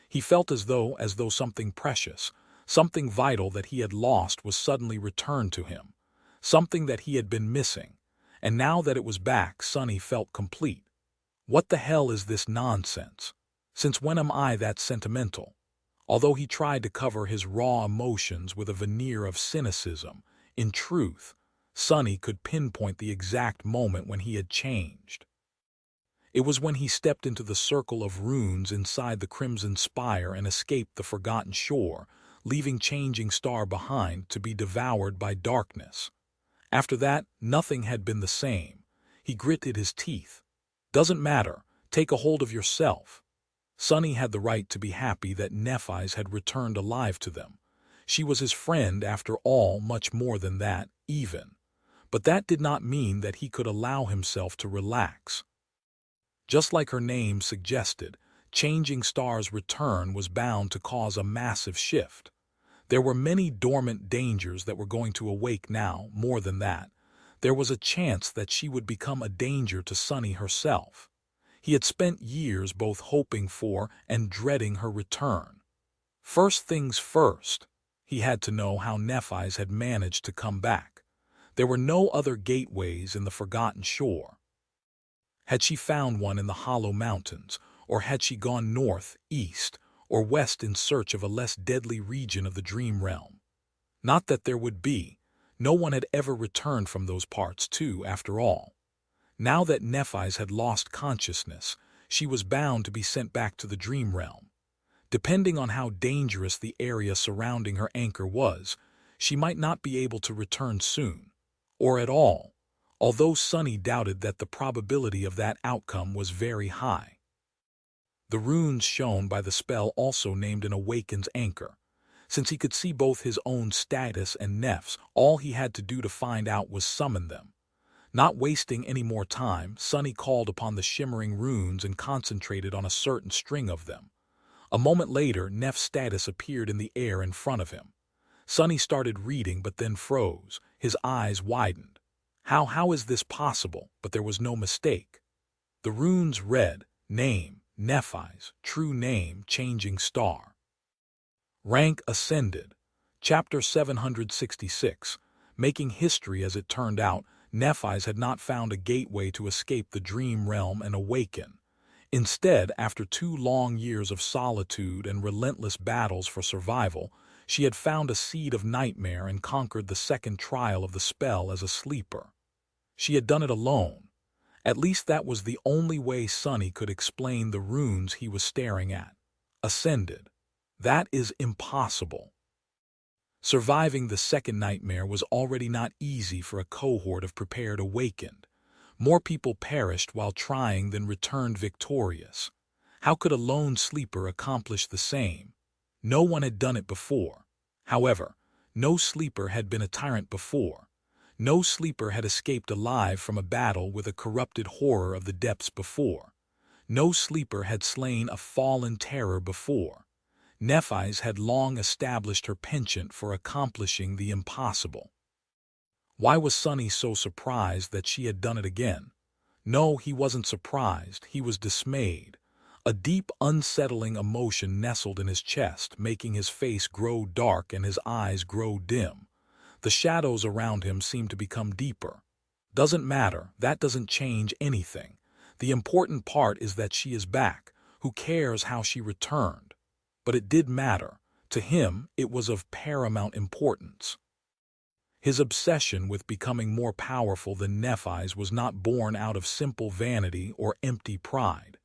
He felt as though something precious, something vital that he had lost was suddenly returned to him, something that he had been missing, and now that it was back, Sunny felt complete. What the hell is this nonsense? Since when am I that sentimental? Although he tried to cover his raw emotions with a veneer of cynicism, in truth, Sunny could pinpoint the exact moment when he had changed. It was when he stepped into the circle of runes inside the Crimson Spire and escaped the Forgotten Shore, leaving Changing Star behind to be devoured by darkness. After that, nothing had been the same. He gritted his teeth. Doesn't matter. Take a hold of yourself. Sunny had the right to be happy that Nephi's had returned alive to them. She was his friend after all, much more than that, even. But that did not mean that he could allow himself to relax. Just like her name suggested, Changing Star's return was bound to cause a massive shift. There were many dormant dangers that were going to awake now. More than that, there was a chance that she would become a danger to Sunny herself. He had spent years both hoping for and dreading her return. First things first, he had to know how Nephi's had managed to come back. There were no other gateways in the Forgotten Shore. Had she found one in the Hollow Mountains, or had she gone north, east, or west in search of a less deadly region of the Dream Realm? Not that there would be. No one had ever returned from those parts, too, after all. Now that Nephi's had lost consciousness, she was bound to be sent back to the Dream Realm. Depending on how dangerous the area surrounding her anchor was, she might not be able to return soon, or at all. although Sunny doubted that the probability of that outcome was very high. The runes shown by the spell also named an Awaken's anchor. Since he could see both his own status and Neff's, all he had to do to find out was summon them. Not wasting any more time, Sunny called upon the shimmering runes and concentrated on a certain string of them. A moment later, Neff's status appeared in the air in front of him. Sunny started reading but then froze. His eyes widened. How is this possible? But there was no mistake. The runes read, name, Nephi's, true name, changing star. Rank ascended. Chapter 766. Making history as it turned out, Nephi's had not found a gateway to escape the dream realm and awaken. Instead, after 2 long years of solitude and relentless battles for survival, she had found a seed of nightmare and conquered the second trial of the spell as a sleeper. She had done it alone. At least that was the only way Sunny could explain the runes he was staring at. Ascended. That is impossible. Surviving the second nightmare was already not easy for a cohort of prepared awakened. More people perished while trying than returned victorious. How could a lone sleeper accomplish the same? No one had done it before. However, no sleeper had been a tyrant before. No sleeper had escaped alive from a battle with a corrupted horror of the depths before. No sleeper had slain a fallen terror before. Nephi's had long established her penchant for accomplishing the impossible. Why was Sunny so surprised that she had done it again? No, he wasn't surprised, he was dismayed. A deep, unsettling emotion nestled in his chest, making his face grow dark and his eyes grow dim. The shadows around him seemed to become deeper. Doesn't matter, that doesn't change anything. The important part is that she is back. Who cares how she returned? But it did matter. To him, it was of paramount importance. His obsession with becoming more powerful than Nephi's was not born out of simple vanity or empty pride.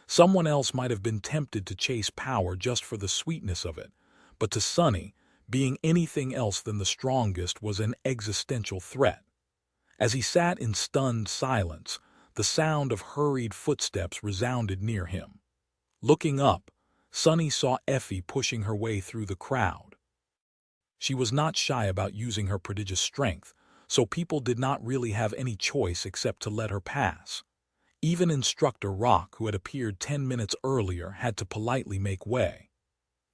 Someone else might have been tempted to chase power just for the sweetness of it, but to Sunny, being anything else than the strongest was an existential threat. As he sat in stunned silence, the sound of hurried footsteps resounded near him. Looking up, Sunny saw Effie pushing her way through the crowd. She was not shy about using her prodigious strength, so people did not really have any choice except to let her pass. Even Instructor Rock, who had appeared 10 minutes earlier, had to politely make way.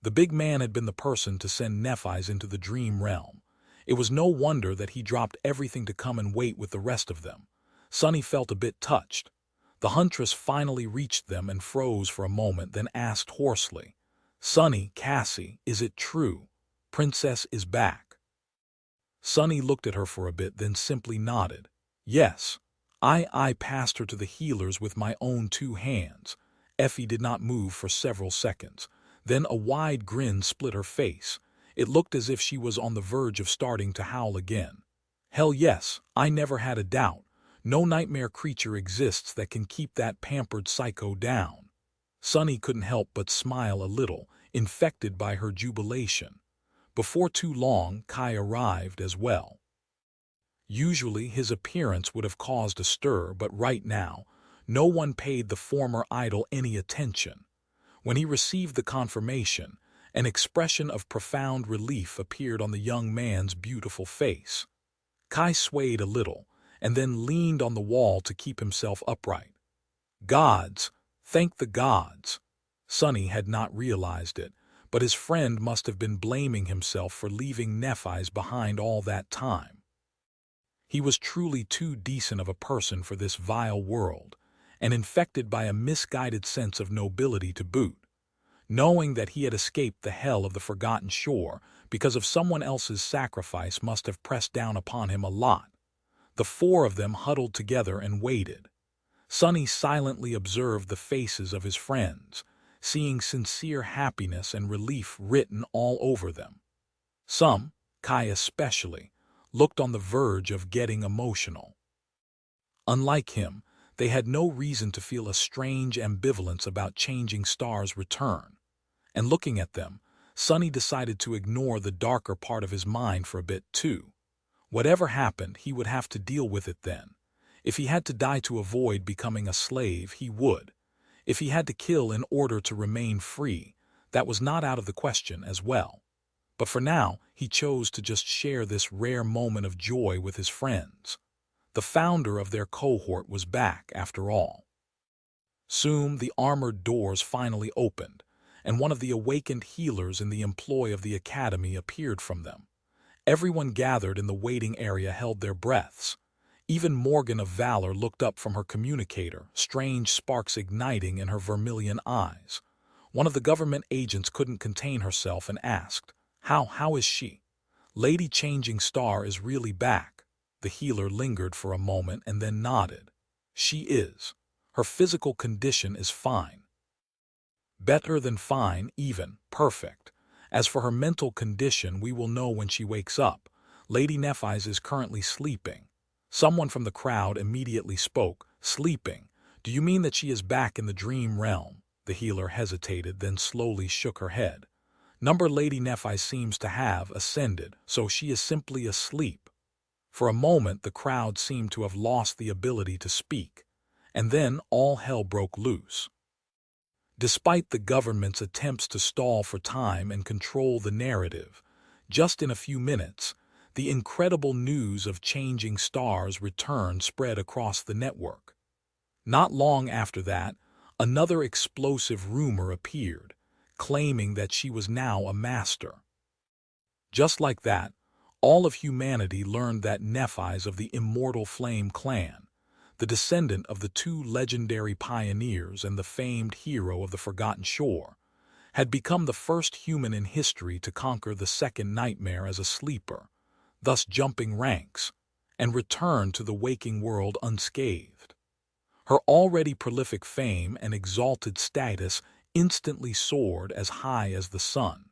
The big man had been the person to send Nephi's into the dream realm. It was no wonder that he dropped everything to come and wait with the rest of them. Sunny felt a bit touched. The huntress finally reached them and froze for a moment, then asked hoarsely, "Sunny, Cassie, is it true? Princess is back." Sunny looked at her for a bit, then simply nodded. "Yes. I passed her to the healers with my own 2 hands. Effie did not move for several seconds. Then a wide grin split her face. It looked as if she was on the verge of starting to howl again. "Hell yes, I never had a doubt. No nightmare creature exists that can keep that pampered psycho down." Sunny couldn't help but smile a little, infected by her jubilation. Before too long, Kai arrived as well. Usually his appearance would have caused a stir, but right now, no one paid the former idol any attention. When he received the confirmation, an expression of profound relief appeared on the young man's beautiful face. Kai swayed a little, and then leaned on the wall to keep himself upright. Gods! Thank the gods! Sunny had not realized it, but his friend must have been blaming himself for leaving Nephi's behind all that time. He was truly too decent of a person for this vile world, and infected by a misguided sense of nobility to boot. Knowing that he had escaped the hell of the Forgotten Shore because of someone else's sacrifice must have pressed down upon him a lot. The 4 of them huddled together and waited. Sunny silently observed the faces of his friends, seeing sincere happiness and relief written all over them. Some, Kai especially, looked on the verge of getting emotional. Unlike him, they had no reason to feel a strange ambivalence about Changing Star's return. And looking at them, Sunny decided to ignore the darker part of his mind for a bit too. Whatever happened, he would have to deal with it then. If he had to die to avoid becoming a slave, he would. If he had to kill in order to remain free, that was not out of the question as well. But for now, he chose to just share this rare moment of joy with his friends. The founder of their cohort was back, after all. Soon, the armored doors finally opened, and one of the awakened healers in the employ of the academy appeared from them. Everyone gathered in the waiting area held their breaths. Even Morgan of Valor looked up from her communicator, strange sparks igniting in her vermilion eyes. One of the government agents couldn't contain herself and asked, How is she? Lady Changing Star is really back." The healer lingered for a moment and then nodded. "She is. Her physical condition is fine. Better than fine, even, perfect. As for her mental condition, we will know when she wakes up. Lady Nephi's is currently sleeping." Someone from the crowd immediately spoke. "Sleeping? Do you mean that she is back in the dream realm?" The healer hesitated, then slowly shook her head. "Number Lady Nephi seems to have ascended, so she is simply asleep." For a moment the crowd seemed to have lost the ability to speak, and then all hell broke loose. Despite the government's attempts to stall for time and control the narrative, just in a few minutes, the incredible news of Changing Star's return spread across the network. Not long after that, another explosive rumor appeared, claiming that she was now a master. Just like that, all of humanity learned that Nephi's of the Immortal Flame clan, the descendant of the two legendary pioneers and the famed hero of the Forgotten Shore, had become the first human in history to conquer the second nightmare as a sleeper, thus jumping ranks, and return to the waking world unscathed. Her already prolific fame and exalted status instantly soared as high as the sun.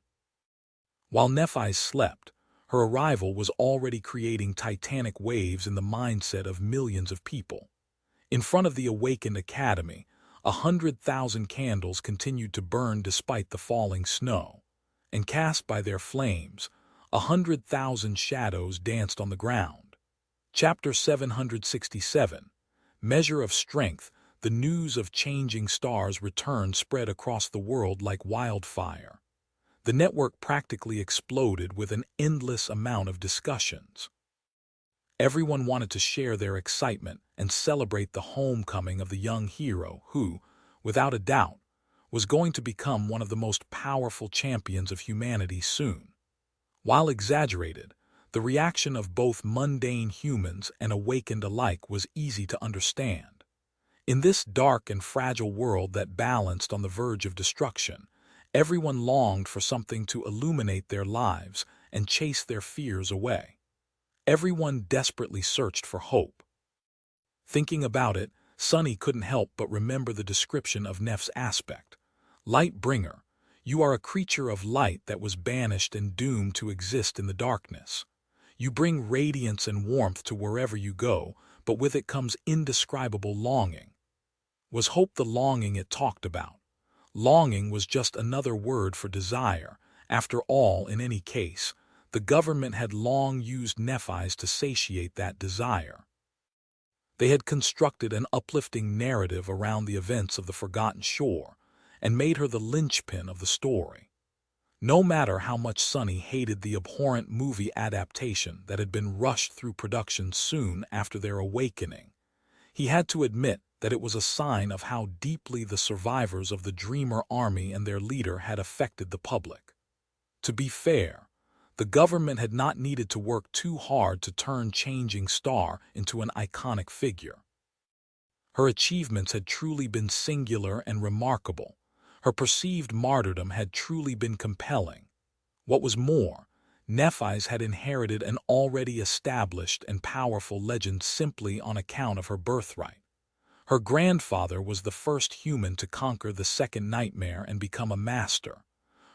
While Nephi slept, her arrival was already creating titanic waves in the mindset of millions of people. In front of the awakened academy, 100,000 candles continued to burn despite the falling snow, and cast by their flames, 100,000 shadows danced on the ground. Chapter 767, Measure of Strength. The news of Changing Star's return spread across the world like wildfire. The network practically exploded with an endless amount of discussions. Everyone wanted to share their excitement and celebrate the homecoming of the young hero who, without a doubt, was going to become one of the most powerful champions of humanity soon. While exaggerated, the reaction of both mundane humans and awakened alike was easy to understand. In this dark and fragile world that balanced on the verge of destruction, everyone longed for something to illuminate their lives and chase their fears away. Everyone desperately searched for hope. Thinking about it, Sunny couldn't help but remember the description of Neph's aspect. "Light bringer, you are a creature of light that was banished and doomed to exist in the darkness. You bring radiance and warmth to wherever you go, but with it comes indescribable longing." Was hope the longing it talked about? Longing was just another word for desire. After all, in any case, the government had long used Nephi's to satiate that desire. They had constructed an uplifting narrative around the events of the Forgotten Shore and made her the linchpin of the story. No matter how much Sunny hated the abhorrent movie adaptation that had been rushed through production soon after their awakening, he had to admit that it was a sign of how deeply the survivors of the Dreamer Army and their leader had affected the public. To be fair, the government had not needed to work too hard to turn Changing Star into an iconic figure. Her achievements had truly been singular and remarkable. Her perceived martyrdom had truly been compelling. What was more, Nephi's had inherited an already established and powerful legend simply on account of her birthright. Her grandfather was the first human to conquer the second nightmare and become a master.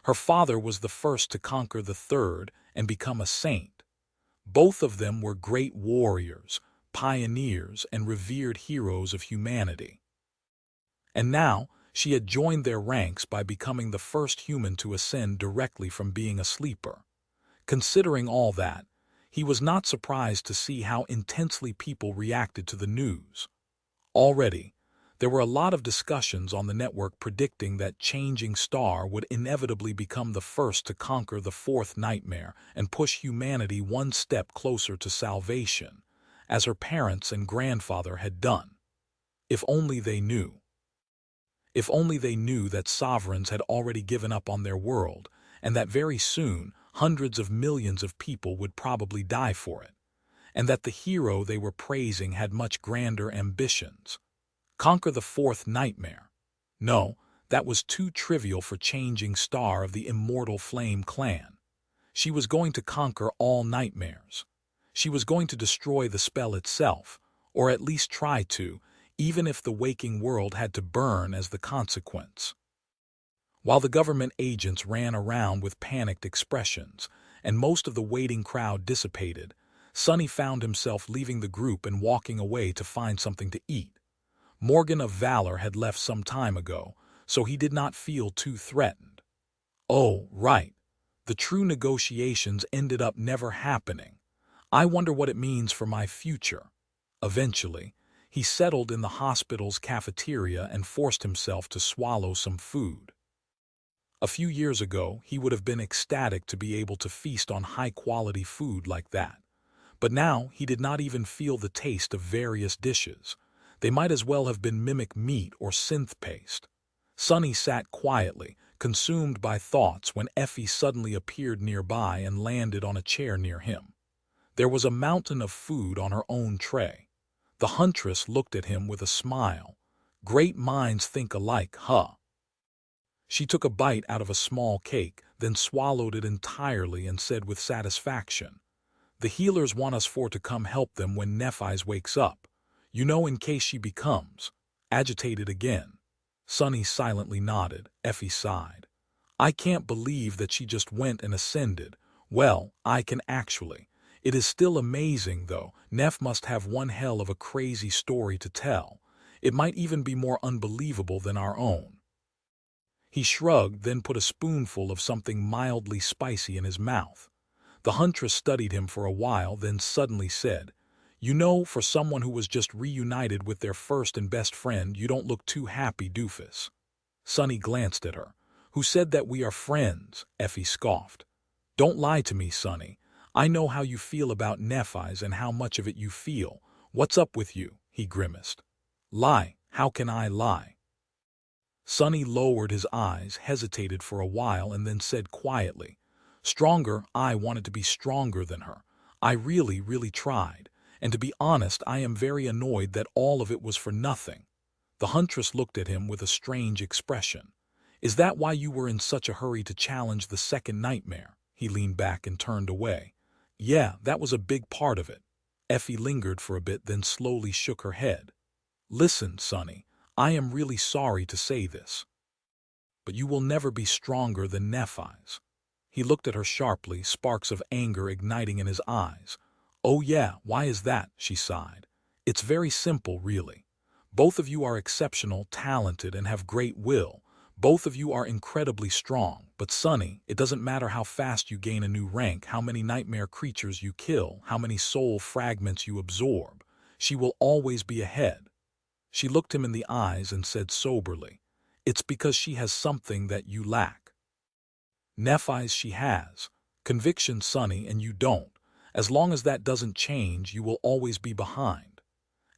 Her father was the first to conquer the third and become a saint. Both of them were great warriors, pioneers, and revered heroes of humanity. And now, she had joined their ranks by becoming the first human to ascend directly from being a sleeper. Considering all that, He was not surprised to see how intensely people reacted to the news. Already, there were a lot of discussions on the network predicting that changing Star would inevitably become the first to conquer the fourth nightmare and push humanity one step closer to salvation, as her parents and grandfather had done. If only they knew. If only they knew that sovereigns had already given up on their world, and that very soon hundreds of millions of people would probably die for it, and that the hero they were praising had much grander ambitions. Conquer the fourth nightmare. No, that was too trivial for changing Star of the Immortal Flame clan. She was going to conquer all nightmares. She was going to destroy the spell itself, or at least try to, even if the waking world had to burn as the consequence. While the government agents ran around with panicked expressions, and most of the waiting crowd dissipated, Sonny found himself leaving the group and walking away to find something to eat. Morgan of Valor had left some time ago, so he did not feel too threatened. Oh, right. The true negotiations ended up never happening. I wonder what it means for my future. Eventually, he settled in the hospital's cafeteria and forced himself to swallow some food. A few years ago, he would have been ecstatic to be able to feast on high-quality food like that. But now he did not even feel the taste of various dishes. They might as well have been mimic meat or synth paste. Sonny sat quietly, consumed by thoughts, when Effie suddenly appeared nearby and landed on a chair near him. There was a mountain of food on her own tray. The huntress looked at him with a smile. Great minds think alike, huh? She took a bite out of a small cake, then swallowed it entirely and said with satisfaction, "The healers want us to come help them when Nephi's wakes up. You know, in case she becomes agitated again." Sonny silently nodded. Effie sighed. "I can't believe that she just went and ascended. Well, I can actually. It is still amazing, though. Neph must have one hell of a crazy story to tell. It might even be more unbelievable than our own." He shrugged, then put a spoonful of something mildly spicy in his mouth. The huntress studied him for a while, then suddenly said, "You know, for someone who was just reunited with their first and best friend, you don't look too happy, doofus." Sonny glanced at her. "Who said that we are friends?" Effie scoffed. "Don't lie to me, Sonny. I know how you feel about Nephi's and how much of it you feel. What's up with you?" he grimaced. "Lie? How can I lie?" Sonny lowered his eyes, hesitated for a while, and then said quietly, "Stronger, I wanted to be stronger than her. I really, really tried. And to be honest, I am very annoyed that all of it was for nothing." The huntress looked at him with a strange expression. "Is that why you were in such a hurry to challenge the second nightmare?" He leaned back and turned away. "Yeah, that was a big part of it." Effie lingered for a bit, then slowly shook her head. "Listen, Sonny, I am really sorry to say this, but you will never be stronger than Nephi's." He looked at her sharply, sparks of anger igniting in his eyes. "Oh yeah, why is that?" she sighed. "It's very simple, really. Both of you are exceptional, talented, and have great will. Both of you are incredibly strong. But Sonny, it doesn't matter how fast you gain a new rank, how many nightmare creatures you kill, how many soul fragments you absorb. She will always be ahead." She looked him in the eyes and said soberly, "It's because she has something that you lack. Nephi's she has. Conviction, Sonny, and you don't. As long as that doesn't change, you will always be behind."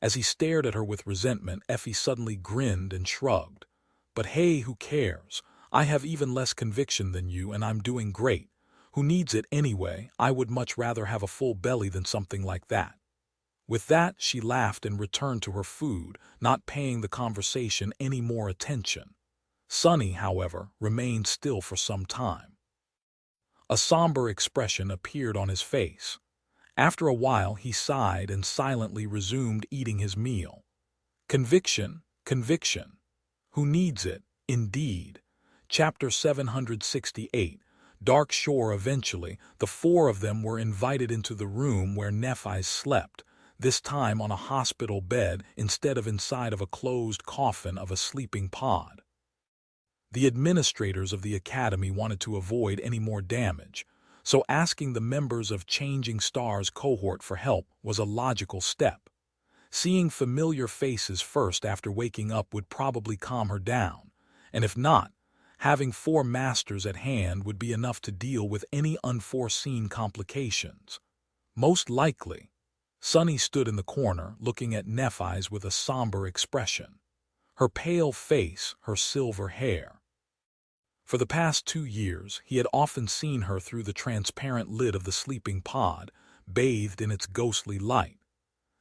As he stared at her with resentment, Effie suddenly grinned and shrugged. "But hey, who cares? I have even less conviction than you, and I'm doing great. Who needs it anyway? I would much rather have a full belly than something like that." With that, she laughed and returned to her food, not paying the conversation any more attention. Sonny, however, remained still for some time. A somber expression appeared on his face. After a while, he sighed and silently resumed eating his meal. Conviction, conviction. Who needs it, indeed? Chapter 768, Dark Shore. Eventually, the four of them were invited into the room where Nephi slept, this time on a hospital bed instead of inside of a closed coffin of a sleeping pod. The administrators of the academy wanted to avoid any more damage, so asking the members of Changing Stars cohort for help was a logical step. Seeing familiar faces first after waking up would probably calm her down, and if not, having 4 masters at hand would be enough to deal with any unforeseen complications. Most likely, Sunny stood in the corner looking at Nephi's with a somber expression. Her pale face, her silver hair. For the past 2 years, he had often seen her through the transparent lid of the sleeping pod, bathed in its ghostly light.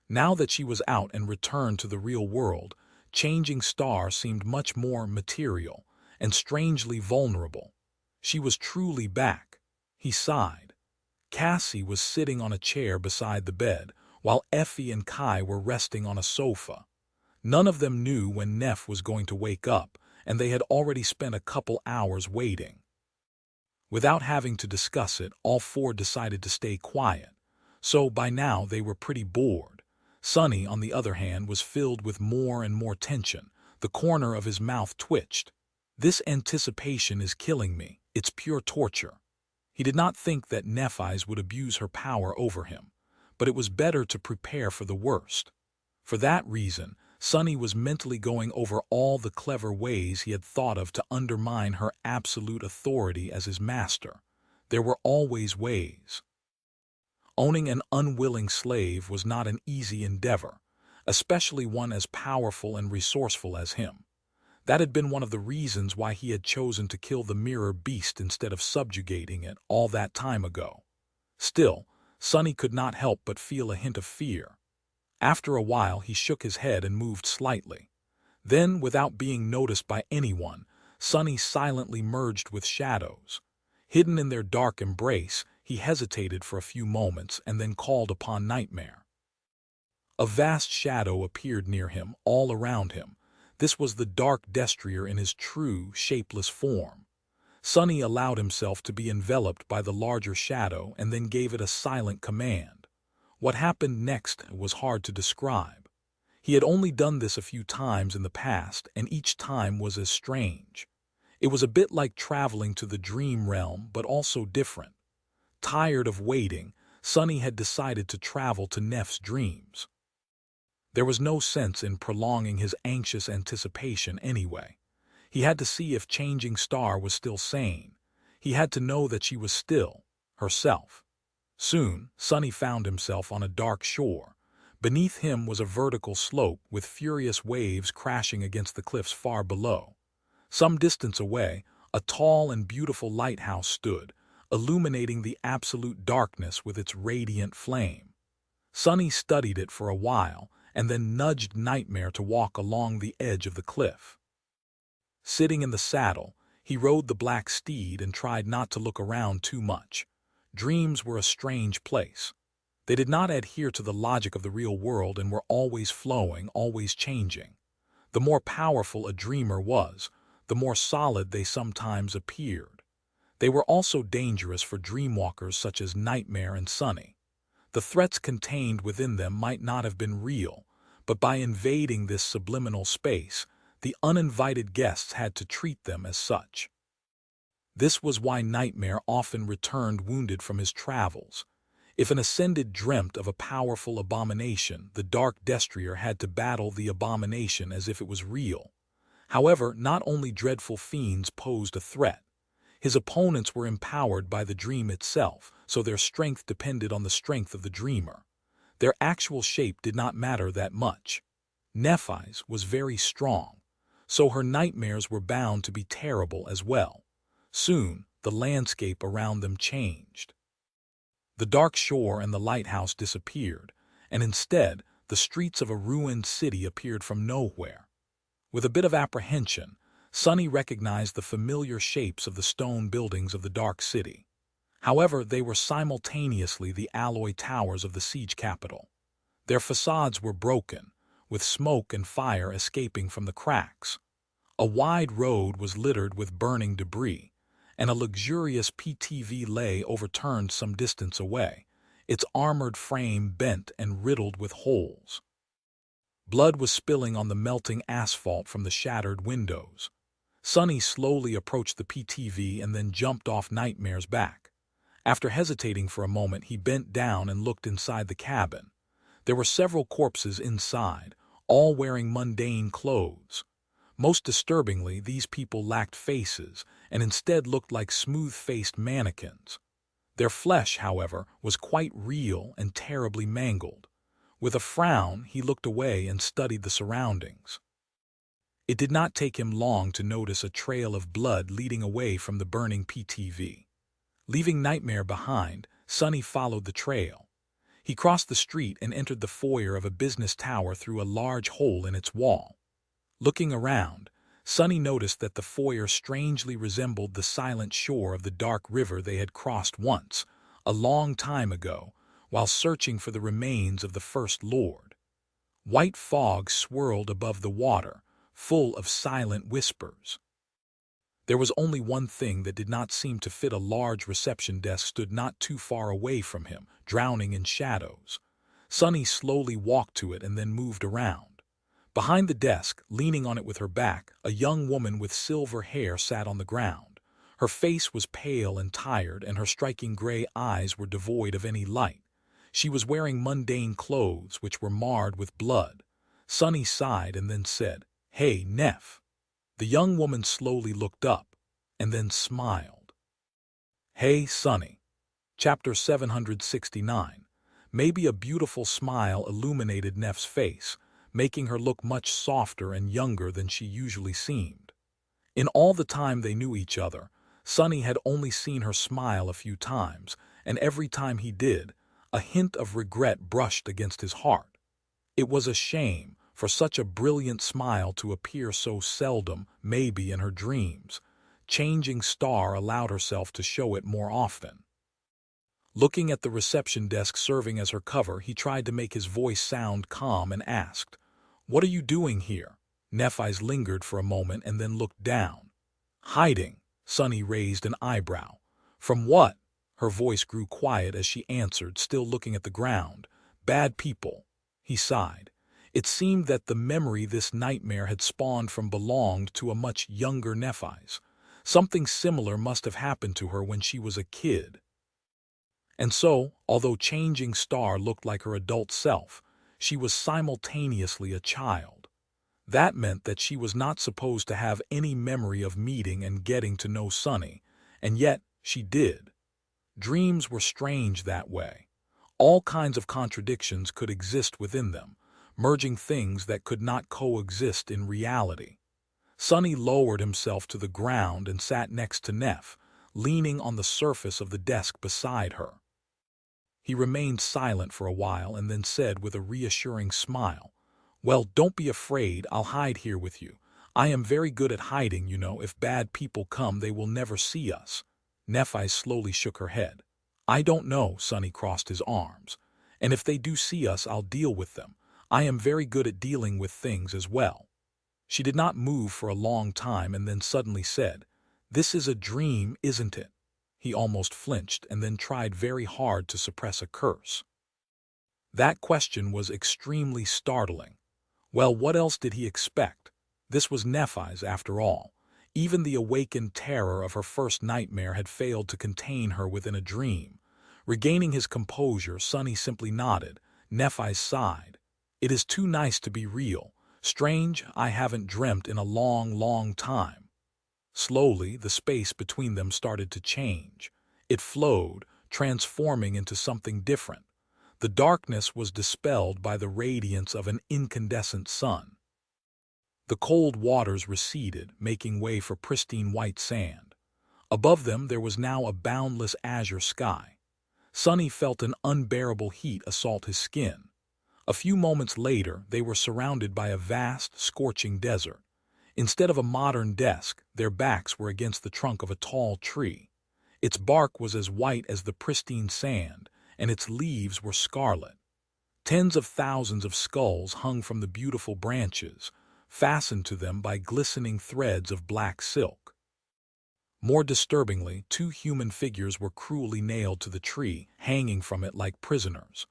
Now that she was out and returned to the real world, Changing Star seemed much more material and strangely vulnerable. She was truly back. He sighed. Cassie was sitting on a chair beside the bed, while Effie and Kai were resting on a sofa. None of them knew when Neph was going to wake up, and they had already spent a couple hours waiting. Without having to discuss it, all 4 decided to stay quiet, so by now they were pretty bored. Sunny, on the other hand, was filled with more and more tension. The corner of his mouth twitched. This anticipation is killing me. It's pure torture. He did not think that Nephi's would abuse her power over him, but it was better to prepare for the worst. For that reason, Sunny was mentally going over all the clever ways he had thought of to undermine her absolute authority as his master. There were always ways. Owning an unwilling slave was not an easy endeavor, especially one as powerful and resourceful as him. That had been one of the reasons why he had chosen to kill the mirror beast instead of subjugating it all that time ago. Still, Sunny could not help but feel a hint of fear. After a while, he shook his head and moved slightly. Then, without being noticed by anyone, Sunny silently merged with shadows. Hidden in their dark embrace, he hesitated for a few moments and then called upon Nightmare. A vast shadow appeared near him, all around him. This was the dark destrier in his true, shapeless form. Sunny allowed himself to be enveloped by the larger shadow and then gave it a silent command. What happened next was hard to describe. He had only done this a few times in the past, and each time was as strange. It was a bit like traveling to the dream realm, but also different. Tired of waiting, Sunny had decided to travel to Neph's dreams. There was no sense in prolonging his anxious anticipation anyway. He had to see if Changing Star was still sane. He had to know that she was still herself. Soon, Sunny found himself on a dark shore. Beneath him was a vertical slope with furious waves crashing against the cliffs far below. Some distance away, a tall and beautiful lighthouse stood, illuminating the absolute darkness with its radiant flame. Sunny studied it for a while, and then nudged Nightmare to walk along the edge of the cliff. Sitting in the saddle, he rode the black steed and tried not to look around too much. Dreams were a strange place. They did not adhere to the logic of the real world and were always flowing, always changing. The more powerful a dreamer was, the more solid they sometimes appeared. They were also dangerous for dreamwalkers such as Nightmare and Sunny. The threats contained within them might not have been real, but by invading this subliminal space, the uninvited guests had to treat them as such. This was why Nightmare often returned wounded from his travels. If an Ascended dreamt of a powerful abomination, the Dark Destrier had to battle the abomination as if it was real. However, not only dreadful fiends posed a threat. His opponents were empowered by the dream itself, so their strength depended on the strength of the dreamer. Their actual shape did not matter that much. Nephi's was very strong, so her nightmares were bound to be terrible as well. Soon, the landscape around them changed. The dark shore and the lighthouse disappeared, and instead, the streets of a ruined city appeared from nowhere. With a bit of apprehension, Sunny recognized the familiar shapes of the stone buildings of the dark city. However, they were simultaneously the alloy towers of the siege capital. Their facades were broken, with smoke and fire escaping from the cracks. A wide road was littered with burning debris, and a luxurious PTV lay overturned some distance away, its armored frame bent and riddled with holes. Blood was spilling on the melting asphalt from the shattered windows. Sunny slowly approached the PTV and then jumped off Nightmare's back. After hesitating for a moment, he bent down and looked inside the cabin. There were several corpses inside, all wearing mundane clothes. Most disturbingly, these people lacked faces and instead looked like smooth-faced mannequins. Their flesh, however, was quite real and terribly mangled. With a frown, he looked away and studied the surroundings. It did not take him long to notice a trail of blood leading away from the burning PTV. Leaving Nightmare behind, Sunny followed the trail. He crossed the street and entered the foyer of a business tower through a large hole in its wall. Looking around, Sunny noticed that the foyer strangely resembled the silent shore of the dark river they had crossed once, a long time ago, while searching for the remains of the First Lord. White fog swirled above the water, full of silent whispers. There was only one thing that did not seem to fit. A large reception desk stood not too far away from him, drowning in shadows. Sunny slowly walked to it and then moved around. Behind the desk, leaning on it with her back, a young woman with silver hair sat on the ground. Her face was pale and tired, and her striking gray eyes were devoid of any light. She was wearing mundane clothes which were marred with blood. Sunny sighed and then said, "Hey, Neff." The young woman slowly looked up, and then smiled. Hey, Sunny. Chapter 769. Maybe a beautiful smile illuminated Neff's face, making her look much softer and younger than she usually seemed. In all the time they knew each other, Sunny had only seen her smile a few times, and every time he did, a hint of regret brushed against his heart. It was a shame for such a brilliant smile to appear so seldom, maybe in her dreams. Changing Star allowed herself to show it more often. Looking at the reception desk serving as her cover, he tried to make his voice sound calm and asked, "What are you doing here?" Neff eyes lingered for a moment and then looked down. "Hiding." Sunny raised an eyebrow. "From what?" Her voice grew quiet as she answered, still looking at the ground. "Bad people." He sighed. It seemed that the memory this nightmare had spawned from belonged to a much younger Nephi's. Something similar must have happened to her when she was a kid. And so, although Changing Star looked like her adult self, she was simultaneously a child. That meant that she was not supposed to have any memory of meeting and getting to know Sunny, and yet she did. Dreams were strange that way. All kinds of contradictions could exist within them, merging things that could not coexist in reality. Sunny lowered himself to the ground and sat next to Neff, leaning on the surface of the desk beside her. He remained silent for a while and then said with a reassuring smile, "Well, don't be afraid, I'll hide here with you. I am very good at hiding, you know. If bad people come, they will never see us." Nephi slowly shook her head. "I don't know," Sunny crossed his arms. "And if they do see us, I'll deal with them. I am very good at dealing with things as well." She did not move for a long time and then suddenly said, "This is a dream, isn't it?" He almost flinched and then tried very hard to suppress a curse. That question was extremely startling. Well, what else did he expect? This was Nephi's after all. Even the awakened terror of her first nightmare had failed to contain her within a dream. Regaining his composure, Sunny simply nodded. Nephi sighed. "It is too nice to be real. Strange, I haven't dreamt in a long, long time." Slowly, the space between them started to change. It flowed, transforming into something different. The darkness was dispelled by the radiance of an incandescent sun. The cold waters receded, making way for pristine white sand. Above them there was now a boundless azure sky. Sunny felt an unbearable heat assault his skin. A few moments later, they were surrounded by a vast, scorching desert. Instead of a modern desk, their backs were against the trunk of a tall tree. Its bark was as white as the pristine sand, and its leaves were scarlet. Tens of thousands of skulls hung from the beautiful branches, fastened to them by glistening threads of black silk. More disturbingly, two human figures were cruelly nailed to the tree, hanging from it like prisoners.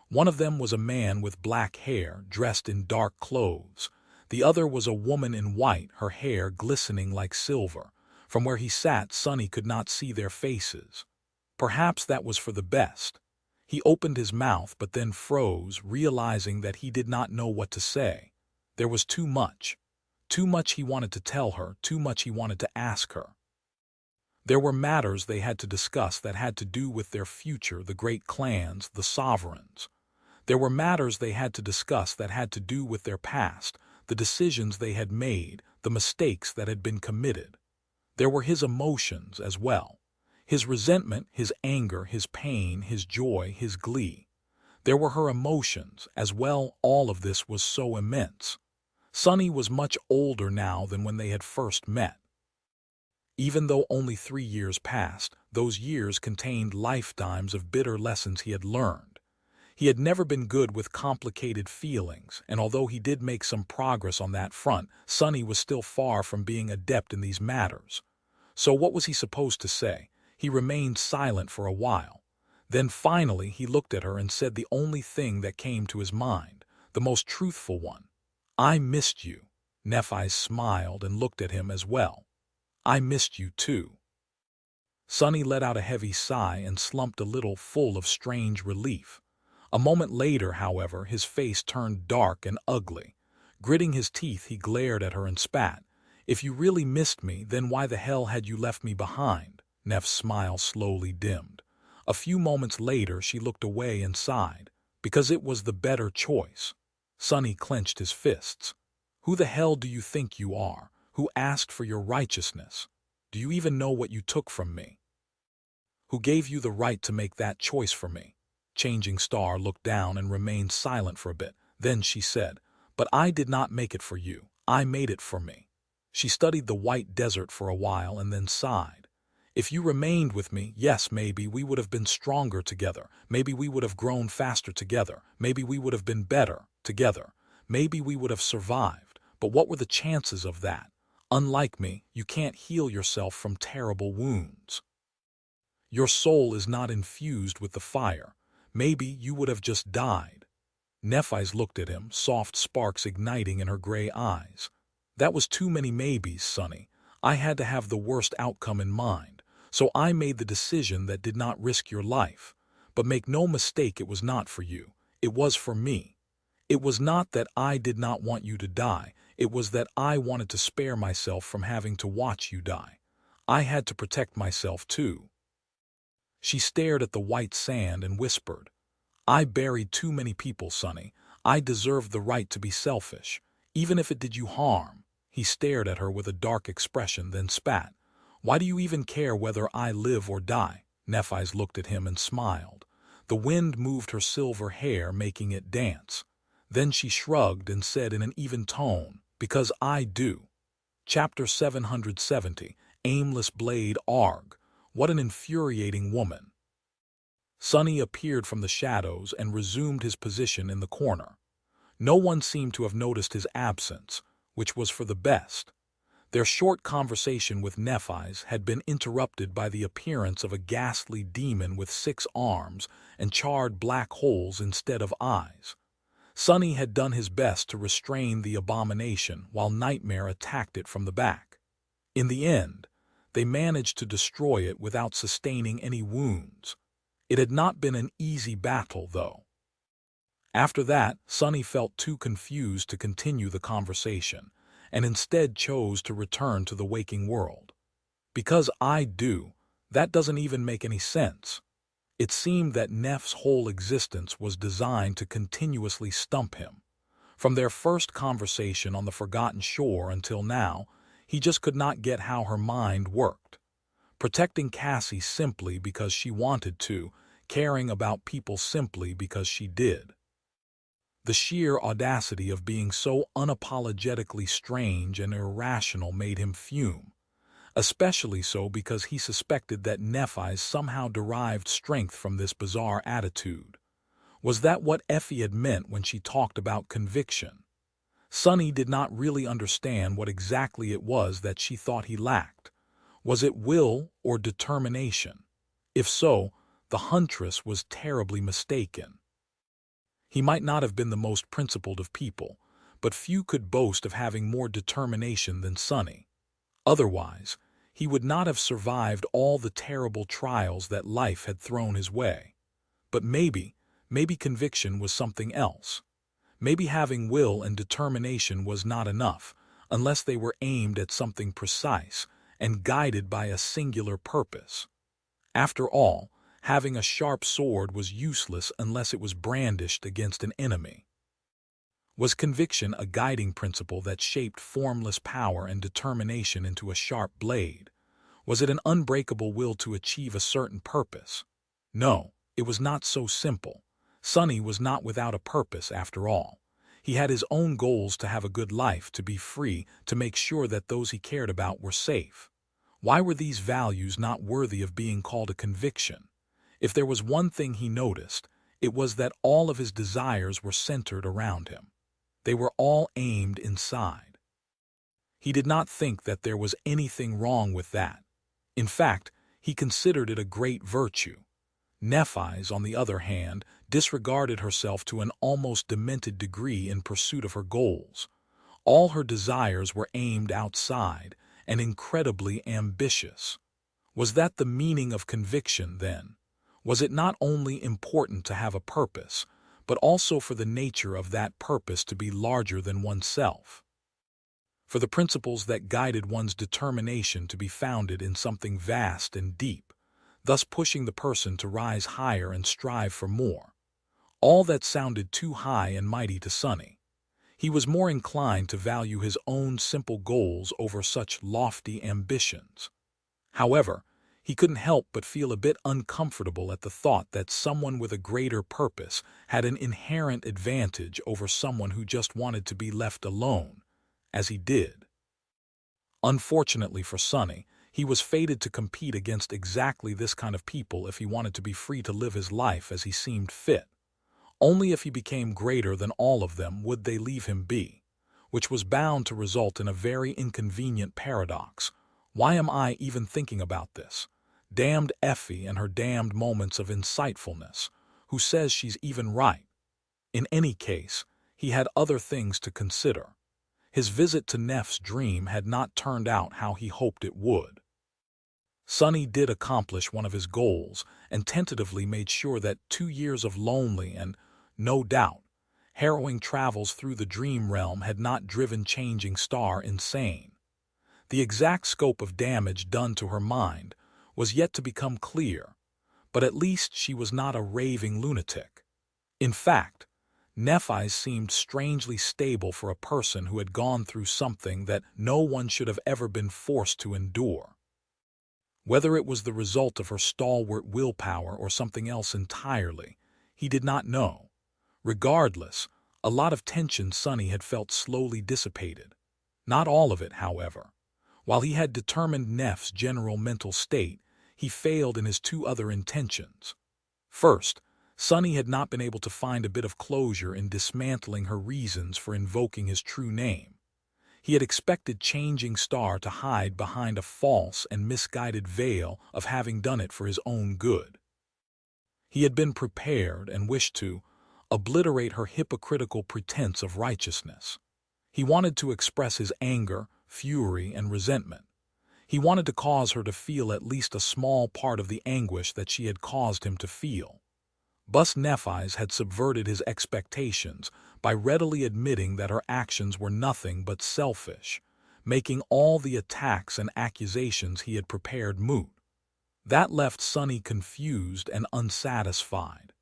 One of them was a man with black hair, dressed in dark clothes. The other was a woman in white, her hair glistening like silver. From where he sat, Sunny could not see their faces. Perhaps that was for the best. He opened his mouth but then froze, realizing that he did not know what to say. There was too much. Too much he wanted to tell her, too much he wanted to ask her. There were matters they had to discuss that had to do with their future, the great clans, the sovereigns. There were matters they had to discuss that had to do with their past, the decisions they had made, the mistakes that had been committed. There were his emotions as well. His resentment, his anger, his pain, his joy, his glee. There were her emotions as well. All of this was so immense. Sunny was much older now than when they had first met. Even though only 3 years passed, those years contained lifetimes of bitter lessons he had learned. He had never been good with complicated feelings, and although he did make some progress on that front, Sunny was still far from being adept in these matters. So what was he supposed to say? He remained silent for a while. Then finally he looked at her and said the only thing that came to his mind, the most truthful one. "I missed you." Nephi smiled and looked at him as well. "I missed you too." Sunny let out a heavy sigh and slumped a little, full of strange relief. A moment later, however, his face turned dark and ugly. Gritting his teeth, he glared at her and spat. "If you really missed me, then why the hell had you left me behind?" Neff's smile slowly dimmed. A few moments later, she looked away and sighed. "Because it was the better choice." Sunny clenched his fists. "Who the hell do you think you are? Who asked for your righteousness? Do you even know what you took from me? Who gave you the right to make that choice for me?" Changing Star looked down and remained silent for a bit. Then she said, "But I did not make it for you. I made it for me." She studied the white desert for a while and then sighed. "If you remained with me, yes, maybe we would have been stronger together. Maybe we would have grown faster together. Maybe we would have been better together. Maybe we would have survived. But what were the chances of that? Unlike me, you can't heal yourself from terrible wounds. Your soul is not infused with the fire. Maybe you would have just died." Nephi's looked at him, soft sparks igniting in her gray eyes. "That was too many maybes, Sonny. I had to have the worst outcome in mind. So I made the decision that did not risk your life. But make no mistake, it was not for you. It was for me. It was not that I did not want you to die. It was that I wanted to spare myself from having to watch you die. I had to protect myself too." She stared at the white sand and whispered, "I buried too many people, Sonny. I deserved the right to be selfish, even if it did you harm." He stared at her with a dark expression, then spat. "Why do you even care whether I live or die?" Nephi's looked at him and smiled. The wind moved her silver hair, making it dance. Then she shrugged and said in an even tone, "Because I do." Chapter 770, Aimless Blade Arg. What an infuriating woman. Sunny appeared from the shadows and resumed his position in the corner. No one seemed to have noticed his absence, which was for the best. Their short conversation with Nephi's had been interrupted by the appearance of a ghastly demon with 6 arms and charred black holes instead of eyes. Sunny had done his best to restrain the abomination while Nightmare attacked it from the back. In the end, they managed to destroy it without sustaining any wounds. It had not been an easy battle, though. After that, Sunny felt too confused to continue the conversation, and instead chose to return to the waking world. "Because I do, that doesn't even make any sense." It seemed that Neff's whole existence was designed to continuously stump him. From their first conversation on the Forgotten Shore until now, he just could not get how her mind worked. Protecting Cassie simply because she wanted to, caring about people simply because she did. The sheer audacity of being so unapologetically strange and irrational made him fume, especially so because he suspected that Nephi somehow derived strength from this bizarre attitude. Was that what Effie had meant when she talked about conviction? Sunny did not really understand what exactly it was that she thought he lacked. Was it will or determination? If so, the huntress was terribly mistaken. He might not have been the most principled of people, but few could boast of having more determination than Sunny. Otherwise, he would not have survived all the terrible trials that life had thrown his way. But maybe conviction was something else. Maybe having will and determination was not enough, unless they were aimed at something precise and guided by a singular purpose. After all, having a sharp sword was useless unless it was brandished against an enemy. Was conviction a guiding principle that shaped formless power and determination into a sharp blade? Was it an unbreakable will to achieve a certain purpose? No, it was not so simple. Sunny was not without a purpose after all. He had his own goals: to have a good life, to be free, to make sure that those he cared about were safe. Why were these values not worthy of being called a conviction? If there was one thing he noticed, it was that all of his desires were centered around him. They were all aimed inside. He did not think that there was anything wrong with that. In fact, he considered it a great virtue. Nephi's, on the other hand, disregarded herself to an almost demented degree in pursuit of her goals. All her desires were aimed outside and incredibly ambitious. Was that the meaning of conviction, then? Was it not only important to have a purpose, but also for the nature of that purpose to be larger than oneself? For the principles that guided one's determination to be founded in something vast and deep, thus pushing the person to rise higher and strive for more. All that sounded too high and mighty to Sunny. He was more inclined to value his own simple goals over such lofty ambitions. However, he couldn't help but feel a bit uncomfortable at the thought that someone with a greater purpose had an inherent advantage over someone who just wanted to be left alone, as he did. Unfortunately for Sunny, he was fated to compete against exactly this kind of people if he wanted to be free to live his life as he seemed fit. Only if he became greater than all of them would they leave him be, which was bound to result in a very inconvenient paradox. Why am I even thinking about this? Damned Effie and her damned moments of insightfulness. Who says she's even right? In any case, he had other things to consider. His visit to Neff's dream had not turned out how he hoped it would. Sunny did accomplish one of his goals and tentatively made sure that 2 years of lonely and, no doubt, harrowing travels through the dream realm had not driven changing Spar insane. The exact scope of damage done to her mind was yet to become clear, but at least she was not a raving lunatic. In fact, Nephi's seemed strangely stable for a person who had gone through something that no one should have ever been forced to endure. Whether it was the result of her stalwart willpower or something else entirely, he did not know. Regardless, a lot of tension Sunny had felt slowly dissipated. Not all of it, however. While he had determined Neff's general mental state, he failed in his 2 other intentions. First, Sunny had not been able to find a bit of closure in dismantling her reasons for invoking his true name. He had expected changing Spar to hide behind a false and misguided veil of having done it for his own good. He had been prepared and wished to obliterate her hypocritical pretense of righteousness. He wanted to express his anger, fury, and resentment. He wanted to cause her to feel at least a small part of the anguish that she had caused him to feel. Bus Nephi's had subverted his expectations by readily admitting that her actions were nothing but selfish, making all the attacks and accusations he had prepared moot. That left Sunny confused and unsatisfied.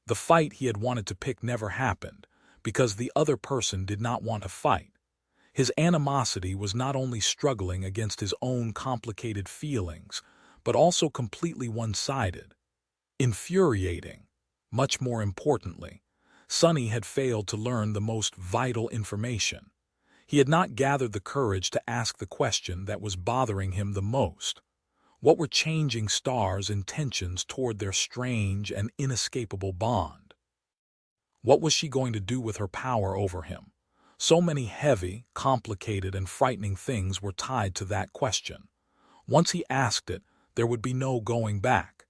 The fight he had wanted to pick never happened, because the other person did not want to fight. His animosity was not only struggling against his own complicated feelings, but also completely one-sided. Infuriating. Much more importantly, Sunny had failed to learn the most vital information. He had not gathered the courage to ask the question that was bothering him the most. What were changing Star's intentions toward their strange and inescapable bond? What was she going to do with her power over him? So many heavy, complicated, and frightening things were tied to that question. Once he asked it, there would be no going back.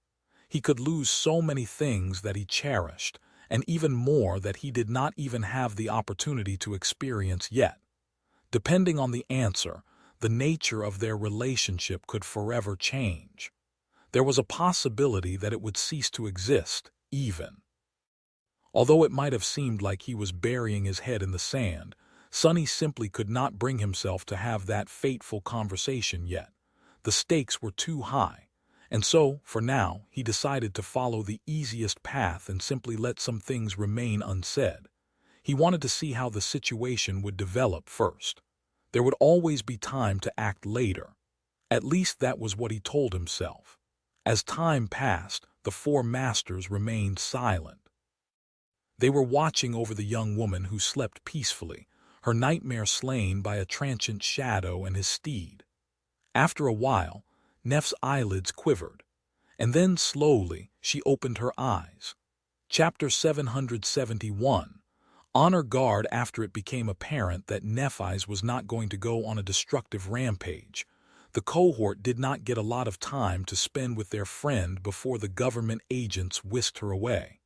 He could lose so many things that he cherished, and even more that he did not even have the opportunity to experience yet. Depending on the answer, the nature of their relationship could forever change. There was a possibility that it would cease to exist, even. Although it might have seemed like he was burying his head in the sand, Sonny simply could not bring himself to have that fateful conversation yet. The stakes were too high, and so, for now, he decided to follow the easiest path and simply let some things remain unsaid. He wanted to see how the situation would develop first. There would always be time to act later. At least that was what he told himself. As time passed, the four masters remained silent. They were watching over the young woman who slept peacefully, her nightmare slain by a transient shadow and his steed. After a while, Neff's eyelids quivered, and then slowly she opened her eyes. Chapter 771. Honor guard. After it became apparent that Nephi's was not going to go on a destructive rampage, the cohort did not get a lot of time to spend with their friend before the government agents whisked her away.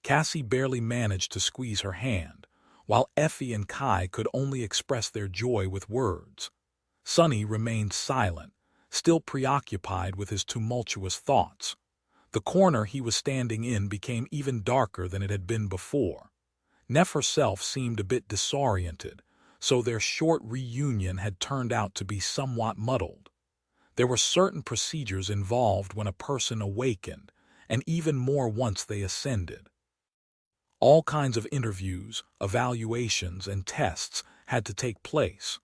Cassie barely managed to squeeze her hand, while Effie and Kai could only express their joy with words. Sonny remained silent, still preoccupied with his tumultuous thoughts. The corner he was standing in became even darker than it had been before. Neff herself seemed a bit disoriented, so their short reunion had turned out to be somewhat muddled. There were certain procedures involved when a person awakened, and even more once they ascended. All kinds of interviews, evaluations, and tests had to take place.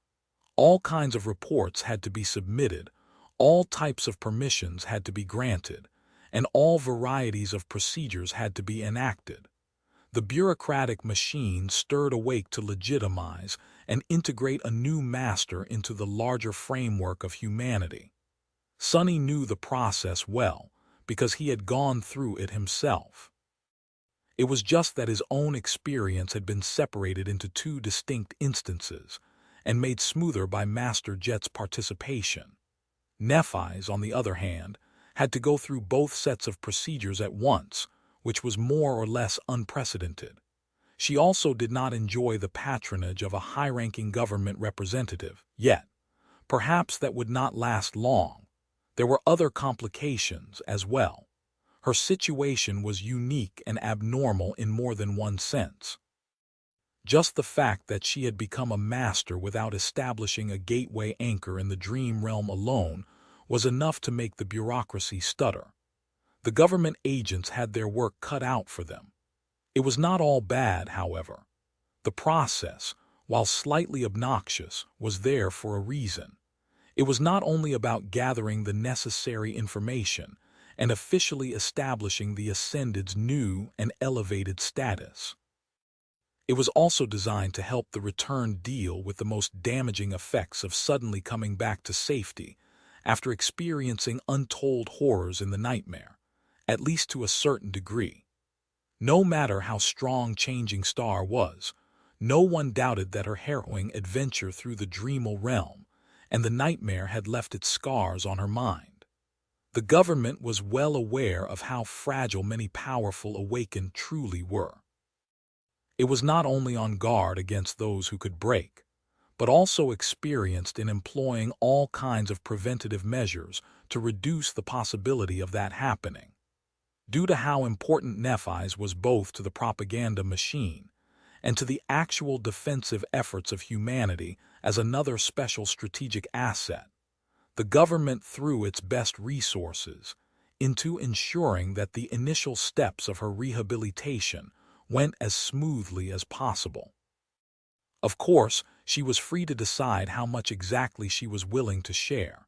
All kinds of reports had to be submitted, all types of permissions had to be granted, and all varieties of procedures had to be enacted. The bureaucratic machine stirred awake to legitimize and integrate a new master into the larger framework of humanity. Sonny knew the process well, because he had gone through it himself. It was just that his own experience had been separated into two distinct instances, and made smoother by Master Jet's participation. Nephi's, on the other hand, had to go through both sets of procedures at once, which was more or less unprecedented. She also did not enjoy the patronage of a high-ranking government representative, yet. Perhaps that would not last long. There were other complications as well. Her situation was unique and abnormal in more than one sense. Just the fact that she had become a master without establishing a gateway anchor in the dream realm alone was enough to make the bureaucracy stutter. The government agents had their work cut out for them. It was not all bad, however. The process, while slightly obnoxious, was there for a reason. It was not only about gathering the necessary information and officially establishing the Ascended's new and elevated status. It was also designed to help the Return deal with the most damaging effects of suddenly coming back to safety after experiencing untold horrors in the nightmare, at least to a certain degree. No matter how strong Changing Star was, no one doubted that her harrowing adventure through the dreamal realm and the nightmare had left its scars on her mind. The government was well aware of how fragile many powerful awakened truly were. It was not only on guard against those who could break, but also experienced in employing all kinds of preventative measures to reduce the possibility of that happening. Due to how important Nephi's was both to the propaganda machine and to the actual defensive efforts of humanity as another special strategic asset, the government threw its best resources into ensuring that the initial steps of her rehabilitation went as smoothly as possible. Of course, she was free to decide how much exactly she was willing to share.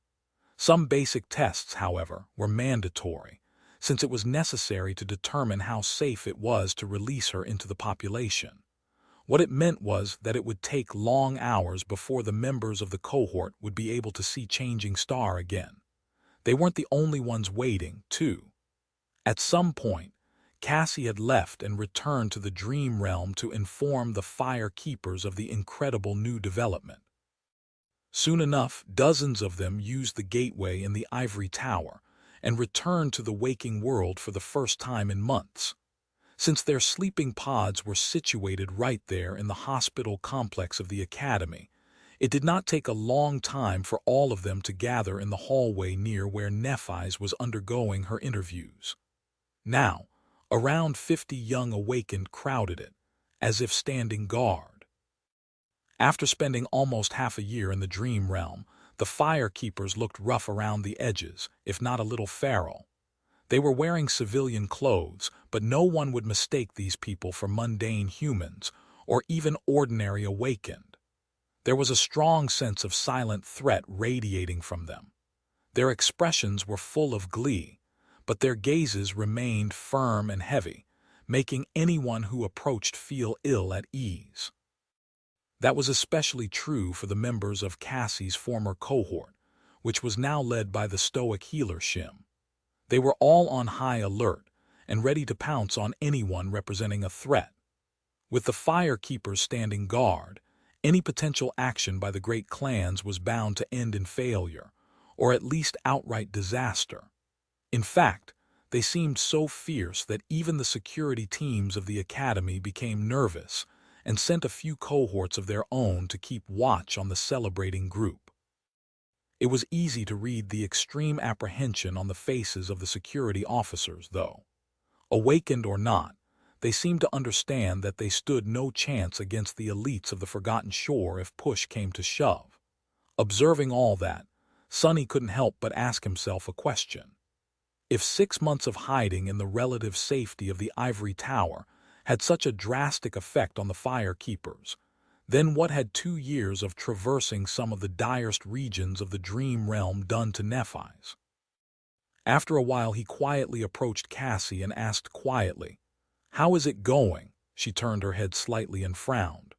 Some basic tests, however, were mandatory, since it was necessary to determine how safe it was to release her into the population. What it meant was that it would take long hours before the members of the cohort would be able to see Changing Star again. They weren't the only ones waiting, too. At some point, Cassie had left and returned to the dream realm to inform the Fire Keepers of the incredible new development. Soon enough, dozens of them used the gateway in the ivory tower and returned to the waking world for the first time in months. Since their sleeping pods were situated right there in the hospital complex of the academy, It did not take a long time for all of them to gather in the hallway near where Nephi's was undergoing her interviews. Now, around 50 young awakened crowded it, as if standing guard. After spending almost half a year in the dream realm, the fire keepers looked rough around the edges, if not a little feral. They were wearing civilian clothes, but no one would mistake these people for mundane humans, or even ordinary awakened. There was a strong sense of silent threat radiating from them. Their expressions were full of glee, but their gazes remained firm and heavy, making anyone who approached feel ill at ease. That was especially true for the members of Cassie's former cohort, which was now led by the stoic healer Shim. They were all on high alert and ready to pounce on anyone representing a threat. With the fire keepers standing guard, any potential action by the great clans was bound to end in failure, or at least outright disaster. In fact, they seemed so fierce that even the security teams of the academy became nervous and sent a few cohorts of their own to keep watch on the celebrating group. It was easy to read the extreme apprehension on the faces of the security officers, though. Awakened or not, they seemed to understand that they stood no chance against the elites of the Forgotten Shore if push came to shove. Observing all that, Sunny couldn't help but ask himself a question. If 6 months of hiding in the relative safety of the Ivory Tower had such a drastic effect on the fire keepers, then what had 2 years of traversing some of the direst regions of the dream realm done to Nephi's? After a while he quietly approached Cassie and asked quietly, "How is it going?" She turned her head slightly and frowned.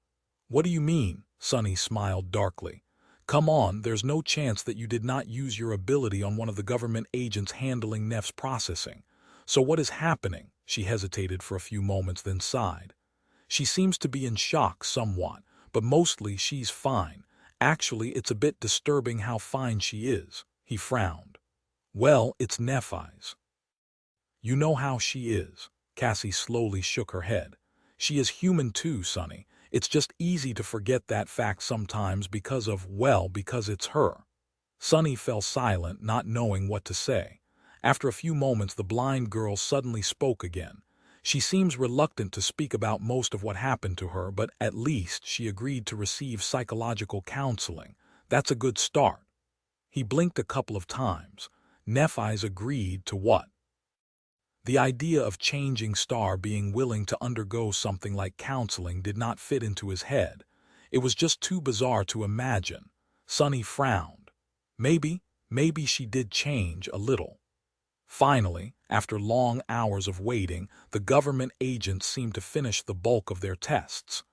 "What do you mean?" Sunny smiled darkly. "Come on, there's no chance that you did not use your ability on one of the government agents handling Neff's processing. So what is happening?" She hesitated for a few moments, then sighed. "She seems to be in shock somewhat, but mostly she's fine. Actually, it's a bit disturbing how fine she is." He frowned. "Well, it's Nephi's." "You know how she is." Cassie slowly shook her head. "She is human too, Sunny. It's just easy to forget that fact sometimes because it's her." Sunny fell silent, not knowing what to say. After a few moments, the blind girl suddenly spoke again. She seems reluctant to speak about most of what happened to her, but at least she agreed to receive psychological counseling. That's a good start. He blinked a couple of times. Nephi's agreed to what? The idea of changing Star being willing to undergo something like counseling did not fit into his head. It was just too bizarre to imagine. Sunny frowned. Maybe she did change a little. Finally, after long hours of waiting, the government agents seemed to finish the bulk of their tests.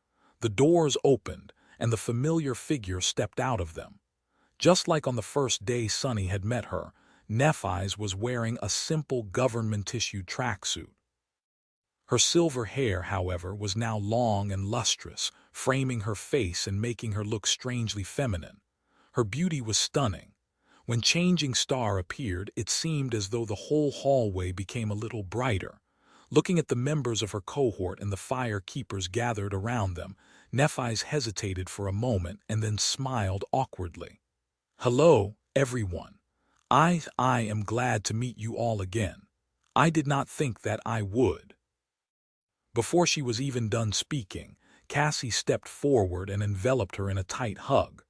The doors opened, and the familiar figure stepped out of them. Just like on the first day Sunny had met her, Nephi's was wearing a simple government-issued tracksuit. Her silver hair, however, was now long and lustrous, framing her face and making her look strangely feminine. Her beauty was stunning. When Changing Star appeared, it seemed as though the whole hallway became a little brighter. Looking at the members of her cohort and the fire keepers gathered around them, Nephi's hesitated for a moment and then smiled awkwardly. "Hello, everyone. I am glad to meet you all again. I did not think that I would." Before she was even done speaking, Cassie stepped forward and enveloped her in a tight hug.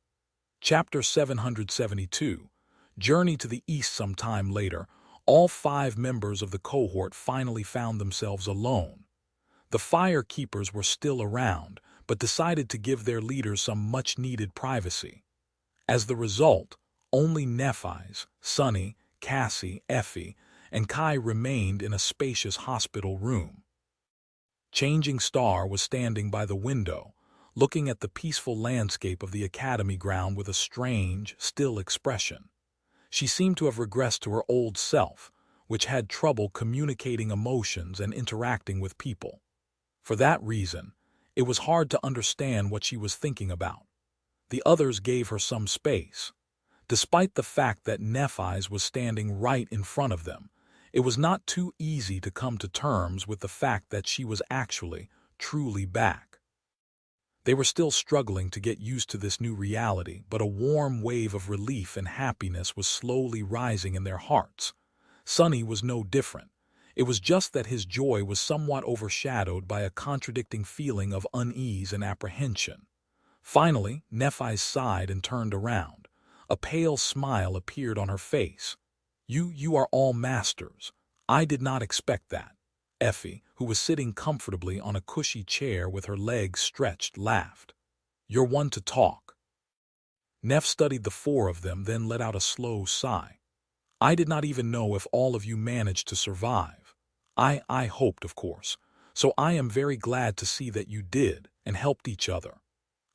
Chapter 772. Journey to the East. Sometime later, all 5 members of the cohort finally found themselves alone. The fire keepers were still around, but decided to give their leaders some much-needed privacy. As the result, only Nephi's, Sunny, Cassie, Effie, and Kai remained in a spacious hospital room. Changing Star was standing by the window, looking at the peaceful landscape of the academy ground with a strange, still expression. She seemed to have regressed to her old self, which had trouble communicating emotions and interacting with people. For that reason, it was hard to understand what she was thinking about. The others gave her some space. Despite the fact that Nephi's was standing right in front of them, it was not too easy to come to terms with the fact that she was actually, truly back. They were still struggling to get used to this new reality, but a warm wave of relief and happiness was slowly rising in their hearts. Sunny was no different. It was just that his joy was somewhat overshadowed by a contradicting feeling of unease and apprehension. Finally, Nephi sighed and turned around. A pale smile appeared on her face. You are all masters. I did not expect that." Effie, who was sitting comfortably on a cushy chair with her legs stretched, laughed. "You're one to talk." Neff studied the four of them, then let out a slow sigh. "I did not even know if all of you managed to survive. I hoped, of course. So I am very glad to see that you did and helped each other."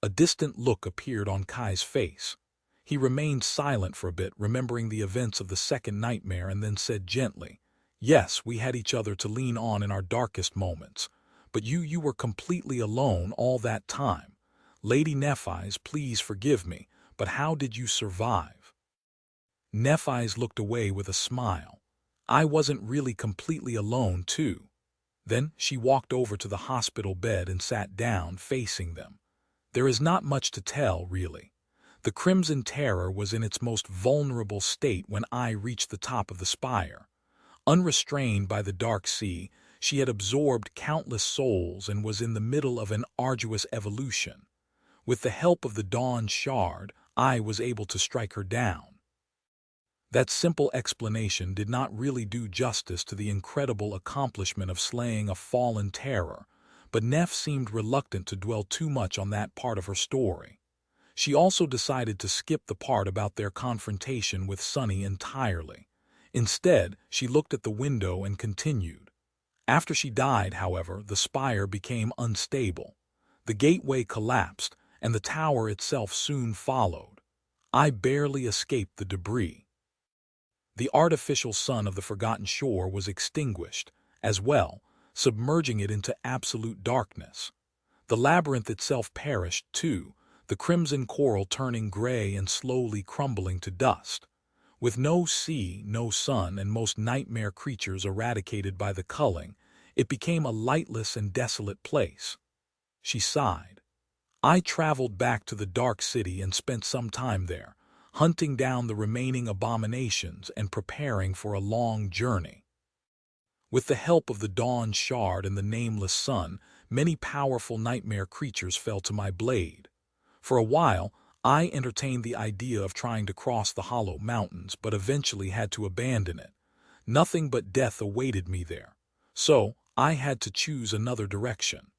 A distant look appeared on Kai's face. He remained silent for a bit, remembering the events of the second nightmare, and then said gently, "Yes, we had each other to lean on in our darkest moments. But you were completely alone all that time. Lady Nephi's, please forgive me, but how did you survive?" Nephi's looked away with a smile. "I wasn't really completely alone, too." Then she walked over to the hospital bed and sat down, facing them. "There is not much to tell, really. The Crimson Terror was in its most vulnerable state when I reached the top of the spire. Unrestrained by the dark sea, she had absorbed countless souls and was in the middle of an arduous evolution. With the help of the Dawn Shard, I was able to strike her down." That simple explanation did not really do justice to the incredible accomplishment of slaying a fallen terror, but Neff seemed reluctant to dwell too much on that part of her story. She also decided to skip the part about their confrontation with Sunny entirely. Instead, she looked at the window and continued. "After she died, however, the spire became unstable. The gateway collapsed, and the tower itself soon followed. I barely escaped the debris. The artificial sun of the Forgotten Shore was extinguished, as well, submerging it into absolute darkness. The labyrinth itself perished, too, the crimson coral turning gray and slowly crumbling to dust. With no sea, no sun, and most nightmare creatures eradicated by the culling, it became a lightless and desolate place." She sighed. "I traveled back to the Dark City and spent some time there, hunting down the remaining abominations and preparing for a long journey. With the help of the Dawn Shard and the Nameless Sun, many powerful nightmare creatures fell to my blade. For a while, I entertained the idea of trying to cross the Hollow Mountains, but eventually had to abandon it. Nothing but death awaited me there, so I had to choose another direction."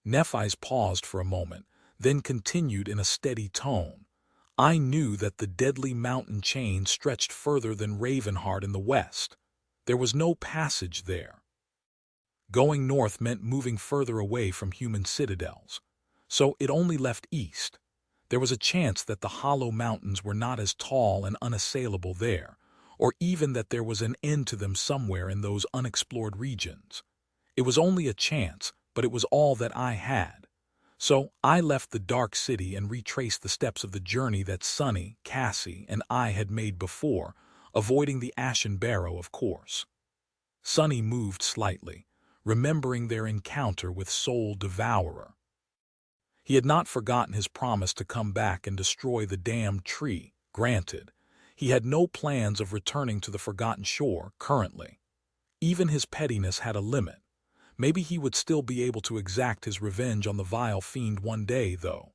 Nephi's paused for a moment, then continued in a steady tone. "I knew that the deadly mountain chain stretched further than Ravenheart in the west. There was no passage there. Going north meant moving further away from human citadels, so it only left east. There was a chance that the Hollow Mountains were not as tall and unassailable there, or even that there was an end to them somewhere in those unexplored regions. It was only a chance, but it was all that I had. So I left the Dark City and retraced the steps of the journey that Sunny, Cassie, and I had made before, avoiding the Ashen Barrow, of course." Sunny moved slightly, remembering their encounter with Soul Devourer. He had not forgotten his promise to come back and destroy the damned tree, granted. He had no plans of returning to the Forgotten Shore currently. Even his pettiness had a limit. Maybe he would still be able to exact his revenge on the vile fiend one day, though.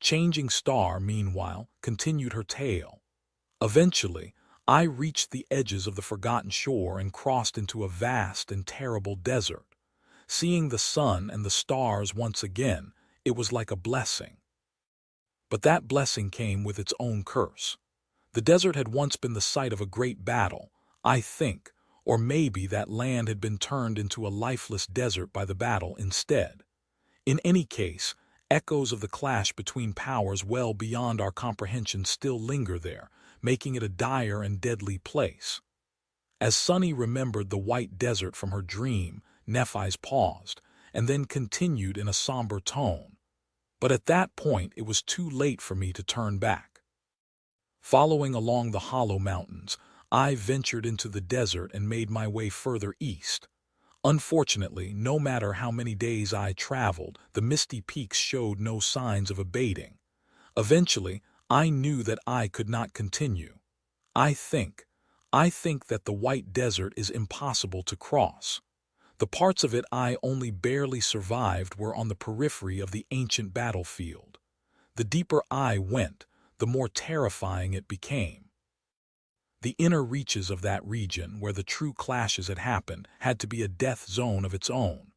Changing Star, meanwhile, continued her tale. "Eventually, I reached the edges of the Forgotten Shore and crossed into a vast and terrible desert. Seeing the sun and the stars once again, it was like a blessing. But that blessing came with its own curse. The desert had once been the site of a great battle, I think, or maybe that land had been turned into a lifeless desert by the battle instead. In any case, echoes of the clash between powers well beyond our comprehension still linger there, making it a dire and deadly place." As Sunny remembered the white desert from her dream, Nephi's paused, and then continued in a somber tone. "But at that point it was too late for me to turn back. Following along the Hollow Mountains, I ventured into the desert and made my way further east. Unfortunately, no matter how many days I traveled, the misty peaks showed no signs of abating. Eventually, I knew that I could not continue. I think, I think that the White Desert is impossible to cross. The parts of it I only barely survived were on the periphery of the ancient battlefield. The deeper I went, the more terrifying it became. The inner reaches of that region where the true clashes had happened had to be a death zone of its own.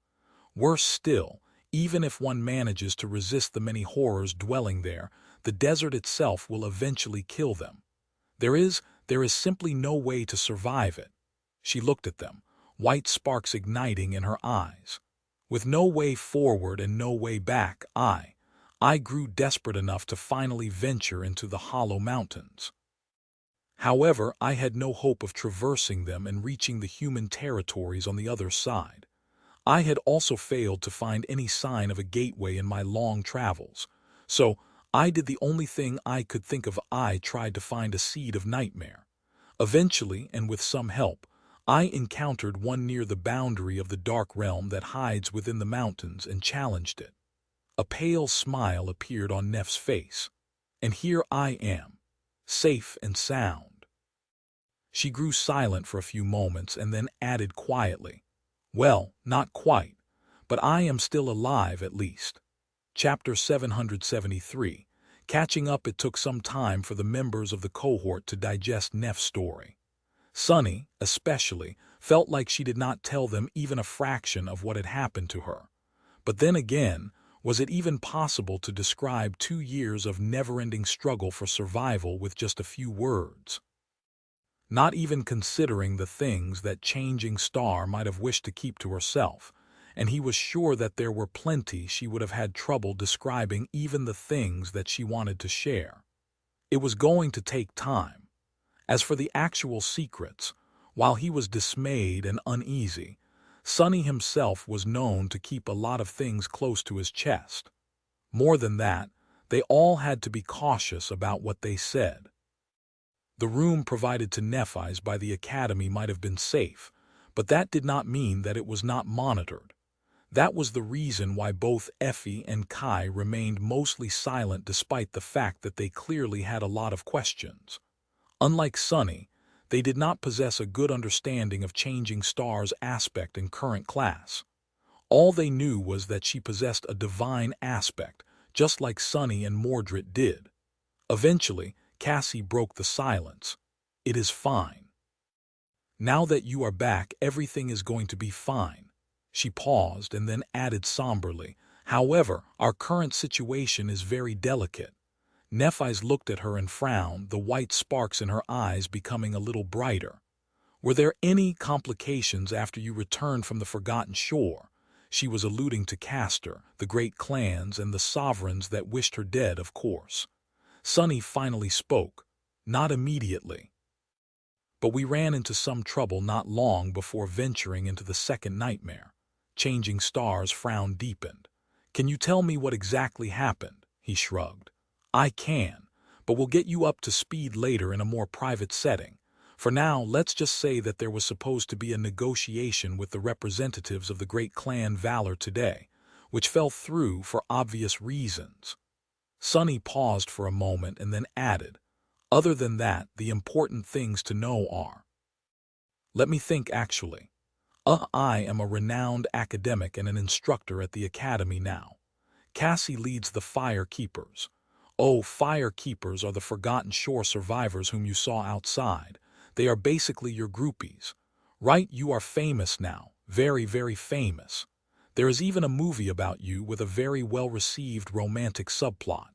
Worse still, even if one manages to resist the many horrors dwelling there, the desert itself will eventually kill them. There is simply no way to survive it. She looked at them, white sparks igniting in her eyes. With no way forward and no way back, I grew desperate enough to finally venture into the Hollow Mountains. However, I had no hope of traversing them and reaching the human territories on the other side. I had also failed to find any sign of a gateway in my long travels, so I did the only thing I could think of. I tried to find a seed of nightmare. Eventually, and with some help, I encountered one near the boundary of the dark realm that hides within the mountains and challenged it. A pale smile appeared on Neff's face. And here I am, safe and sound. She grew silent for a few moments and then added quietly, "Well, not quite, but I am still alive at least." Chapter 773. Catching up. It took some time for the members of the cohort to digest Neff's story. Sunny, especially, felt like she did not tell them even a fraction of what had happened to her. But then again, was it even possible to describe 2 years of never-ending struggle for survival with just a few words? Not even considering the things that changing Star might have wished to keep to herself, and he was sure that there were plenty she would have had trouble describing, even the things that she wanted to share. It was going to take time. As for the actual secrets, while he was dismayed and uneasy, Sunny himself was known to keep a lot of things close to his chest. More than that, they all had to be cautious about what they said. The room provided to Nephi's by the Academy might have been safe, but that did not mean that it was not monitored. That was the reason why both Effie and Kai remained mostly silent despite the fact that they clearly had a lot of questions. Unlike Sunny, they did not possess a good understanding of changing Star's aspect and current class. All they knew was that she possessed a divine aspect, just like Sunny and Mordred did. Eventually, Cassie broke the silence. "It is fine. Now that you are back, everything is going to be fine." She paused and then added somberly, "However, our current situation is very delicate." Nephi's looked at her and frowned, the white sparks in her eyes becoming a little brighter. "Were there any complications after you returned from the Forgotten Shore?" She was alluding to Castor, the great clans, and the sovereigns that wished her dead, of course. Sunny finally spoke. "Not immediately. But we ran into some trouble not long before venturing into the second nightmare." Changing Star's frown deepened. "Can you tell me what exactly happened?" He shrugged. "I can, but we'll get you up to speed later in a more private setting. For now, let's just say that there was supposed to be a negotiation with the representatives of the great clan Valor today, which fell through for obvious reasons." Sunny paused for a moment and then added, "Other than that, the important things to know are—" "Let me think actually. I am a renowned academic and an instructor at the Academy now. Cassie leads the Fire Keepers. Oh, Fire Keepers are the Forgotten Shore survivors whom you saw outside. They are basically your groupies. Right, you are famous now, very, very famous. There is even a movie about you with a very well-received romantic subplot.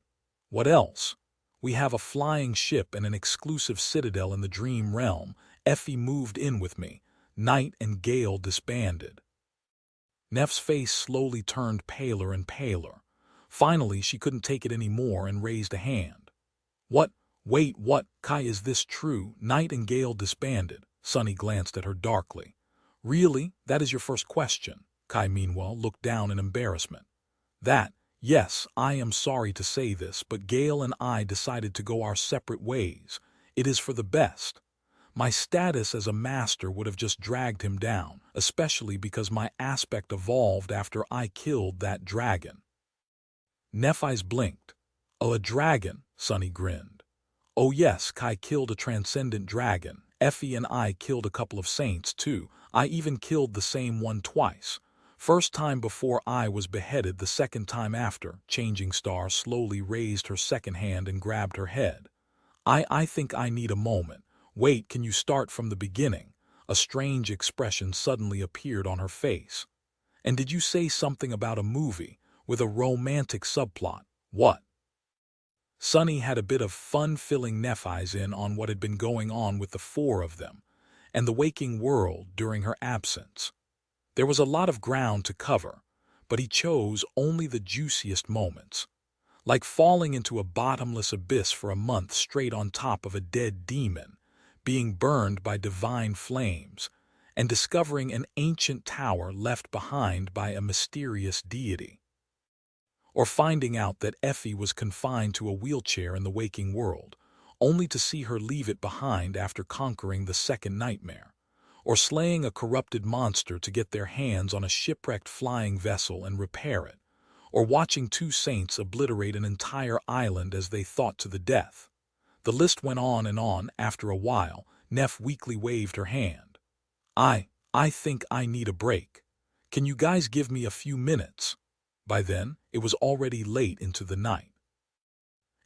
What else? We have a flying ship and an exclusive citadel in the dream realm. Effie moved in with me. Night and Gale disbanded." Neff's face slowly turned paler and paler. Finally, she couldn't take it anymore and raised a hand. "What? Wait, what? Kai, is this true? Night and Gale disbanded?" Sunny glanced at her darkly. "Really? That is your first question?" Kai meanwhile looked down in embarrassment. Yes, I am sorry to say this, but Gale and I decided to go our separate ways. It is for the best. My status as a master would have just dragged him down, especially because my aspect evolved after I killed that dragon. Nephis blinked. Oh, a dragon, Sunny grinned. Oh yes, Kai killed a transcendent dragon. Effie and I killed a couple of saints too. I even killed the same one twice. First time before I was beheaded, the second time after. Changing Star slowly raised her second hand and grabbed her head. I think I need a moment. Wait, can you start from the beginning? A strange expression suddenly appeared on her face. And did you say something about a movie with a romantic subplot? What? Sunny had a bit of fun filling Nephis in on what had been going on with the four of them, and the waking world during her absence. There was a lot of ground to cover, but he chose only the juiciest moments. Like falling into a bottomless abyss for a month straight on top of a dead demon, being burned by divine flames, and discovering an ancient tower left behind by a mysterious deity. Or finding out that Effie was confined to a wheelchair in the waking world, only to see her leave it behind after conquering the second nightmare. Or slaying a corrupted monster to get their hands on a shipwrecked flying vessel and repair it. Or watching two saints obliterate an entire island as they thought to the death. The list went on and on. After a while, Neff weakly waved her hand. I think I need a break. Can you guys give me a few minutes? By then, it was already late into the night.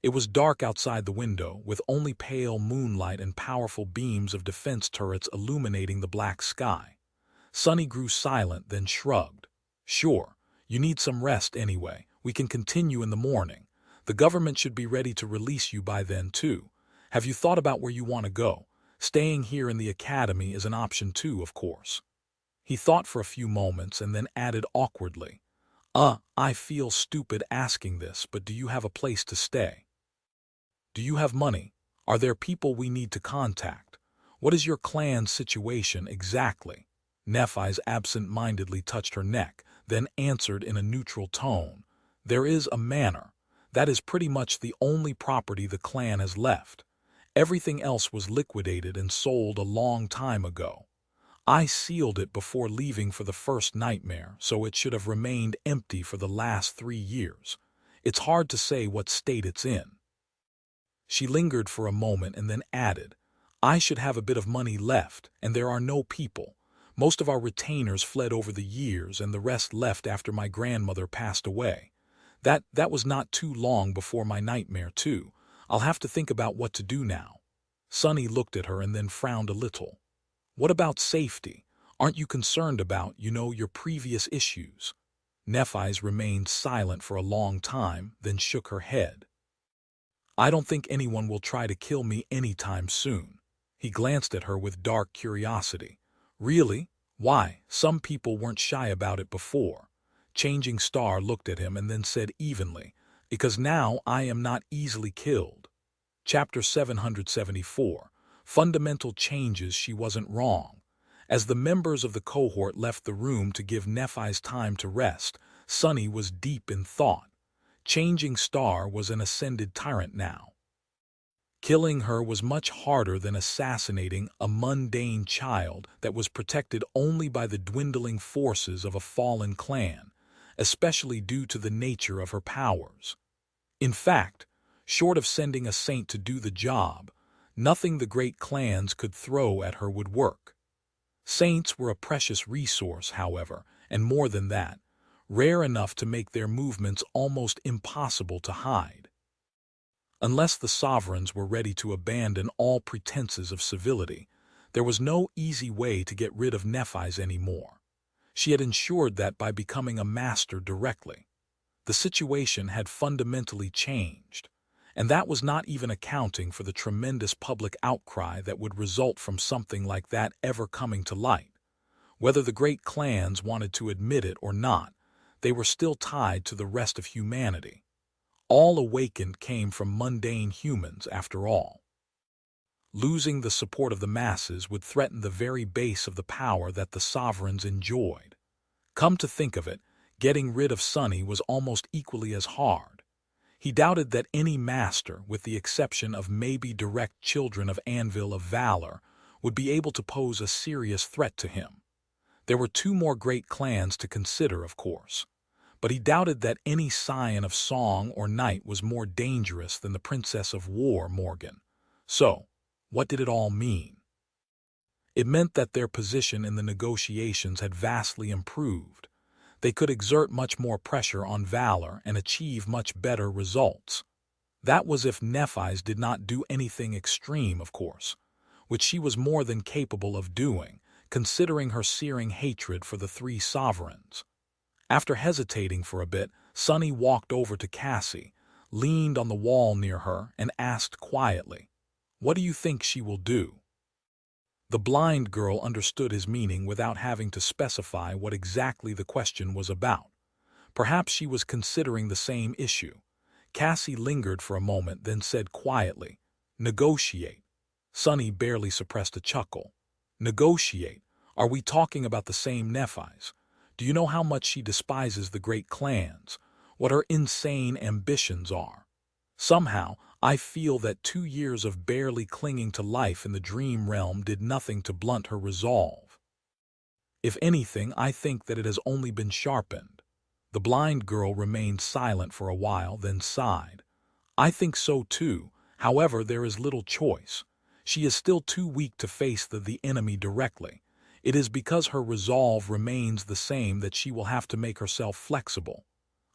It was dark outside the window, with only pale moonlight and powerful beams of defense turrets illuminating the black sky. Sunny grew silent, then shrugged. Sure, you need some rest anyway. We can continue in the morning. The government should be ready to release you by then, too. Have you thought about where you want to go? Staying here in the academy is an option too, of course. He thought for a few moments and then added awkwardly, I feel stupid asking this, but do you have a place to stay? Do you have money? Are there people we need to contact? What is your clan's situation exactly? Nephis absent-mindedly touched her neck, then answered in a neutral tone. There is a manor. That is pretty much the only property the clan has left. Everything else was liquidated and sold a long time ago. I sealed it before leaving for the first nightmare, so it should have remained empty for the last 3 years. It's hard to say what state it's in. She lingered for a moment and then added, I should have a bit of money left, and there are no people. Most of our retainers fled over the years, and the rest left after my grandmother passed away. That was not too long before my nightmare, too. I'll have to think about what to do now. Sunny looked at her and then frowned a little. What about safety? Aren't you concerned about, your previous issues? Nephis remained silent for a long time, then shook her head. I don't think anyone will try to kill me anytime soon. He glanced at her with dark curiosity. Really? Why? Some people weren't shy about it before. Changing Star looked at him and then said evenly, Because now I am not easily killed. Chapter 774. Fundamental changes. She wasn't wrong. As the members of the cohort left the room to give Nephis time to rest, Sunny was deep in thought. Changing Star was an ascended tyrant now. Killing her was much harder than assassinating a mundane child that was protected only by the dwindling forces of a fallen clan, especially due to the nature of her powers. In fact, short of sending a saint to do the job, nothing the great clans could throw at her would work. Saints were a precious resource, however, and more than that, rare enough to make their movements almost impossible to hide. Unless the sovereigns were ready to abandon all pretenses of civility, there was no easy way to get rid of Nephis anymore. She had ensured that by becoming a master directly. The situation had fundamentally changed, and that was not even accounting for the tremendous public outcry that would result from something like that ever coming to light. Whether the great clans wanted to admit it or not, they were still tied to the rest of humanity. All awakened came from mundane humans, after all. Losing the support of the masses would threaten the very base of the power that the sovereigns enjoyed. Come to think of it, getting rid of Sunny was almost equally as hard. He doubted that any master, with the exception of maybe direct children of Anvil of Valor, would be able to pose a serious threat to him. There were two more great clans to consider, of course, but he doubted that any scion of song or night was more dangerous than the Princess of War, Morgan. So, what did it all mean? It meant that their position in the negotiations had vastly improved. They could exert much more pressure on Valor and achieve much better results. That was if Nephi's did not do anything extreme, of course, which she was more than capable of doing, considering her searing hatred for the three sovereigns. After hesitating for a bit, Sunny walked over to Cassie, leaned on the wall near her, and asked quietly, "What do you think she will do?" The blind girl understood his meaning without having to specify what exactly the question was about. Perhaps she was considering the same issue. Cassie lingered for a moment, then said quietly, "Negotiate." Sunny barely suppressed a chuckle. "Negotiate? Are we talking about the same Nephis? Do you know how much she despises the great clans? What her insane ambitions are? Somehow, I feel that 2 years of barely clinging to life in the dream realm did nothing to blunt her resolve. If anything, I think that it has only been sharpened." The blind girl remained silent for a while, then sighed. "I think so too. However, there is little choice. She is still too weak to face the enemy directly. It is because her resolve remains the same that she will have to make herself flexible."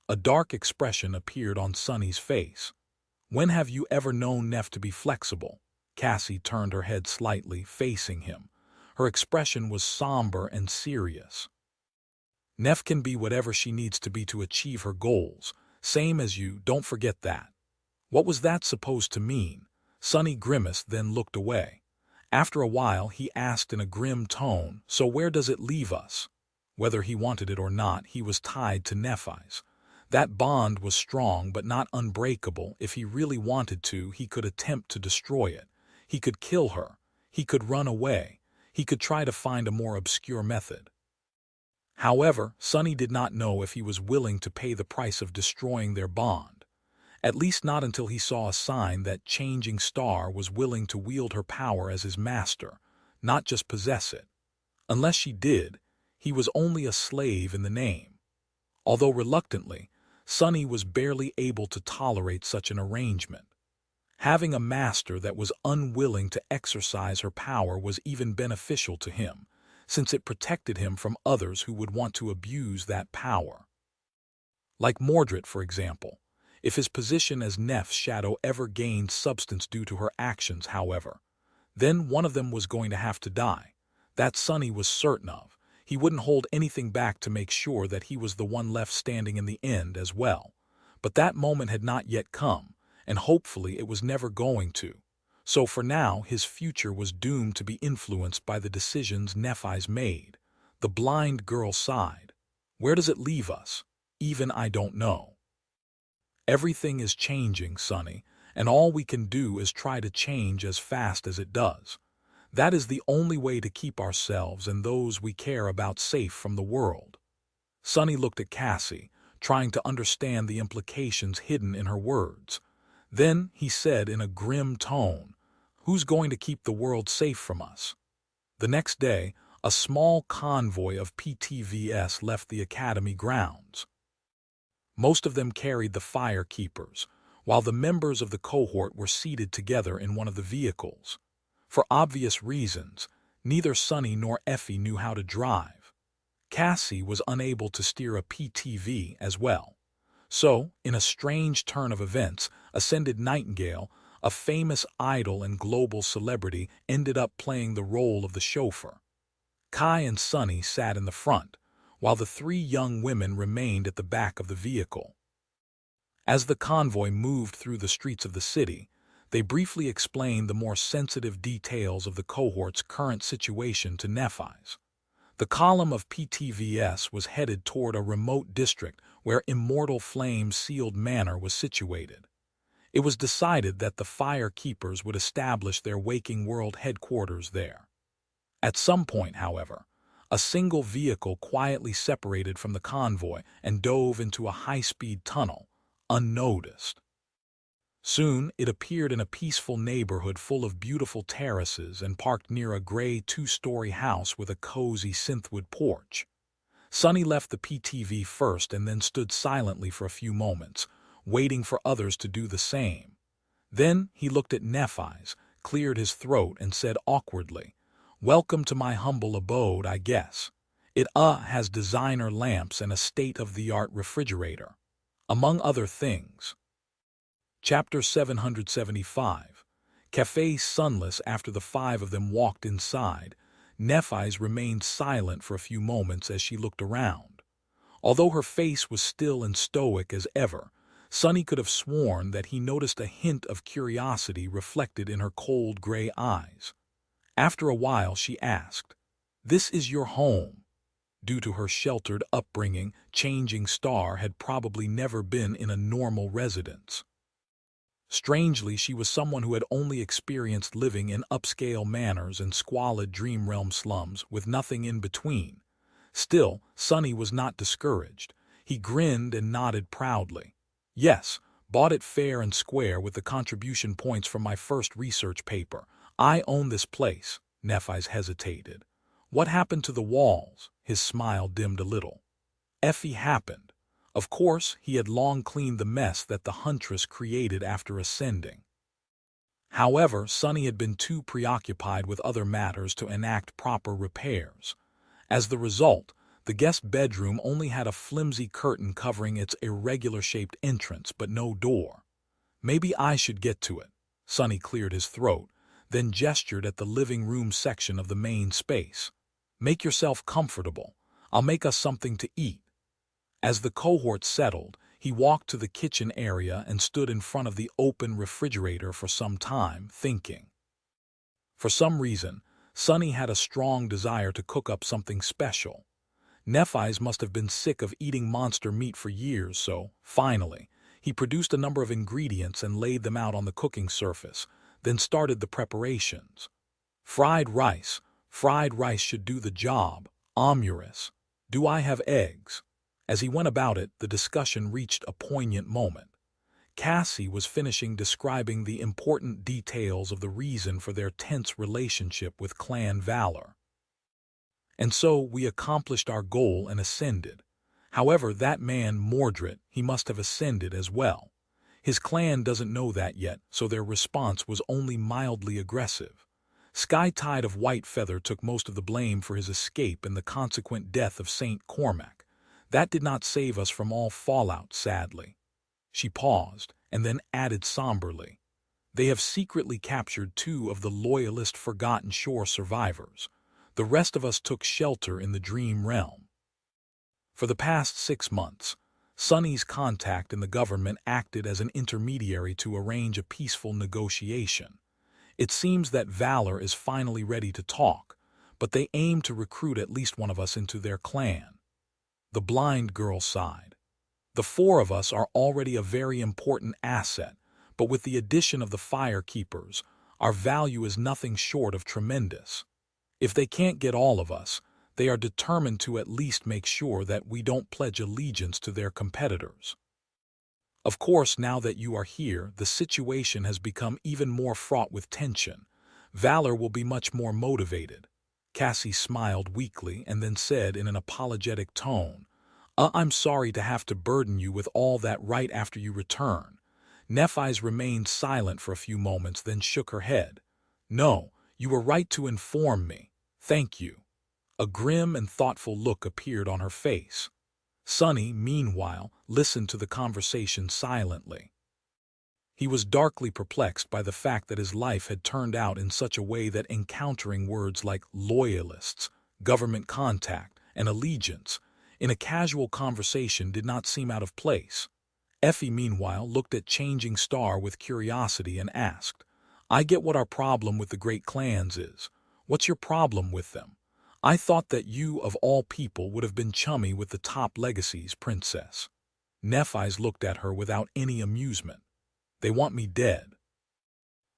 A dark expression appeared on Sunny's face. "When have you ever known Neph to be flexible?" Cassie turned her head slightly, facing him. Her expression was somber and serious. "Neph can be whatever she needs to be to achieve her goals. Same as you, don't forget that." What was that supposed to mean? Sunny grimaced, then looked away. After a while, he asked in a grim tone, "So where does it leave us?" Whether he wanted it or not, he was tied to Nephis. That bond was strong but not unbreakable. If he really wanted to, he could attempt to destroy it. He could kill her. He could run away. He could try to find a more obscure method. However, Sunny did not know if he was willing to pay the price of destroying their bond. At least not until he saw a sign that Changing Star was willing to wield her power as his master, not just possess it. Unless she did, he was only a slave in the name. Although reluctantly, Sunny was barely able to tolerate such an arrangement. Having a master that was unwilling to exercise her power was even beneficial to him, since it protected him from others who would want to abuse that power. Like Mordred, for example. If his position as Neph's shadow ever gained substance due to her actions, however, then one of them was going to have to die. That Sunny was certain of. He wouldn't hold anything back to make sure that he was the one left standing in the end as well. But that moment had not yet come, and hopefully it was never going to. So for now, his future was doomed to be influenced by the decisions Nephis made. The blind girl sighed. "Where does it leave us? Even I don't know." "Everything is changing, Sunny, and all we can do is try to change as fast as it does. That is the only way to keep ourselves and those we care about safe from the world." Sunny looked at Cassie, trying to understand the implications hidden in her words. Then he said in a grim tone, "Who's going to keep the world safe from us?" The next day, a small convoy of PTVS left the academy grounds. Most of them carried the fire keepers, while the members of the cohort were seated together in one of the vehicles. For obvious reasons, neither Sunny nor Effie knew how to drive. Cassie was unable to steer a PTV as well. So, in a strange turn of events, Ascended Nightingale, a famous idol and global celebrity, ended up playing the role of the chauffeur. Kai and Sunny sat in the front, while the three young women remained at the back of the vehicle. As the convoy moved through the streets of the city, they briefly explained the more sensitive details of the cohort's current situation to Nephis. The column of PTVS was headed toward a remote district where Immortal Flame's sealed manor was situated. It was decided that the fire keepers would establish their waking world headquarters there. At some point, however, a single vehicle quietly separated from the convoy and dove into a high-speed tunnel, unnoticed. Soon it appeared in a peaceful neighborhood full of beautiful terraces and parked near a gray two-story house with a cozy synthwood porch. Sunny left the PTV first and then stood silently for a few moments, waiting for others to do the same. Then he looked at Nephi's, cleared his throat, and said awkwardly, "Welcome to my humble abode, I guess. It has designer lamps and a state-of-the-art refrigerator, among other things." Chapter 775. Cafe Sunless. After the five of them walked inside, Nephi's remained silent for a few moments as she looked around. Although her face was still and stoic as ever, Sunny could have sworn that he noticed a hint of curiosity reflected in her cold gray eyes. After a while she asked, "This is your home?" Due to her sheltered upbringing, Changing Star had probably never been in a normal residence. Strangely, she was someone who had only experienced living in upscale manors and squalid dream realm slums with nothing in between. Still, Sunny was not discouraged. He grinned and nodded proudly. "Yes, bought it fair and square with the contribution points from my first research paper. I own this place." Nephi's hesitated. "What happened to the walls?" His smile dimmed a little. Effie happened. Of course, he had long cleaned the mess that the huntress created after ascending. However, Sunny had been too preoccupied with other matters to enact proper repairs. As the result, the guest bedroom only had a flimsy curtain covering its irregular-shaped entrance, but no door. "Maybe I should get to it." Sunny cleared his throat, then gestured at the living room section of the main space. "Make yourself comfortable. I'll make us something to eat." As the cohort settled, he walked to the kitchen area and stood in front of the open refrigerator for some time, thinking. For some reason, Sunny had a strong desire to cook up something special. Nephi's must have been sick of eating monster meat for years, so, finally, he produced a number of ingredients and laid them out on the cooking surface, then started the preparations. Fried rice. Fried rice should do the job. Omurus. Do I have eggs? As he went about it, the discussion reached a poignant moment. Cassie was finishing describing the important details of the reason for their tense relationship with Clan Valor. "And so we accomplished our goal and ascended. However, that man Mordred, he must have ascended as well. His clan doesn't know that yet, so their response was only mildly aggressive. Skytide of Whitefeather took most of the blame for his escape and the consequent death of Saint Cormac. That did not save us from all fallout, sadly." She paused, and then added somberly, "They have secretly captured 2 of the loyalist Forgotten Shore survivors. The rest of us took shelter in the dream realm." For the past 6 months, Sunny's contact in the government acted as an intermediary to arrange a peaceful negotiation. It seems that Valor is finally ready to talk, but they aim to recruit at least one of us into their clan. The blind girl sighed. "The 4 of us are already a very important asset, but with the addition of the Firekeepers, our value is nothing short of tremendous. If they can't get all of us, they are determined to at least make sure that we don't pledge allegiance to their competitors. Of course, now that you are here, the situation has become even more fraught with tension. Valor will be much more motivated." Cassie smiled weakly and then said in an apologetic tone, "I'm sorry to have to burden you with all that right after you return." Nephi's remained silent for a few moments, then shook her head. "No, you were right to inform me. Thank you." A grim and thoughtful look appeared on her face. Sunny, meanwhile, listened to the conversation silently. He was darkly perplexed by the fact that his life had turned out in such a way that encountering words like loyalists, government contact, and allegiance in a casual conversation did not seem out of place. Effie, meanwhile, looked at Changing Star with curiosity and asked, "I get what our problem with the great clans is. What's your problem with them? I thought that you, of all people, would have been chummy with the top legacies, Princess." Nephi's looked at her without any amusement. "They want me dead."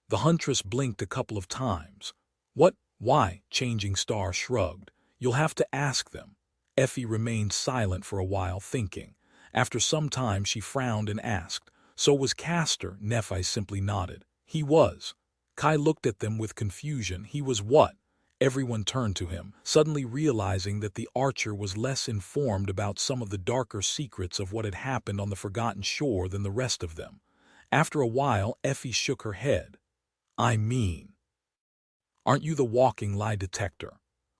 The huntress blinked a couple of times. "What? Why?" Changing Star shrugged. "You'll have to ask them." Effie remained silent for a while, thinking. After some time she frowned and asked, So was Castor, Nephi simply nodded. He was. Kai looked at them with confusion. He was what? Everyone turned to him, suddenly realizing that the archer was less informed about some of the darker secrets of what had happened on the Forgotten Shore than the rest of them. After a while, Effie shook her head. I mean, aren't you the walking lie detector?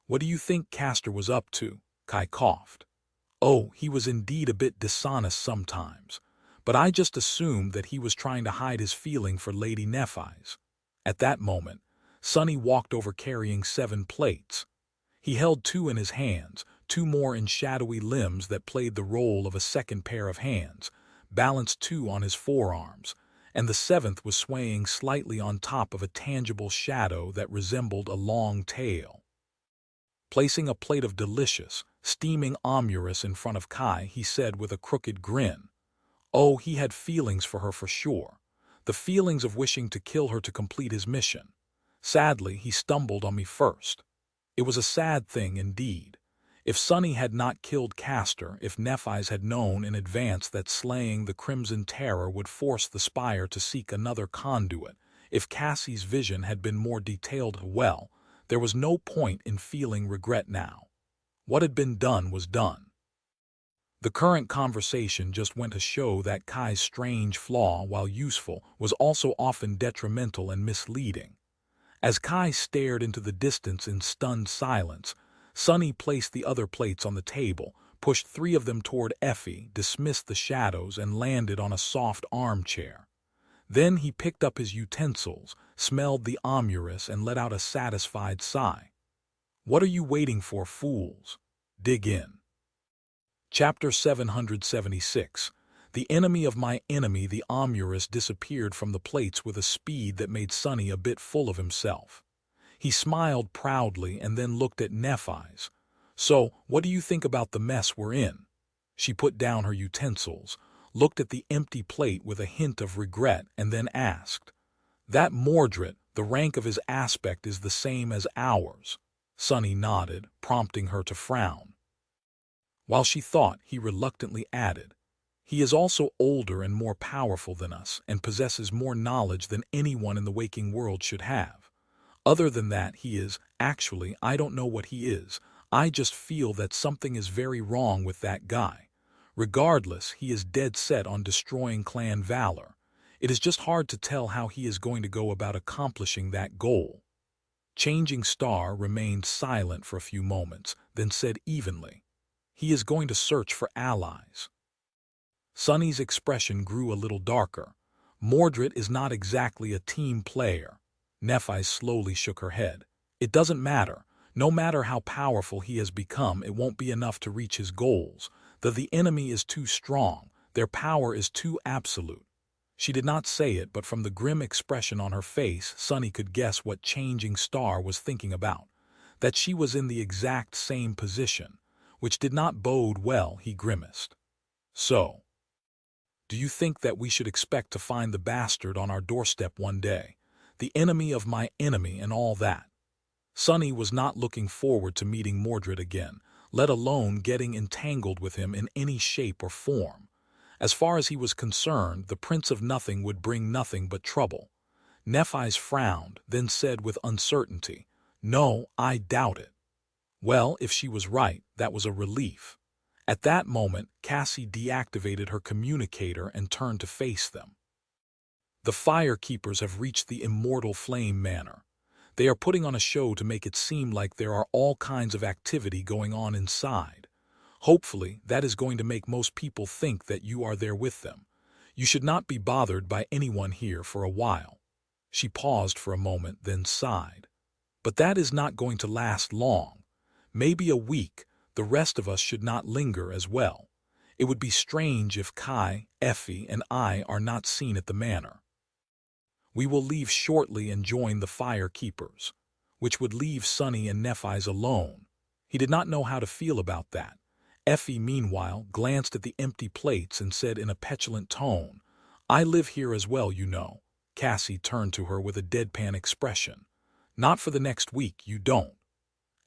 What do you think Castor was up to? Kai coughed. Oh, he was indeed a bit dishonest sometimes, but I just assumed that he was trying to hide his feeling for Lady Nephi's. At that moment, Sonny walked over carrying 7 plates. He held 2 in his hands, 2 more in shadowy limbs that played the role of a second pair of hands, balanced 2 on his forearms, and the 7th was swaying slightly on top of a tangible shadow that resembled a long tail. Placing a plate of delicious, steaming omurus in front of Kai, he said with a crooked grin, oh, he had feelings for her for sure, the feelings of wishing to kill her to complete his mission. Sadly, he stumbled on me first. It was a sad thing indeed. If Sonny had not killed Castor, if Nephi's had known in advance that slaying the Crimson Terror would force the Spire to seek another conduit, if Cassie's vision had been more detailed, well, there was no point in feeling regret now. What had been done was done. The current conversation just went to show that Kai's strange flaw, while useful, was also often detrimental and misleading. As Kai stared into the distance in stunned silence, Sonny placed the other plates on the table, pushed 3 of them toward Effie, dismissed the shadows, and landed on a soft armchair. Then he picked up his utensils, smelled the omurus, and let out a satisfied sigh. What are you waiting for, fools? Dig in. Chapter 776. The enemy of my enemy. The omurus disappeared from the plates with a speed that made Sonny a bit full of himself. He smiled proudly and then looked at Nephi's. So, what do you think about the mess we're in? She put down her utensils, looked at the empty plate with a hint of regret, and then asked, That Mordred, the rank of his aspect is the same as ours. Sonny nodded, prompting her to frown. While she thought, he reluctantly added, He is also older and more powerful than us, and possesses more knowledge than anyone in the waking world should have. Other than that, he is, actually, I don't know what he is, I just feel that something is very wrong with that guy. Regardless, he is dead set on destroying Clan Valor. It is just hard to tell how he is going to go about accomplishing that goal. Changing Star remained silent for a few moments, then said evenly, He is going to search for allies. Sonny's expression grew a little darker. Mordred is not exactly a team player. Nephi slowly shook her head. It doesn't matter. No matter how powerful he has become, it won't be enough to reach his goals. The enemy is too strong. Their power is too absolute. She did not say it, but from the grim expression on her face, Sonny could guess what Changing Star was thinking about. That she was in the exact same position, which did not bode well, he grimaced. So, do you think that we should expect to find the bastard on our doorstep one day? The enemy of my enemy and all that? Sonny was not looking forward to meeting Mordred again, let alone getting entangled with him in any shape or form. As far as he was concerned, the Prince of Nothing would bring nothing but trouble. Nephi's frowned, then said with uncertainty, No, I doubt it. Well, if she was right, that was a relief. At that moment, Cassie deactivated her communicator and turned to face them. The Firekeepers have reached the Immortal Flame Manor. They are putting on a show to make it seem like there are all kinds of activity going on inside. Hopefully, that is going to make most people think that you are there with them. You should not be bothered by anyone here for a while. She paused for a moment, then sighed. But that is not going to last long. Maybe a week. The rest of us should not linger as well. It would be strange if Kai, Effie, and I are not seen at the manor. We will leave shortly and join the Firekeepers, which would leave Sonny and Nephi's alone. He did not know how to feel about that. Effie, meanwhile, glanced at the empty plates and said in a petulant tone, I live here as well, you know. Cassie turned to her with a deadpan expression. Not for the next week, you don't.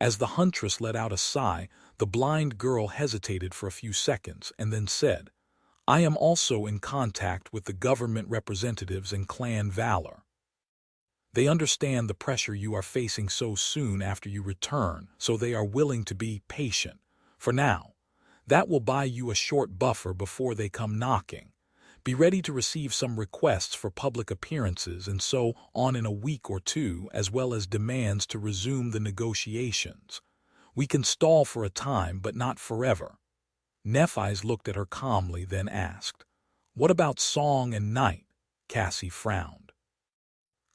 As the huntress let out a sigh, the blind girl hesitated for a few seconds and then said, I am also in contact with the government representatives and Clan Valor. They understand the pressure you are facing so soon after you return, so they are willing to be patient. For now, that will buy you a short buffer before they come knocking. Be ready to receive some requests for public appearances and so on in a week or two, as well as demands to resume the negotiations. We can stall for a time, but not forever. Nephi's looked at her calmly, then asked, "What about Song and Night?" Cassie frowned.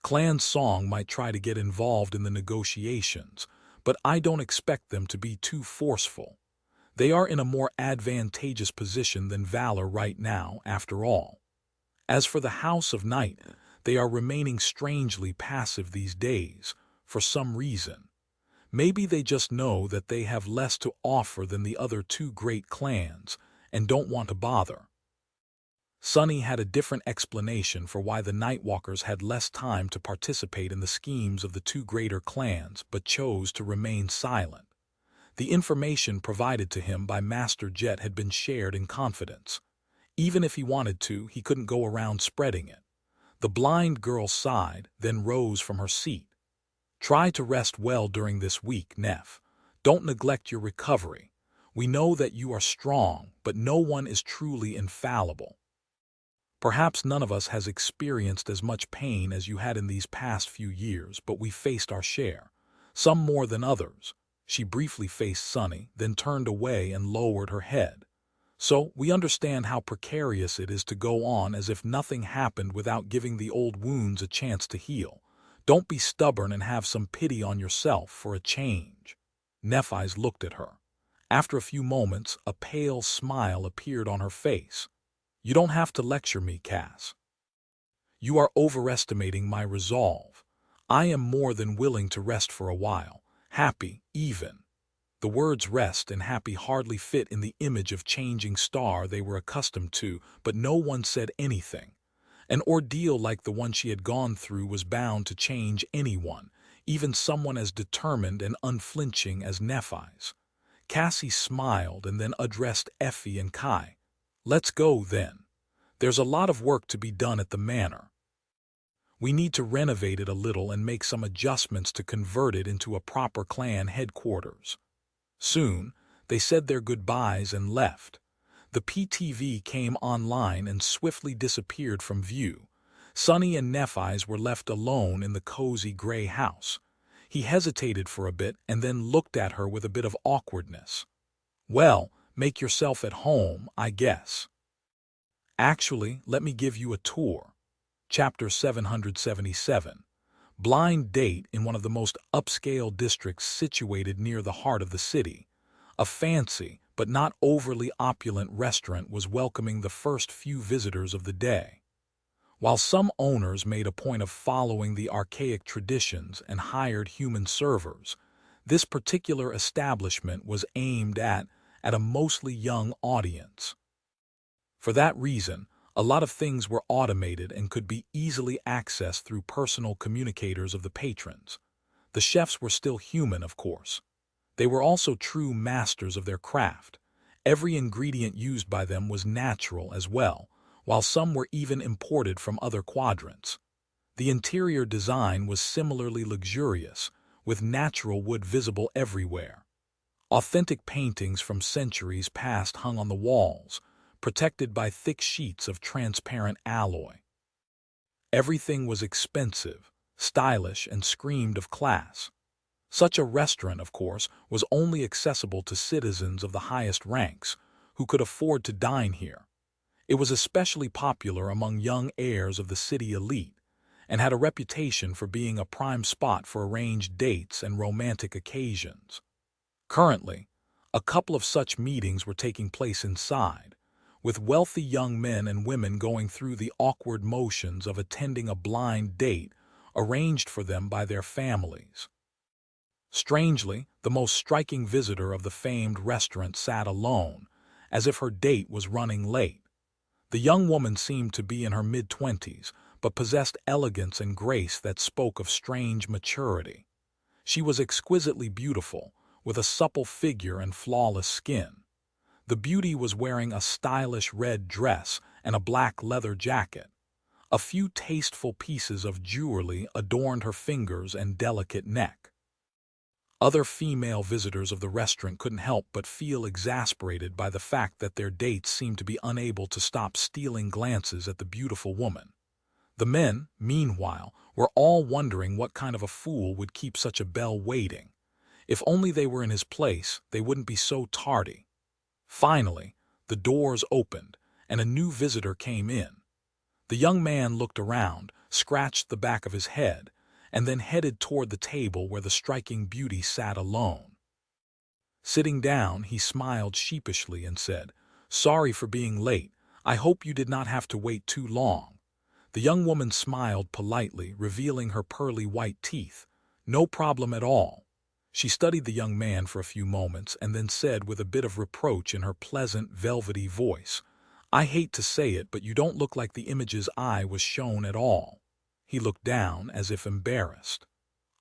Clan Song might try to get involved in the negotiations, but I don't expect them to be too forceful. They are in a more advantageous position than Valor right now, after all. As for the House of Night, they are remaining strangely passive these days, for some reason. Maybe they just know that they have less to offer than the other two great clans, and don't want to bother. Sunny had a different explanation for why the Nightwalkers had less time to participate in the schemes of the two greater clans, but chose to remain silent. The information provided to him by Master Jet had been shared in confidence. Even if he wanted to, he couldn't go around spreading it. The blind girl sighed, then rose from her seat. "Try to rest well during this week, Neph. Don't neglect your recovery. We know that you are strong, but no one is truly infallible. Perhaps none of us has experienced as much pain as you had in these past few years, but we faced our share, some more than others." She briefly faced Sunny, then turned away and lowered her head. "So we understand how precarious it is to go on as if nothing happened without giving the old wounds a chance to heal. Don't be stubborn and have some pity on yourself for a change." Nephi's looked at her. After a few moments, a pale smile appeared on her face. "You don't have to lecture me, Cass. You are overestimating my resolve. I am more than willing to rest for a while. Happy, even." The words rest and happy hardly fit in the image of changing star they were accustomed to, but no one said anything. An ordeal like the one she had gone through was bound to change anyone, even someone as determined and unflinching as Nephi's. Cassie smiled and then addressed Effie and Kai. "Let's go, then. There's a lot of work to be done at the manor. We need to renovate it a little and make some adjustments to convert it into a proper clan headquarters." Soon, they said their goodbyes and left. The PTV came online and swiftly disappeared from view. Sunny and Nephi's were left alone in the cozy gray house. He hesitated for a bit and then looked at her with a bit of awkwardness. "Well, make yourself at home, I guess. Actually, let me give you a tour." Chapter 777. Blind date in one of the most upscale districts situated near the heart of the city. A fancy, but not overly opulent restaurant was welcoming the first few visitors of the day. While some owners made a point of following the archaic traditions and hired human servers, this particular establishment was aimed at a mostly young audience. For that reason, a lot of things were automated and could be easily accessed through personal communicators of the patrons. The chefs were still human, of course. They were also true masters of their craft. Every ingredient used by them was natural as well, while some were even imported from other quadrants. The interior design was similarly luxurious, with natural wood visible everywhere. Authentic paintings from centuries past hung on the walls, protected by thick sheets of transparent alloy. Everything was expensive, stylish, and screamed of class. Such a restaurant, of course, was only accessible to citizens of the highest ranks, who could afford to dine here. It was especially popular among young heirs of the city elite, and had a reputation for being a prime spot for arranged dates and romantic occasions. Currently, a couple of such meetings were taking place inside, with wealthy young men and women going through the awkward motions of attending a blind date arranged for them by their families. Strangely, the most striking visitor of the famed restaurant sat alone, as if her date was running late. The young woman seemed to be in her mid-20s, but possessed elegance and grace that spoke of strange maturity. She was exquisitely beautiful, with a supple figure and flawless skin. The beauty was wearing a stylish red dress and a black leather jacket. A few tasteful pieces of jewelry adorned her fingers and delicate neck. Other female visitors of the restaurant couldn't help but feel exasperated by the fact that their dates seemed to be unable to stop stealing glances at the beautiful woman. The men, meanwhile, were all wondering what kind of a fool would keep such a belle waiting. If only they were in his place, they wouldn't be so tardy. Finally, the doors opened, and a new visitor came in. The young man looked around, scratched the back of his head, and then headed toward the table where the striking beauty sat alone. Sitting down, he smiled sheepishly and said, "Sorry for being late. I hope you did not have to wait too long." The young woman smiled politely, revealing her pearly white teeth. "No problem at all." She studied the young man for a few moments and then said with a bit of reproach in her pleasant, velvety voice, "I hate to say it, but you don't look like the images I was shown at all." He looked down as if embarrassed.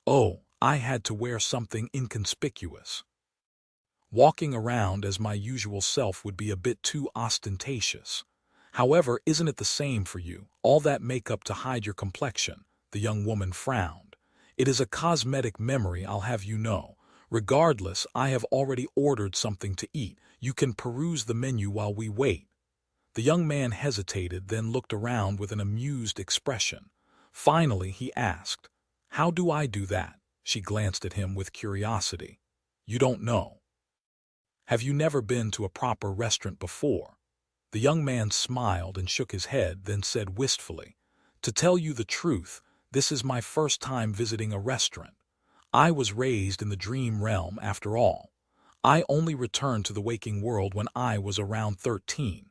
"Oh, I had to wear something inconspicuous. Walking around as my usual self would be a bit too ostentatious. However, isn't it the same for you, all that makeup to hide your complexion?" The young woman frowned. "It is a cosmetic memory, I'll have you know. Regardless, I have already ordered something to eat. You can peruse the menu while we wait." The young man hesitated, then looked around with an amused expression. Finally, he asked, "How do I do that?" She glanced at him with curiosity. "You don't know? Have you never been to a proper restaurant before?" The young man smiled and shook his head, then said wistfully, "To tell you the truth, this is my first time visiting a restaurant. I was raised in the dream realm after all. I only returned to the waking world when I was around 13.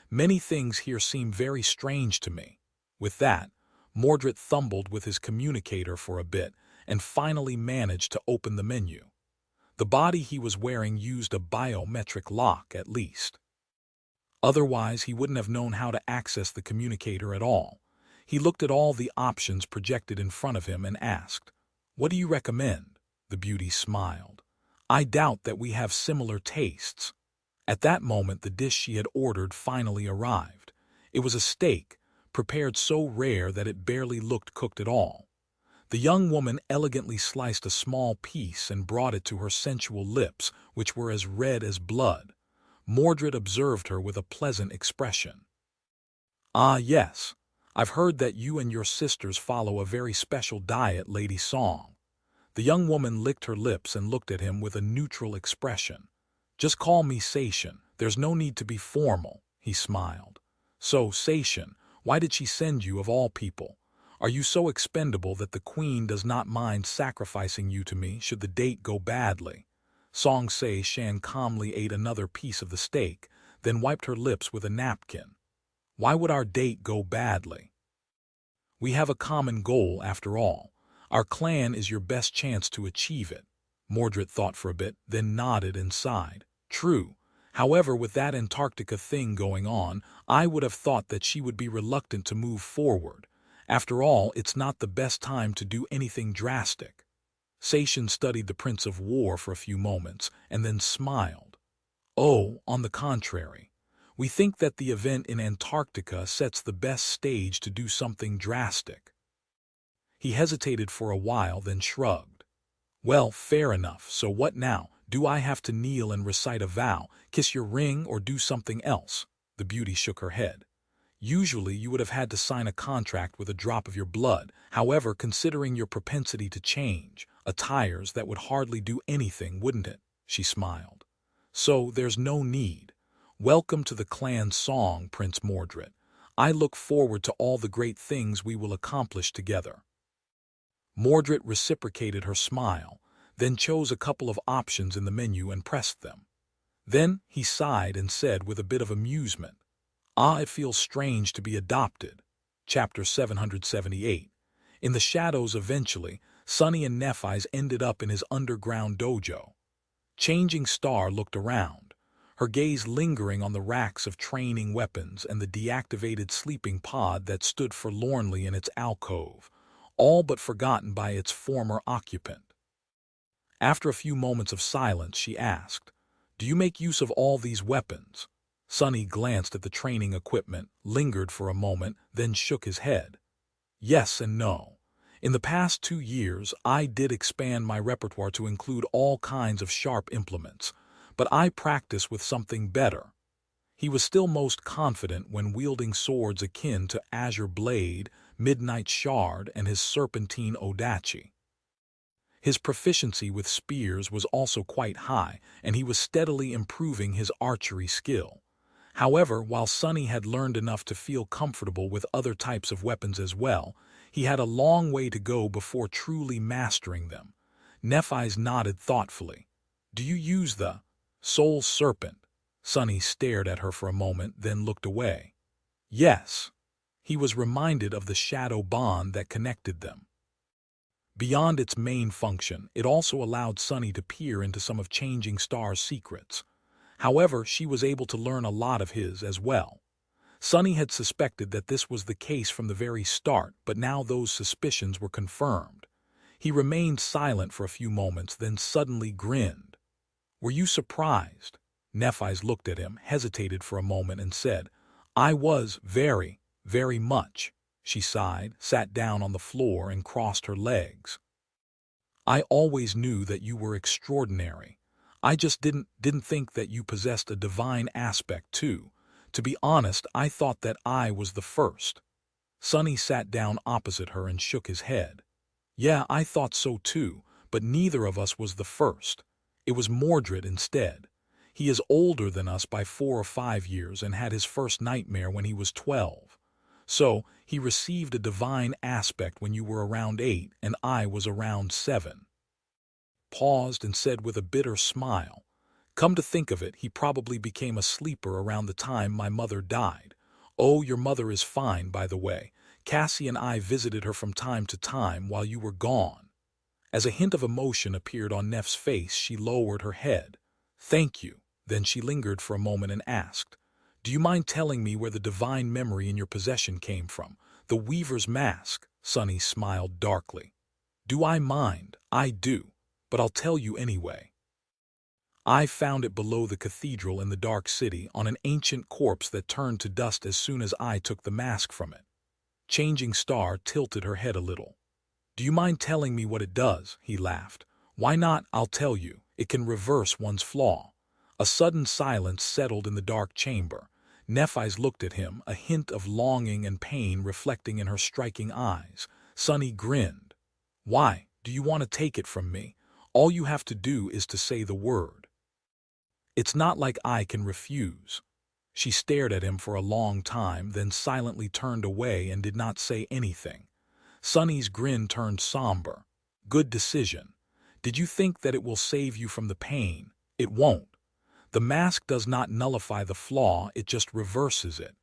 Many things here seem very strange to me." With that, Mordred fumbled with his communicator for a bit and finally managed to open the menu. The body he was wearing used a biometric lock at least. Otherwise, he wouldn't have known how to access the communicator at all. He looked at all the options projected in front of him and asked, "What do you recommend?" The beauty smiled. "I doubt that we have similar tastes." At that moment, the dish she had ordered finally arrived. It was a steak, prepared so rare that it barely looked cooked at all. The young woman elegantly sliced a small piece and brought it to her sensual lips, which were as red as blood. Mordred observed her with a pleasant expression. "Ah, yes. I've heard that you and your sisters follow a very special diet, Lady Song." The young woman licked her lips and looked at him with a neutral expression. "Just call me Sation. There's no need to be formal," he smiled. "So, Sation, why did she send you of all people? Are you so expendable that the queen does not mind sacrificing you to me should the date go badly?" Song Se Shan calmly ate another piece of the steak, then wiped her lips with a napkin. "Why would our date go badly? We have a common goal after all. Our clan is your best chance to achieve it." Mordred thought for a bit, then nodded and sighed. "True. However, with that Antarctica thing going on, I would have thought that she would be reluctant to move forward. After all, it's not the best time to do anything drastic." Sation studied the Prince of War for a few moments and then smiled. "Oh, on the contrary. We think that the event in Antarctica sets the best stage to do something drastic." He hesitated for a while, then shrugged. "Well, fair enough. So what now? Do I have to kneel and recite a vow, kiss your ring, or do something else?" The beauty shook her head. "Usually you would have had to sign a contract with a drop of your blood. However, considering your propensity to change, attires that would hardly do anything, wouldn't it?" She smiled. "So there's no need. Welcome to the clan Song, Prince Mordred. I look forward to all the great things we will accomplish together." Mordred reciprocated her smile, then chose a couple of options in the menu and pressed them. Then he sighed and said with a bit of amusement, "Ah, it feels strange to be adopted." Chapter 778. In the shadows eventually, Sunny and Nephi's ended up in his underground dojo. Changing Star looked around, her gaze lingering on the racks of training weapons and the deactivated sleeping pod that stood forlornly in its alcove, all but forgotten by its former occupant. After a few moments of silence, she asked, Do you make use of all these weapons? Sunny glanced at the training equipment, lingered for a moment, then shook his head. Yes and no. In the past 2 years, I did expand my repertoire to include all kinds of sharp implements, but I practice with something better. He was still most confident when wielding swords akin to Azure Blade, Midnight Shard, and his Serpentine Odachi. His proficiency with spears was also quite high, and he was steadily improving his archery skill. However, while Sunny had learned enough to feel comfortable with other types of weapons as well, he had a long way to go before truly mastering them. Nephi's nodded thoughtfully. Do you use the Soul Serpent? Sunny stared at her for a moment, then looked away. Yes. He was reminded of the shadow bond that connected them. Beyond its main function, it also allowed Sunny to peer into some of Changing Star's secrets. However, she was able to learn a lot of his as well. Sunny had suspected that this was the case from the very start, but now those suspicions were confirmed. He remained silent for a few moments, then suddenly grinned. Were you surprised? Nephi's looked at him, hesitated for a moment, and said, I was very, very much. She sighed, sat down on the floor, and crossed her legs. I always knew that you were extraordinary. I just didn't think that you possessed a divine aspect too. To be honest, I thought that I was the first. Sunny sat down opposite her and shook his head. Yeah, I thought so too, but neither of us was the first. It was Mordred instead. He is older than us by 4 or 5 years and had his first nightmare when he was 12. So, he received a divine aspect when you were around 8 and I was around 7. Paused and said with a bitter smile, Come to think of it, he probably became a sleeper around the time my mother died. Oh, your mother is fine, by the way. Cassie and I visited her from time to time while you were gone. As a hint of emotion appeared on Neff's face, she lowered her head. Thank you. Then she lingered for a moment and asked, Do you mind telling me where the divine memory in your possession came from? The Weaver's mask. Sunny smiled darkly. Do I mind? I do. But I'll tell you anyway. I found it below the cathedral in the Dark City on an ancient corpse that turned to dust as soon as I took the mask from it. Changing Star tilted her head a little. Do you mind telling me what it does? He laughed. Why not? I'll tell you. It can reverse one's flaw. A sudden silence settled in the dark chamber. Nephi's looked at him, a hint of longing and pain reflecting in her striking eyes. Sunny grinned. Why? Do you want to take it from me? All you have to do is to say the word. It's not like I can refuse. She stared at him for a long time, then silently turned away and did not say anything. Sunny's grin turned somber. Good decision. Did you think that it will save you from the pain? It won't. The mask does not nullify the flaw, it just reverses it.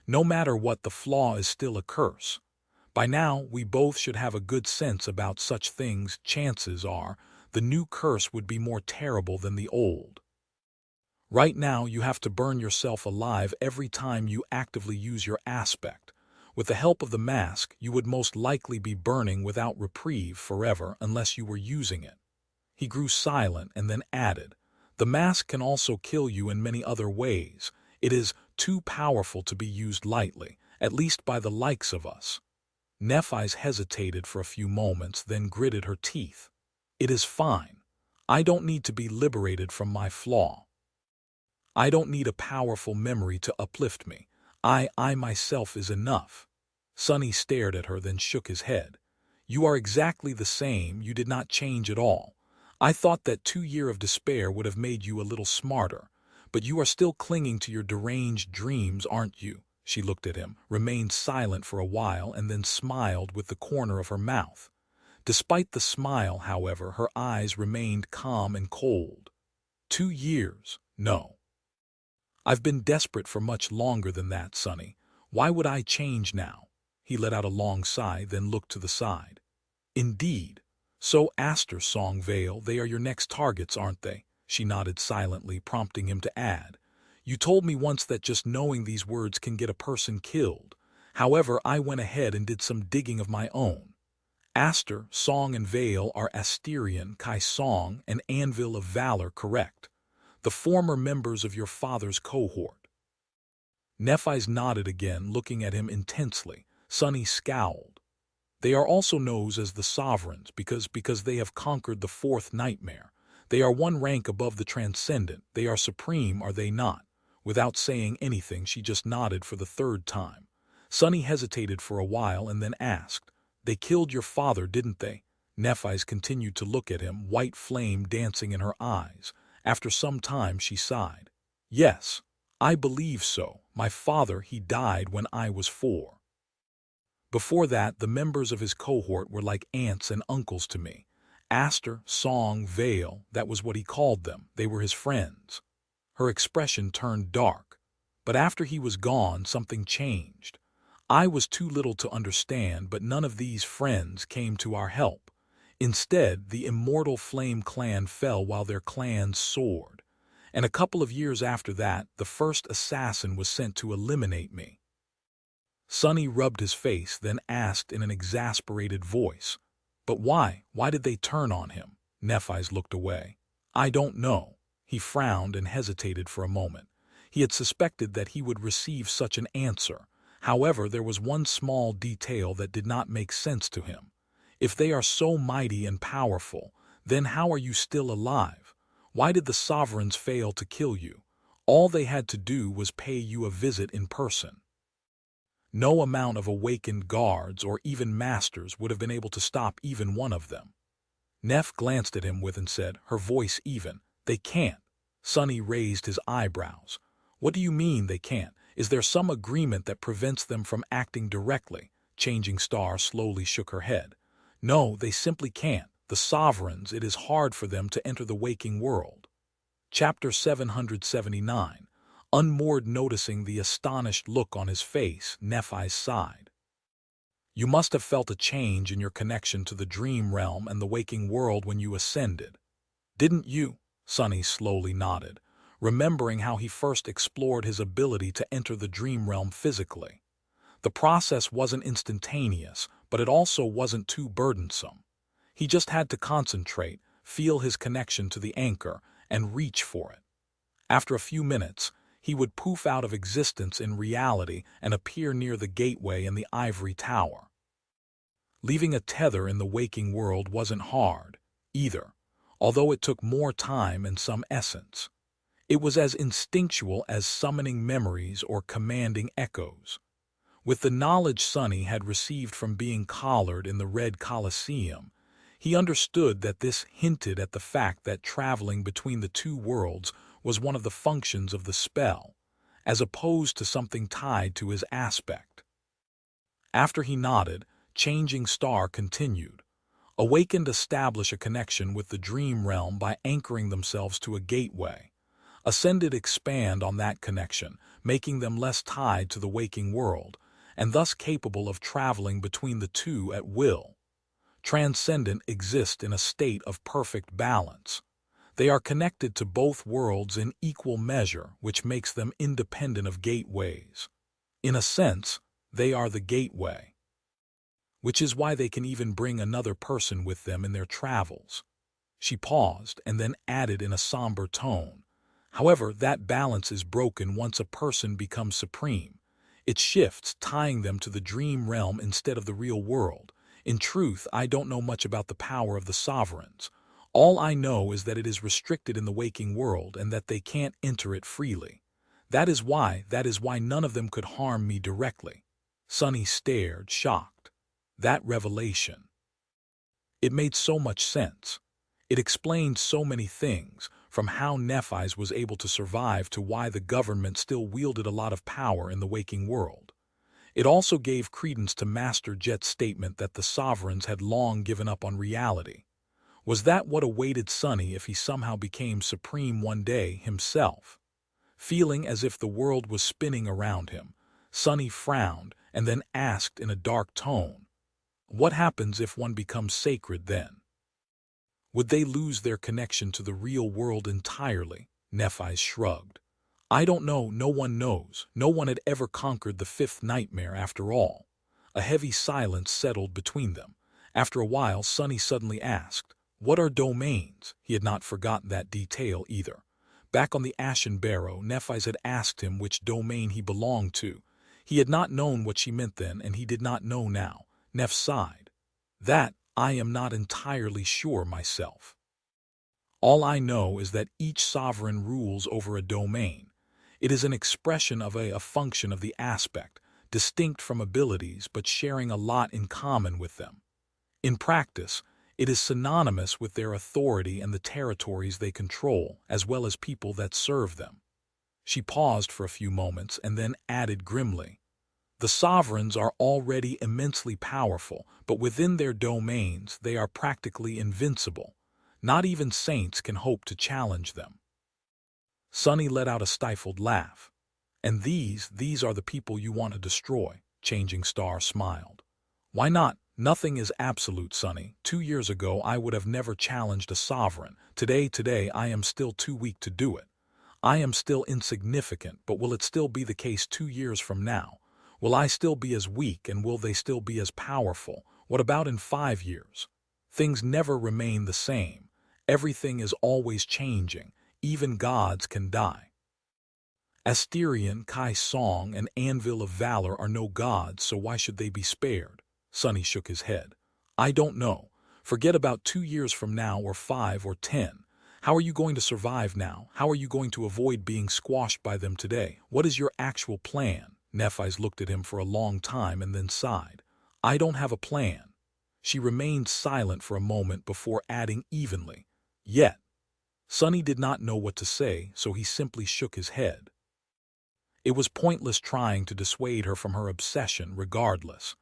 No matter what, the flaw is still a curse. By now, we both should have a good sense about such things. Chances are, the new curse would be more terrible than the old. Right now, you have to burn yourself alive every time you actively use your aspect. With the help of the mask, you would most likely be burning without reprieve forever unless you were using it. He grew silent and then added, The mask can also kill you in many other ways. It is too powerful to be used lightly, at least by the likes of us. Nephi's hesitated for a few moments, then gritted her teeth. It is fine. I don't need to be liberated from my flaw. I don't need a powerful memory to uplift me. I myself is enough. Sunny stared at her, then shook his head. You are exactly the same, you did not change at all. I thought that 2 years of despair would have made you a little smarter, but you are still clinging to your deranged dreams, aren't you? She looked at him, remained silent for a while, and then smiled with the corner of her mouth. Despite the smile, however, her eyes remained calm and cold. 2 years? No. I've been desperate for much longer than that, Sunny. Why would I change now? He let out a long sigh, then looked to the side. Indeed. So Aster Song Vale, they are your next targets, aren't they? She nodded silently, prompting him to add. You told me once that just knowing these words can get a person killed. However, I went ahead and did some digging of my own. Aster, Song, and Vale are Asterian, Kai Song, and Anvil of Valor, correct? The former members of your father's cohort. Nephi's nodded again, looking at him intensely. Sunny scowled. They are also known as the Sovereigns because they have conquered the fourth nightmare. They are one rank above the transcendent. They are supreme, are they not? Without saying anything, she just nodded for the third time. Sunny hesitated for a while and then asked, "They killed your father, didn't they?" Nephi's continued to look at him, white flame dancing in her eyes. After some time she sighed. "Yes, I believe so. My father, he died when I was 4. Before that, the members of his cohort were like aunts and uncles to me. Aster, Song, Vale, that was what he called them. They were his friends." Her expression turned dark. "But after he was gone, something changed. I was too little to understand, but none of these friends came to our help. Instead, the immortal Flame clan fell while their clans soared. And a couple of years after that, the first assassin was sent to eliminate me." Sunny rubbed his face, then asked in an exasperated voice, "But why? Why did they turn on him?" Nephi's looked away. "I don't know." He frowned and hesitated for a moment. He had suspected that he would receive such an answer. However, there was one small detail that did not make sense to him. If they are so mighty and powerful, then how are you still alive? Why did the Sovereigns fail to kill you? All they had to do was pay you a visit in person. No amount of awakened guards or even masters would have been able to stop even one of them. Neph glanced at him with and said, her voice even, "They can't." Sunny raised his eyebrows. "What do you mean they can't? Is there some agreement that prevents them from acting directly?" Changing Star slowly shook her head. "No, they simply can't. The Sovereigns, it is hard for them to enter the waking world." Chapter 779. Unmoored. Noticing the astonished look on his face, Nephi sighed. "You must have felt a change in your connection to the dream realm and the waking world when you ascended. Didn't you?" Sunny slowly nodded, remembering how he first explored his ability to enter the dream realm physically. The process wasn't instantaneous, but it also wasn't too burdensome. He just had to concentrate, feel his connection to the anchor, and reach for it. After a few minutes, he would poof out of existence in reality and appear near the gateway in the ivory tower. Leaving a tether in the waking world wasn't hard, either, although it took more time and some essence. It was as instinctual as summoning memories or commanding echoes. With the knowledge Sunny had received from being collared in the Red Colosseum, he understood that this hinted at the fact that traveling between the two worlds was one of the functions of the spell, as opposed to something tied to his aspect. After he nodded, Changing Star continued. Awakened establish a connection with the dream realm by anchoring themselves to a gateway. Ascended expand on that connection, making them less tied to the waking world, and thus capable of traveling between the two at will. Transcendent exist in a state of perfect balance. They are connected to both worlds in equal measure, which makes them independent of gateways. In a sense, they are the gateway, which is why they can even bring another person with them in their travels. She paused and then added in a somber tone, "However, that balance is broken once a person becomes supreme. It shifts, tying them to the dream realm instead of the real world. In truth, I don't know much about the power of the Sovereigns. All I know is that it is restricted in the waking world and that they can't enter it freely. That is why none of them could harm me directly." Sunny stared, shocked. That revelation. It made so much sense. It explained so many things, from how Nephi's was able to survive to why the government still wielded a lot of power in the waking world. It also gave credence to Master Jet's statement that the Sovereigns had long given up on reality. Was that what awaited Sunny if he somehow became supreme one day himself? Feeling as if the world was spinning around him, Sunny frowned and then asked in a dark tone, "What happens if one becomes sacred then? Would they lose their connection to the real world entirely?" Nephi shrugged. "I don't know, no one knows. No one had ever conquered the fifth nightmare after all." A heavy silence settled between them. After a while, Sunny suddenly asked, "What are domains?" He had not forgotten that detail either. Back on the Ashen Barrow, Nephi's had asked him which domain he belonged to. He had not known what she meant then, and he did not know now. Neph sighed. That I am not entirely sure myself. All I know is that each sovereign rules over a domain. It is an expression of a function of the aspect, distinct from abilities but sharing a lot in common with them. In practice, it is synonymous with their authority and the territories they control, as well as people that serve them. She paused for a few moments and then added grimly, the sovereigns are already immensely powerful, but within their domains they are practically invincible. Not even saints can hope to challenge them. Sunny let out a stifled laugh. And these are the people you want to destroy, Changing Star smiled. Why not? Nothing is absolute, Sunny. 2 years ago I would have never challenged a sovereign. Today I am still too weak to do it. I am still insignificant, but will it still be the case 2 years from now? Will I still be as weak, and will they still be as powerful? What about in 5 years? Things never remain the same. Everything is always changing. Even gods can die. Asterion, Kai Song, and Anvil of Valor are no gods, so why should they be spared? Sunny shook his head. I don't know. Forget about 2 years from now, or 5 or 10. How are you going to survive now? How are you going to avoid being squashed by them today? What is your actual plan? Nephi's looked at him for a long time and then sighed. I don't have a plan. She remained silent for a moment before adding evenly, yet. Sunny did not know what to say, so he simply shook his head. It was pointless trying to dissuade her from her obsession regardless.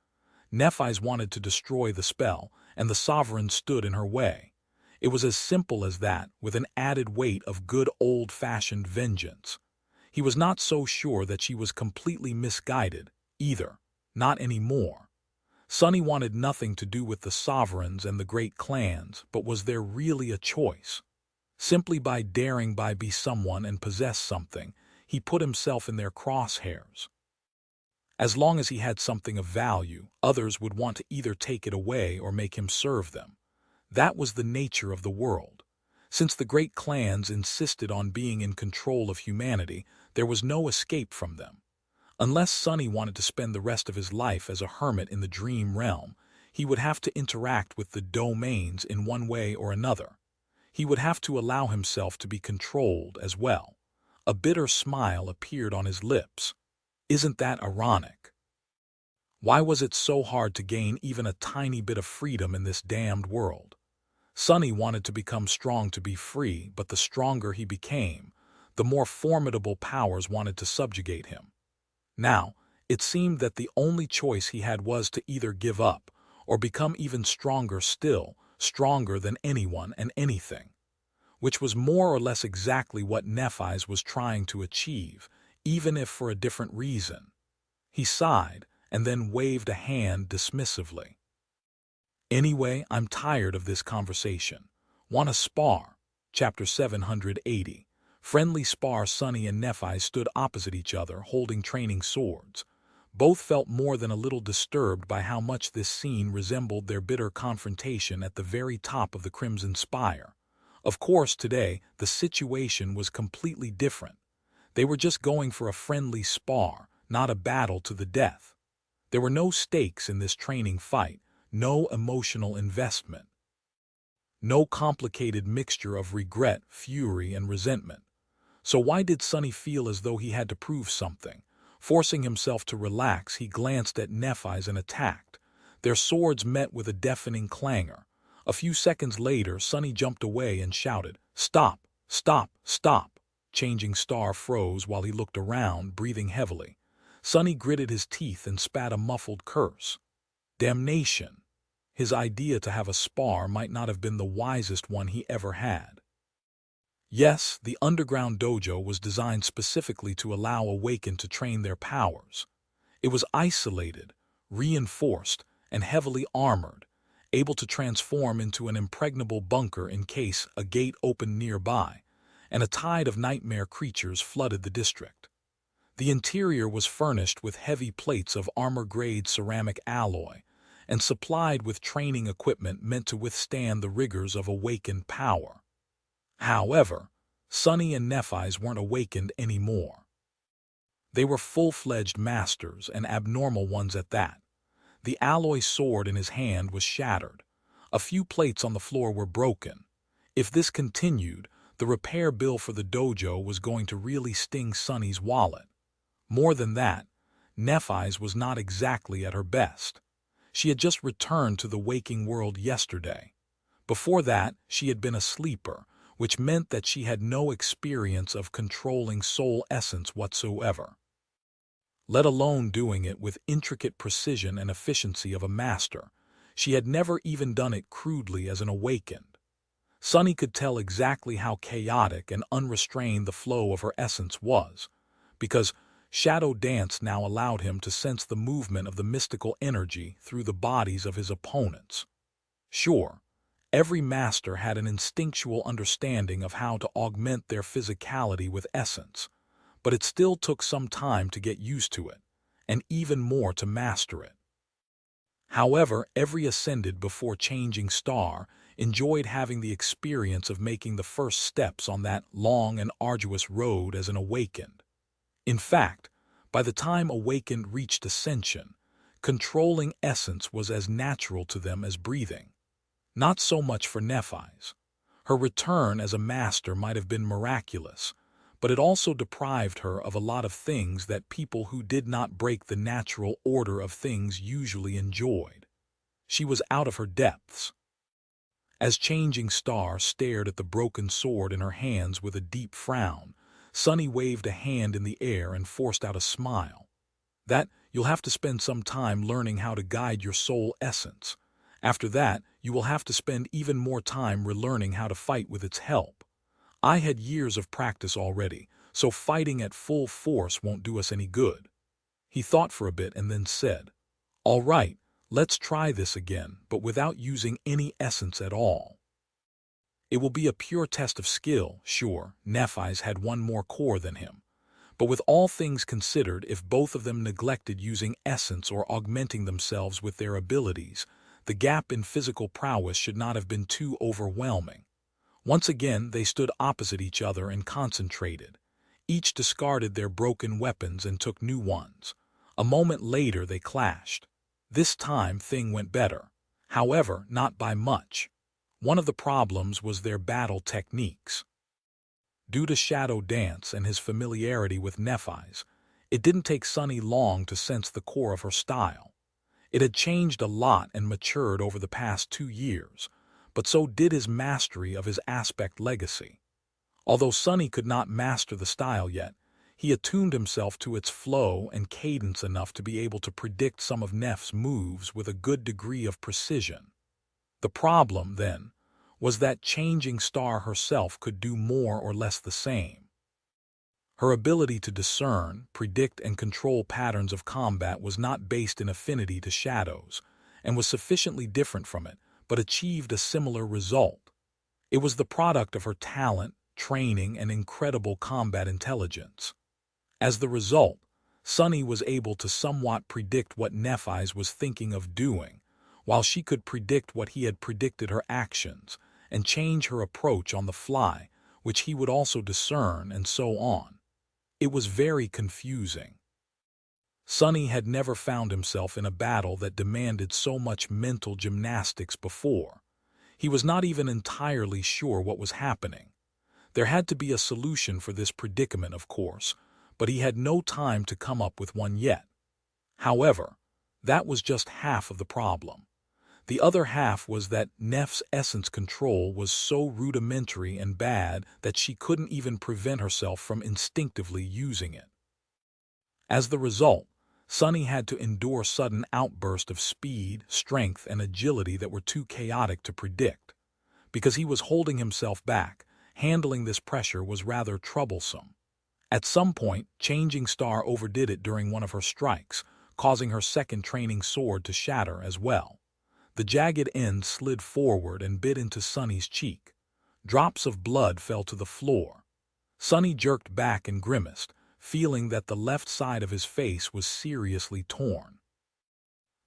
Nephi's wanted to destroy the spell, and the sovereign stood in her way. It was as simple as that, with an added weight of good old-fashioned vengeance. He was not so sure that she was completely misguided, either. Not anymore. Sunny wanted nothing to do with the sovereigns and the great clans, but was there really a choice? Simply by daring be someone and possess something, he put himself in their crosshairs. As long as he had something of value, others would want to either take it away or make him serve them. That was the nature of the world. Since the great clans insisted on being in control of humanity, there was no escape from them. Unless Sunny wanted to spend the rest of his life as a hermit in the dream realm, he would have to interact with the domains in one way or another. He would have to allow himself to be controlled as well. A bitter smile appeared on his lips. Isn't that ironic? Why was it so hard to gain even a tiny bit of freedom in this damned world? Sunny wanted to become strong to be free, but the stronger he became, the more formidable powers wanted to subjugate him. Now, it seemed that the only choice he had was to either give up, or become even stronger still, stronger than anyone and anything. Which was more or less exactly what Nephi's was trying to achieve, even if for a different reason. He sighed, and then waved a hand dismissively. Anyway, I'm tired of this conversation. Want a spar? Chapter 780. Friendly Spar. Sunny and Nephi stood opposite each other, holding training swords. Both felt more than a little disturbed by how much this scene resembled their bitter confrontation at the very top of the Crimson Spire. Of course, today, the situation was completely different. They were just going for a friendly spar, not a battle to the death. There were no stakes in this training fight, no emotional investment. No complicated mixture of regret, fury, and resentment. So why did Sunny feel as though he had to prove something? Forcing himself to relax, he glanced at Nephi's and attacked. Their swords met with a deafening clangor. A few seconds later, Sunny jumped away and shouted, "Stop! Stop! Stop!" Changing Star froze while he looked around, breathing heavily. Sunny gritted his teeth and spat a muffled curse. Damnation! His idea to have a spar might not have been the wisest one he ever had. Yes, the underground dojo was designed specifically to allow Awakened to train their powers. It was isolated, reinforced, and heavily armored, able to transform into an impregnable bunker in case a gate opened nearby, and a tide of nightmare creatures flooded the district. The interior was furnished with heavy plates of armor-grade ceramic alloy, and supplied with training equipment meant to withstand the rigors of Awakened power. However, Sunny and Nephi's weren't awakened anymore. They were full-fledged masters, and abnormal ones at that. The alloy sword in his hand was shattered. A few plates on the floor were broken. If this continued, the repair bill for the dojo was going to really sting Sunny's wallet. More than that, Nephi's was not exactly at her best. She had just returned to the waking world yesterday. Before that, she had been a sleeper, which meant that she had no experience of controlling soul essence whatsoever, let alone doing it with intricate precision and efficiency of a master. She had never even done it crudely as an awakened. Sunny could tell exactly how chaotic and unrestrained the flow of her essence was, because Shadow Dance now allowed him to sense the movement of the mystical energy through the bodies of his opponents. Sure, every master had an instinctual understanding of how to augment their physicality with essence, but it still took some time to get used to it, and even more to master it. However, every ascended before changing star enjoyed having the experience of making the first steps on that long and arduous road as an awakened. In fact, by the time awakened reached ascension, controlling essence was as natural to them as breathing. Not so much for Nephi's. Her return as a master might have been miraculous, but it also deprived her of a lot of things that people who did not break the natural order of things usually enjoyed. She was out of her depths. As Changing Star stared at the broken sword in her hands with a deep frown, Sunny waved a hand in the air and forced out a smile. That, you'll have to spend some time learning how to guide your soul essence. After that, you will have to spend even more time relearning how to fight with its help. I had years of practice already, so fighting at full force won't do us any good. He thought for a bit and then said, "All right, let's try this again, but without using any essence at all. It will be a pure test of skill, sure. Nephi's had one more core than him. But with all things considered, if both of them neglected using essence or augmenting themselves with their abilities, the gap in physical prowess should not have been too overwhelming." Once again, they stood opposite each other and concentrated. Each discarded their broken weapons and took new ones. A moment later, they clashed. This time, things went better. However, not by much. One of the problems was their battle techniques. Due to Shadow Dance and his familiarity with Nephi's, it didn't take Sunny long to sense the core of her style. It had changed a lot and matured over the past 2 years, but so did his mastery of his aspect legacy. Although Sunny could not master the style yet, he attuned himself to its flow and cadence enough to be able to predict some of Neph's moves with a good degree of precision. The problem, then, was that Changing Star herself could do more or less the same. Her ability to discern, predict, and control patterns of combat was not based in affinity to shadows, and was sufficiently different from it, but achieved a similar result. It was the product of her talent, training, and incredible combat intelligence. As the result, Sunny was able to somewhat predict what Nephi's was thinking of doing, while she could predict what he had predicted her actions, and change her approach on the fly, which he would also discern, and so on. It was very confusing. Sunny had never found himself in a battle that demanded so much mental gymnastics before. He was not even entirely sure what was happening. There had to be a solution for this predicament, of course, but he had no time to come up with one yet. However, that was just half of the problem. The other half was that Neph's essence control was so rudimentary and bad that she couldn't even prevent herself from instinctively using it. As the result, Sunny had to endure sudden outbursts of speed, strength, and agility that were too chaotic to predict. Because he was holding himself back, handling this pressure was rather troublesome. At some point, Changing Star overdid it during one of her strikes, causing her second training sword to shatter as well. The jagged end slid forward and bit into Sunny's cheek. Drops of blood fell to the floor. Sunny jerked back and grimaced, feeling that the left side of his face was seriously torn.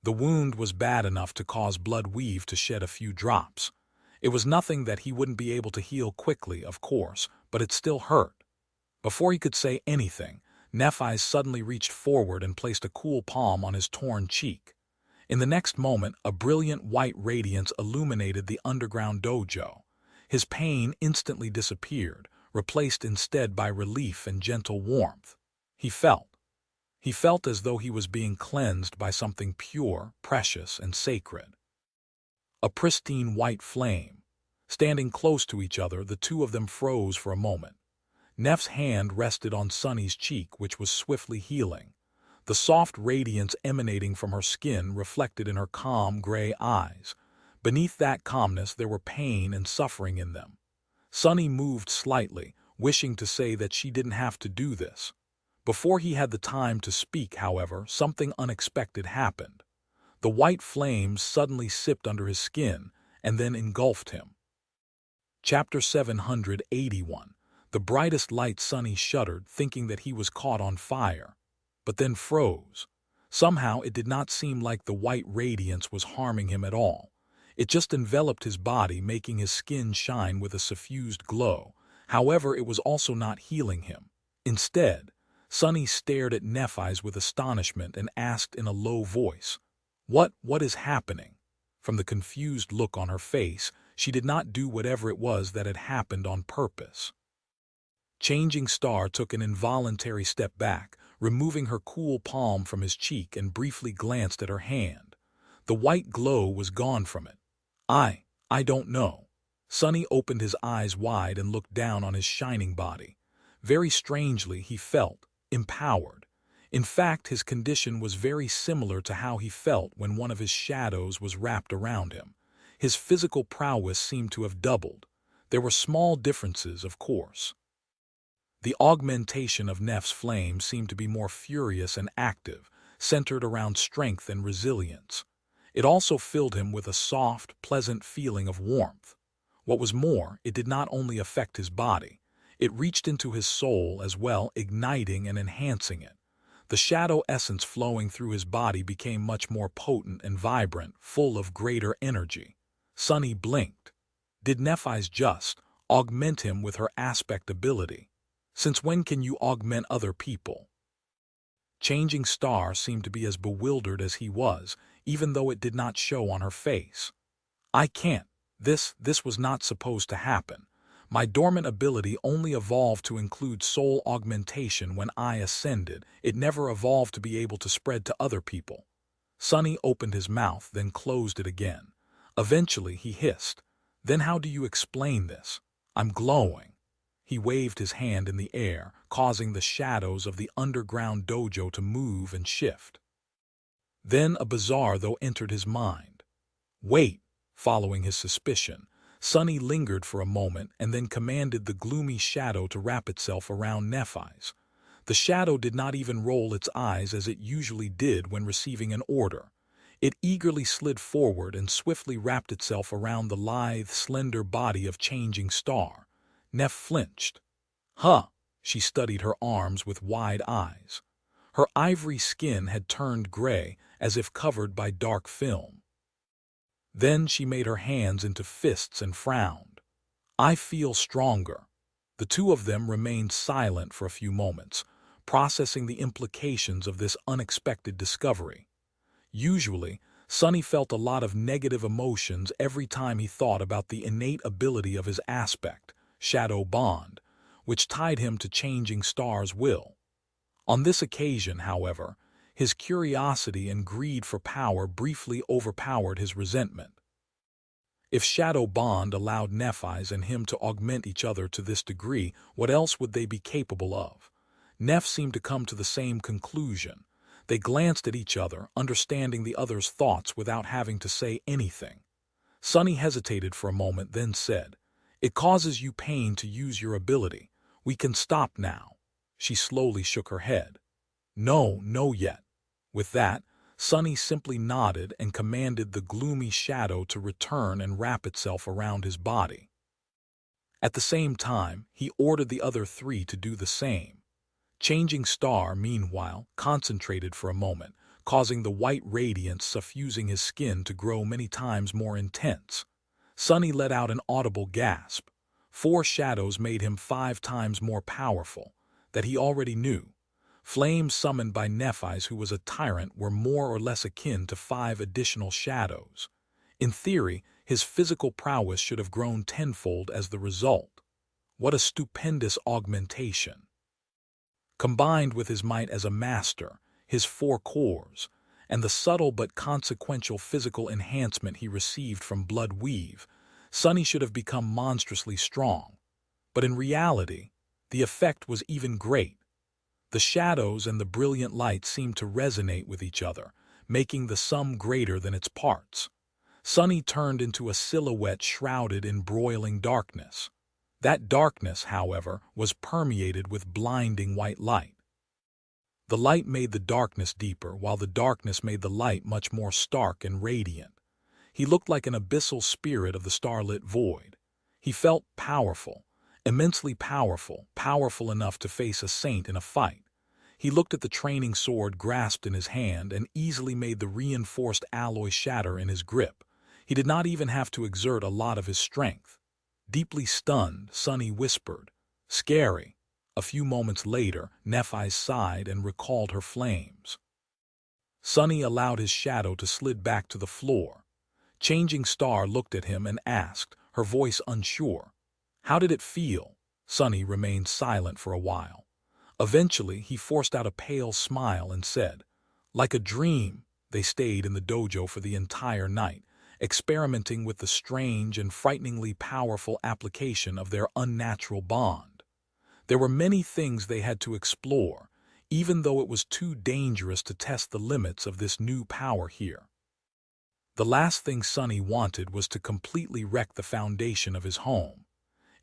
The wound was bad enough to cause Blood Weave to shed a few drops. It was nothing that he wouldn't be able to heal quickly, of course, but it still hurt. Before he could say anything, Nephi suddenly reached forward and placed a cool palm on his torn cheek. In the next moment, a brilliant white radiance illuminated the underground dojo. His pain instantly disappeared, replaced instead by relief and gentle warmth. He felt as though he was being cleansed by something pure, precious, and sacred. A pristine white flame. Standing close to each other, the two of them froze for a moment. Neff's hand rested on Sunny's cheek, which was swiftly healing. The soft radiance emanating from her skin reflected in her calm gray eyes. Beneath that calmness there were pain and suffering in them. Sunny moved slightly, wishing to say that she didn't have to do this. Before he had the time to speak, however, something unexpected happened. The white flames suddenly sipped under his skin and then engulfed him. Chapter 781. The brightest light. Sunny shuddered, thinking that he was caught on fire, but then froze. Somehow it did not seem like the white radiance was harming him at all. It just enveloped his body, making his skin shine with a suffused glow. However, it was also not healing him. Instead, Sunny stared at Nephi's with astonishment and asked in a low voice, What is happening?" From the confused look on her face, she did not do whatever it was that had happened on purpose. Changing Star took an involuntary step back, removing her cool palm from his cheek, and briefly glanced at her hand. The white glow was gone from it. I don't know." Sunny opened his eyes wide and looked down on his shining body. Very strangely, he felt empowered. In fact, his condition was very similar to how he felt when one of his shadows was wrapped around him. His physical prowess seemed to have doubled. There were small differences, of course. The augmentation of Neff's flame seemed to be more furious and active, centered around strength and resilience. It also filled him with a soft, pleasant feeling of warmth. What was more, it did not only affect his body. It reached into his soul as well, igniting and enhancing it. The shadow essence flowing through his body became much more potent and vibrant, full of greater energy. Sunny blinked. Did Nephi's just augment him with her aspect ability? Since when can you augment other people? Changing Star seemed to be as bewildered as he was, even though it did not show on her face. "I can't. This was not supposed to happen. My dormant ability only evolved to include soul augmentation when I ascended. It never evolved to be able to spread to other people." Sunny opened his mouth, then closed it again. Eventually he hissed, "Then how do you explain this? I'm glowing." He waved his hand in the air, causing the shadows of the underground dojo to move and shift. Then a bizarre thought entered his mind. Wait. Following his suspicion, Sunny lingered for a moment and then commanded the gloomy shadow to wrap itself around Nephi's. The shadow did not even roll its eyes as it usually did when receiving an order. It eagerly slid forward and swiftly wrapped itself around the lithe, slender body of Changing Star. Neph flinched. "Huh!" She studied her arms with wide eyes. Her ivory skin had turned gray, as if covered by dark film. Then she made her hands into fists and frowned. "I feel stronger." The two of them remained silent for a few moments, processing the implications of this unexpected discovery. Usually, Sunny felt a lot of negative emotions every time he thought about the innate ability of his aspect, Shadow Bond, which tied him to Changing Star's will. On this occasion, however, his curiosity and greed for power briefly overpowered his resentment. If Shadow Bond allowed Nephi's and him to augment each other to this degree, what else would they be capable of? Neph seemed to come to the same conclusion. They glanced at each other, understanding the other's thoughts without having to say anything. Sunny hesitated for a moment, then said, "It causes you pain to use your ability. We can stop now." She slowly shook her head. No yet." With that, Sunny simply nodded and commanded the gloomy shadow to return and wrap itself around his body. At the same time, he ordered the other three to do the same. Changing Star, meanwhile, concentrated for a moment, causing the white radiance suffusing his skin to grow many times more intense. Sunny let out an audible gasp. 4 shadows made him 5 times more powerful, that he already knew. Flames summoned by Nephi's, who was a tyrant, were more or less akin to 5 additional shadows. In theory, his physical prowess should have grown tenfold as the result. What a stupendous augmentation! Combined with his might as a master, his 4 cores, and the subtle but consequential physical enhancement he received from Blood Weave, Sunny should have become monstrously strong. But in reality, the effect was even great. The shadows and the brilliant light seemed to resonate with each other, making the sum greater than its parts. Sunny turned into a silhouette shrouded in broiling darkness. That darkness, however, was permeated with blinding white light. The light made the darkness deeper, while the darkness made the light much more stark and radiant. He looked like an abyssal spirit of the starlit void. He felt powerful, immensely powerful, powerful enough to face a saint in a fight. He looked at the training sword grasped in his hand and easily made the reinforced alloy shatter in his grip. He did not even have to exert a lot of his strength. Deeply stunned, Sunny whispered, "Scary." A few moments later, Nephi sighed and recalled her flames. Sunny allowed his shadow to slid back to the floor. Changing Star looked at him and asked, her voice unsure, "How did it feel?" Sunny remained silent for a while. Eventually, he forced out a pale smile and said, "Like a dream." They stayed in the dojo for the entire night, experimenting with the strange and frighteningly powerful application of their unnatural bond. There were many things they had to explore, even though it was too dangerous to test the limits of this new power here. The last thing Sunny wanted was to completely wreck the foundation of his home.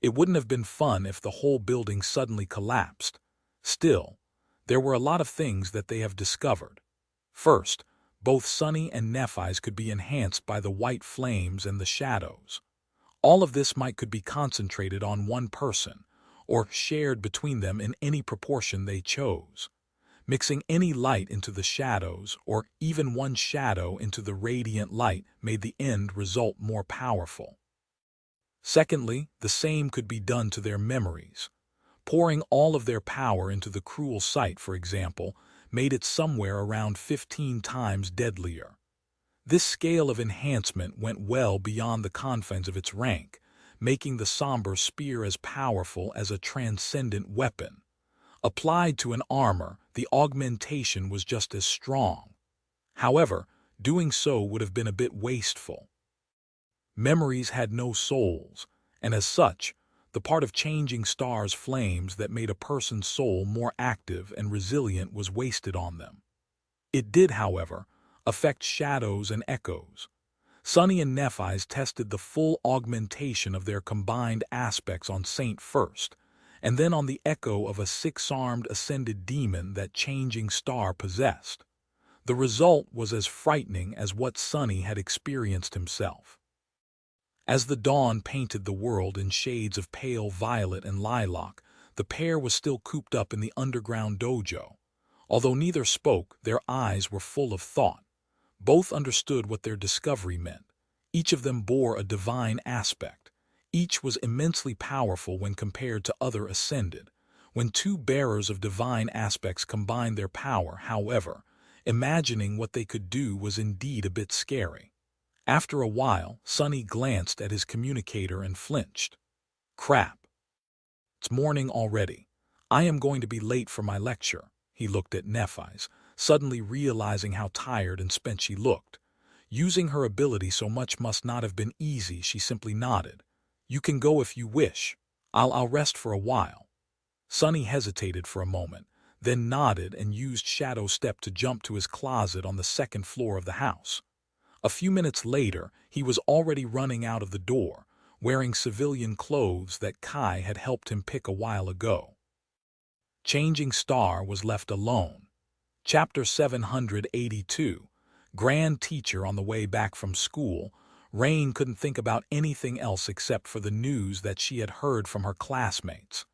It wouldn't have been fun if the whole building suddenly collapsed. Still, there were a lot of things that they have discovered. First, both Sunny and Nephi's could be enhanced by the white flames and the shadows. All of this might could be concentrated on one person, or shared between them in any proportion they chose. Mixing any light into the shadows, or even one shadow into the radiant light, made the end result more powerful. Secondly, the same could be done to their memories. Pouring all of their power into the cruel sight, for example, made it somewhere around 15 times deadlier. This scale of enhancement went well beyond the confines of its rank, making the somber spear as powerful as a transcendent weapon. Applied to an armor, the augmentation was just as strong. However, doing so would have been a bit wasteful. Memories had no souls, and as such, the part of changing Star's flames that made a person's soul more active and resilient was wasted on them. It did, however, affect shadows and echoes. Sunny and Nephi's tested the full augmentation of their combined aspects on Saint first, and then on the echo of a 6-armed ascended demon that Changing Star possessed. The result was as frightening as what Sunny had experienced himself. As the dawn painted the world in shades of pale violet and lilac, the pair was still cooped up in the underground dojo. Although neither spoke, their eyes were full of thought. Both understood what their discovery meant. Each of them bore a divine aspect. Each was immensely powerful when compared to other ascended. When two bearers of divine aspects combined their power, however, imagining what they could do was indeed a bit scary. After a while, Sunny glanced at his communicator and flinched. "Crap. It's morning already. I am going to be late for my lecture." He looked at Nephi's, suddenly realizing how tired and spent she looked. Using her ability so much must not have been easy. She simply nodded. "You can go if you wish. I'll rest for a while." Sunny hesitated for a moment, then nodded and used Shadow Step to jump to his closet on the 2nd floor of the house. A few minutes later, he was already running out of the door, wearing civilian clothes that Kai had helped him pick a while ago. Changing Star was left alone. Chapter 782, Grand Teacher on the way back from school. Rain couldn't think about anything else except for the news that she had heard from her classmates.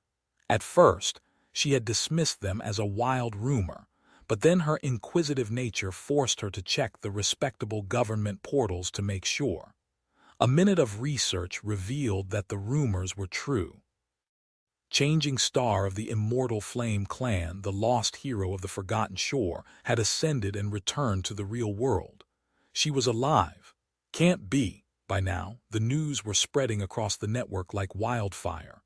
At first, she had dismissed them as a wild rumor, but then her inquisitive nature forced her to check the respectable government portals to make sure. A minute of research revealed that the rumors were true. Changing Star of the Immortal Flame clan, the lost hero of the Forgotten Shore, had ascended and returned to the real world. She was alive. Can't be. By now, the news were spreading across the network like wildfire.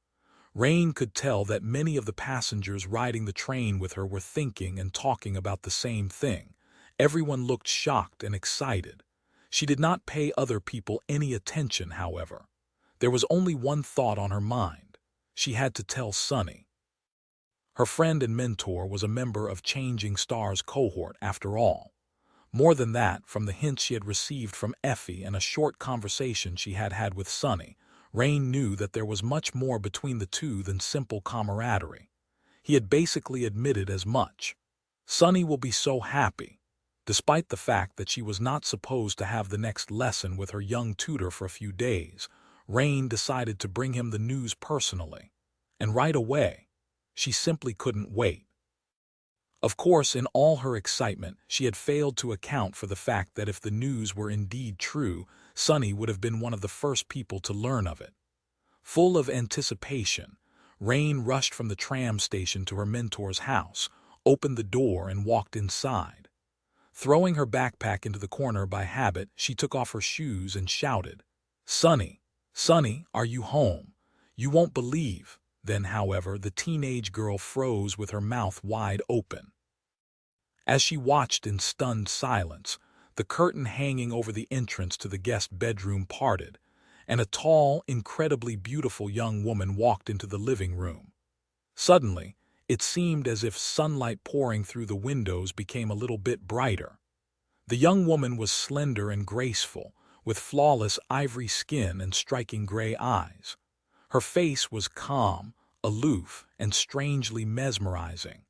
Rain could tell that many of the passengers riding the train with her were thinking and talking about the same thing. Everyone looked shocked and excited. She did not pay other people any attention, however. There was only one thought on her mind. She had to tell Sunny. Her friend and mentor was a member of Changing Star's cohort, after all. More than that, from the hints she had received from Effie and a short conversation she had had with Sunny, Rain knew that there was much more between the two than simple camaraderie. He had basically admitted as much. Sunny will be so happy. Despite the fact that she was not supposed to have the next lesson with her young tutor for a few days, Rain decided to bring him the news personally. And right away. She simply couldn't wait. Of course, in all her excitement, she had failed to account for the fact that if the news were indeed true, Sunny would have been one of the first people to learn of it. Full of anticipation, Rain rushed from the tram station to her mentor's house, opened the door and walked inside. Throwing her backpack into the corner by habit, she took off her shoes and shouted, "Sunny, Sunny, are you home? You won't believe." Then, however, the teenage girl froze with her mouth wide open. As she watched in stunned silence, the curtain hanging over the entrance to the guest bedroom parted, and a tall, incredibly beautiful young woman walked into the living room. Suddenly, it seemed as if sunlight pouring through the windows became a little bit brighter. The young woman was slender and graceful, with flawless ivory skin and striking gray eyes. Her face was calm, aloof, and strangely mesmerizing.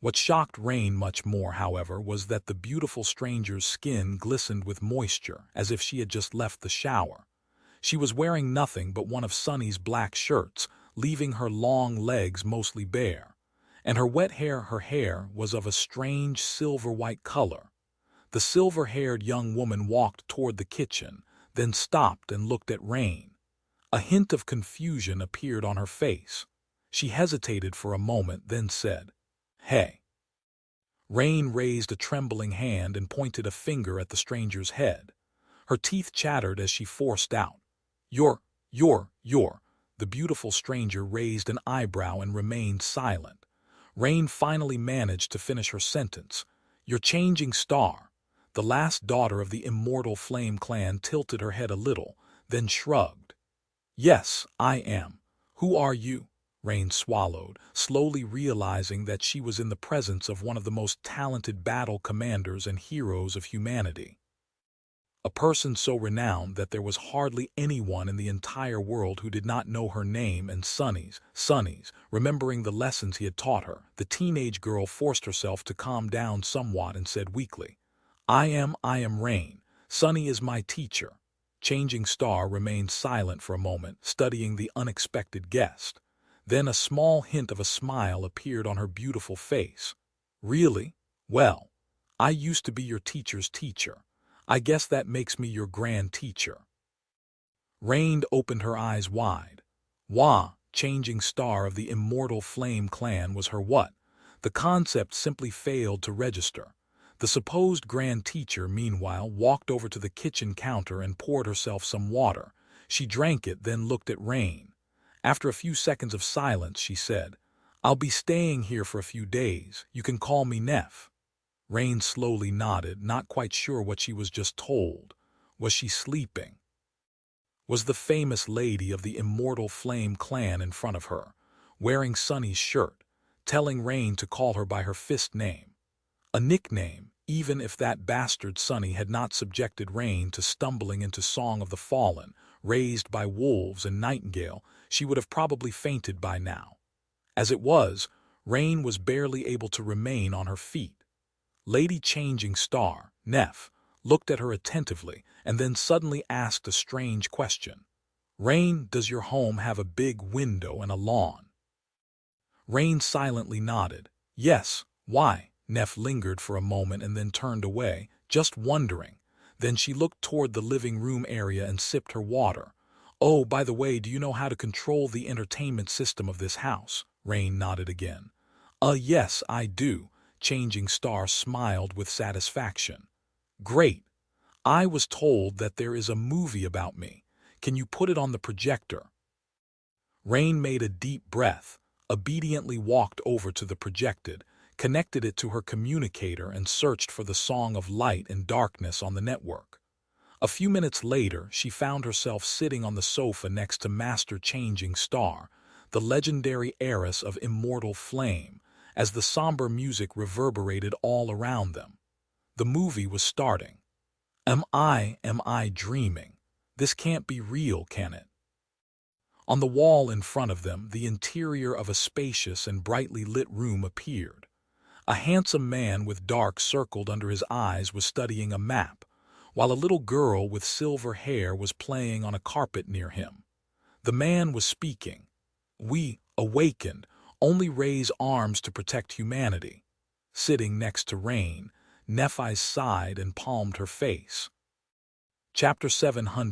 What shocked Rain much more, however, was that the beautiful stranger's skin glistened with moisture, as if she had just left the shower. She was wearing nothing but one of Sunny's black shirts, leaving her long legs mostly bare, and her hair was of a strange silver-white color. The silver-haired young woman walked toward the kitchen, then stopped and looked at Rain. A hint of confusion appeared on her face. She hesitated for a moment, then said, "Hey." Rain raised a trembling hand and pointed a finger at the stranger's head. Her teeth chattered as she forced out, You're. The beautiful stranger raised an eyebrow and remained silent. Rain finally managed to finish her sentence. "You're Changing Star." The last daughter of the Immortal Flame clan tilted her head a little, then shrugged. "Yes, I am. Who are you?" Rain swallowed, slowly realizing that she was in the presence of one of the most talented battle commanders and heroes of humanity. A person so renowned that there was hardly anyone in the entire world who did not know her name and Sunny's. Remembering the lessons he had taught her, the teenage girl forced herself to calm down somewhat and said weakly, I am Rain. Sunny is my teacher." Changing Star remained silent for a moment, studying the unexpected guest. Then a small hint of a smile appeared on her beautiful face. "Really? Well, I used to be your teacher's teacher. I guess that makes me your grand teacher." Rain opened her eyes wide. Wah, Changing Star of the Immortal Flame clan was her what? The concept simply failed to register. The supposed grand teacher, meanwhile, walked over to the kitchen counter and poured herself some water. She drank it, then looked at Rain. After a few seconds of silence, she said, "I'll be staying here for a few days. You can call me Neff." Rain slowly nodded, not quite sure what she was just told. Was she sleeping? Was the famous lady of the Immortal Flame clan in front of her, wearing Sunny's shirt, telling Rain to call her by her fist name? A nickname, even if that bastard Sunny had not subjected Rain to stumbling into Song of the Fallen, raised by wolves and Nightingale, she would have probably fainted by now. As it was, Rain was barely able to remain on her feet. Lady Changing Star, Neff, looked at her attentively and then suddenly asked a strange question. "Rain, does your home have a big window and a lawn?" Rain silently nodded. "Yes, why?" Neff lingered for a moment and then turned away, just wondering. Then she looked toward the living room area and sipped her water. "Oh, by the way, do you know how to control the entertainment system of this house?" Rain nodded again. Yes, I do." Changing Star smiled with satisfaction. "Great. I was told that there is a movie about me. Can you put it on the projector?" Rain made a deep breath, obediently walked over to the projected, connected it to her communicator and searched for the Song of Light and Darkness on the network. A few minutes later, she found herself sitting on the sofa next to Master Changing Star, the legendary heiress of immortal flame, as the somber music reverberated all around them. The movie was starting. Am I dreaming? This can't be real, can it? On the wall in front of them, the interior of a spacious and brightly lit room appeared. A handsome man with dark circled under his eyes was studying a map, while a little girl with silver hair was playing on a carpet near him. The man was speaking. "We, awakened, only raise arms to protect humanity." Sitting next to Rain, Nephi sighed and palmed her face. Chapter 700.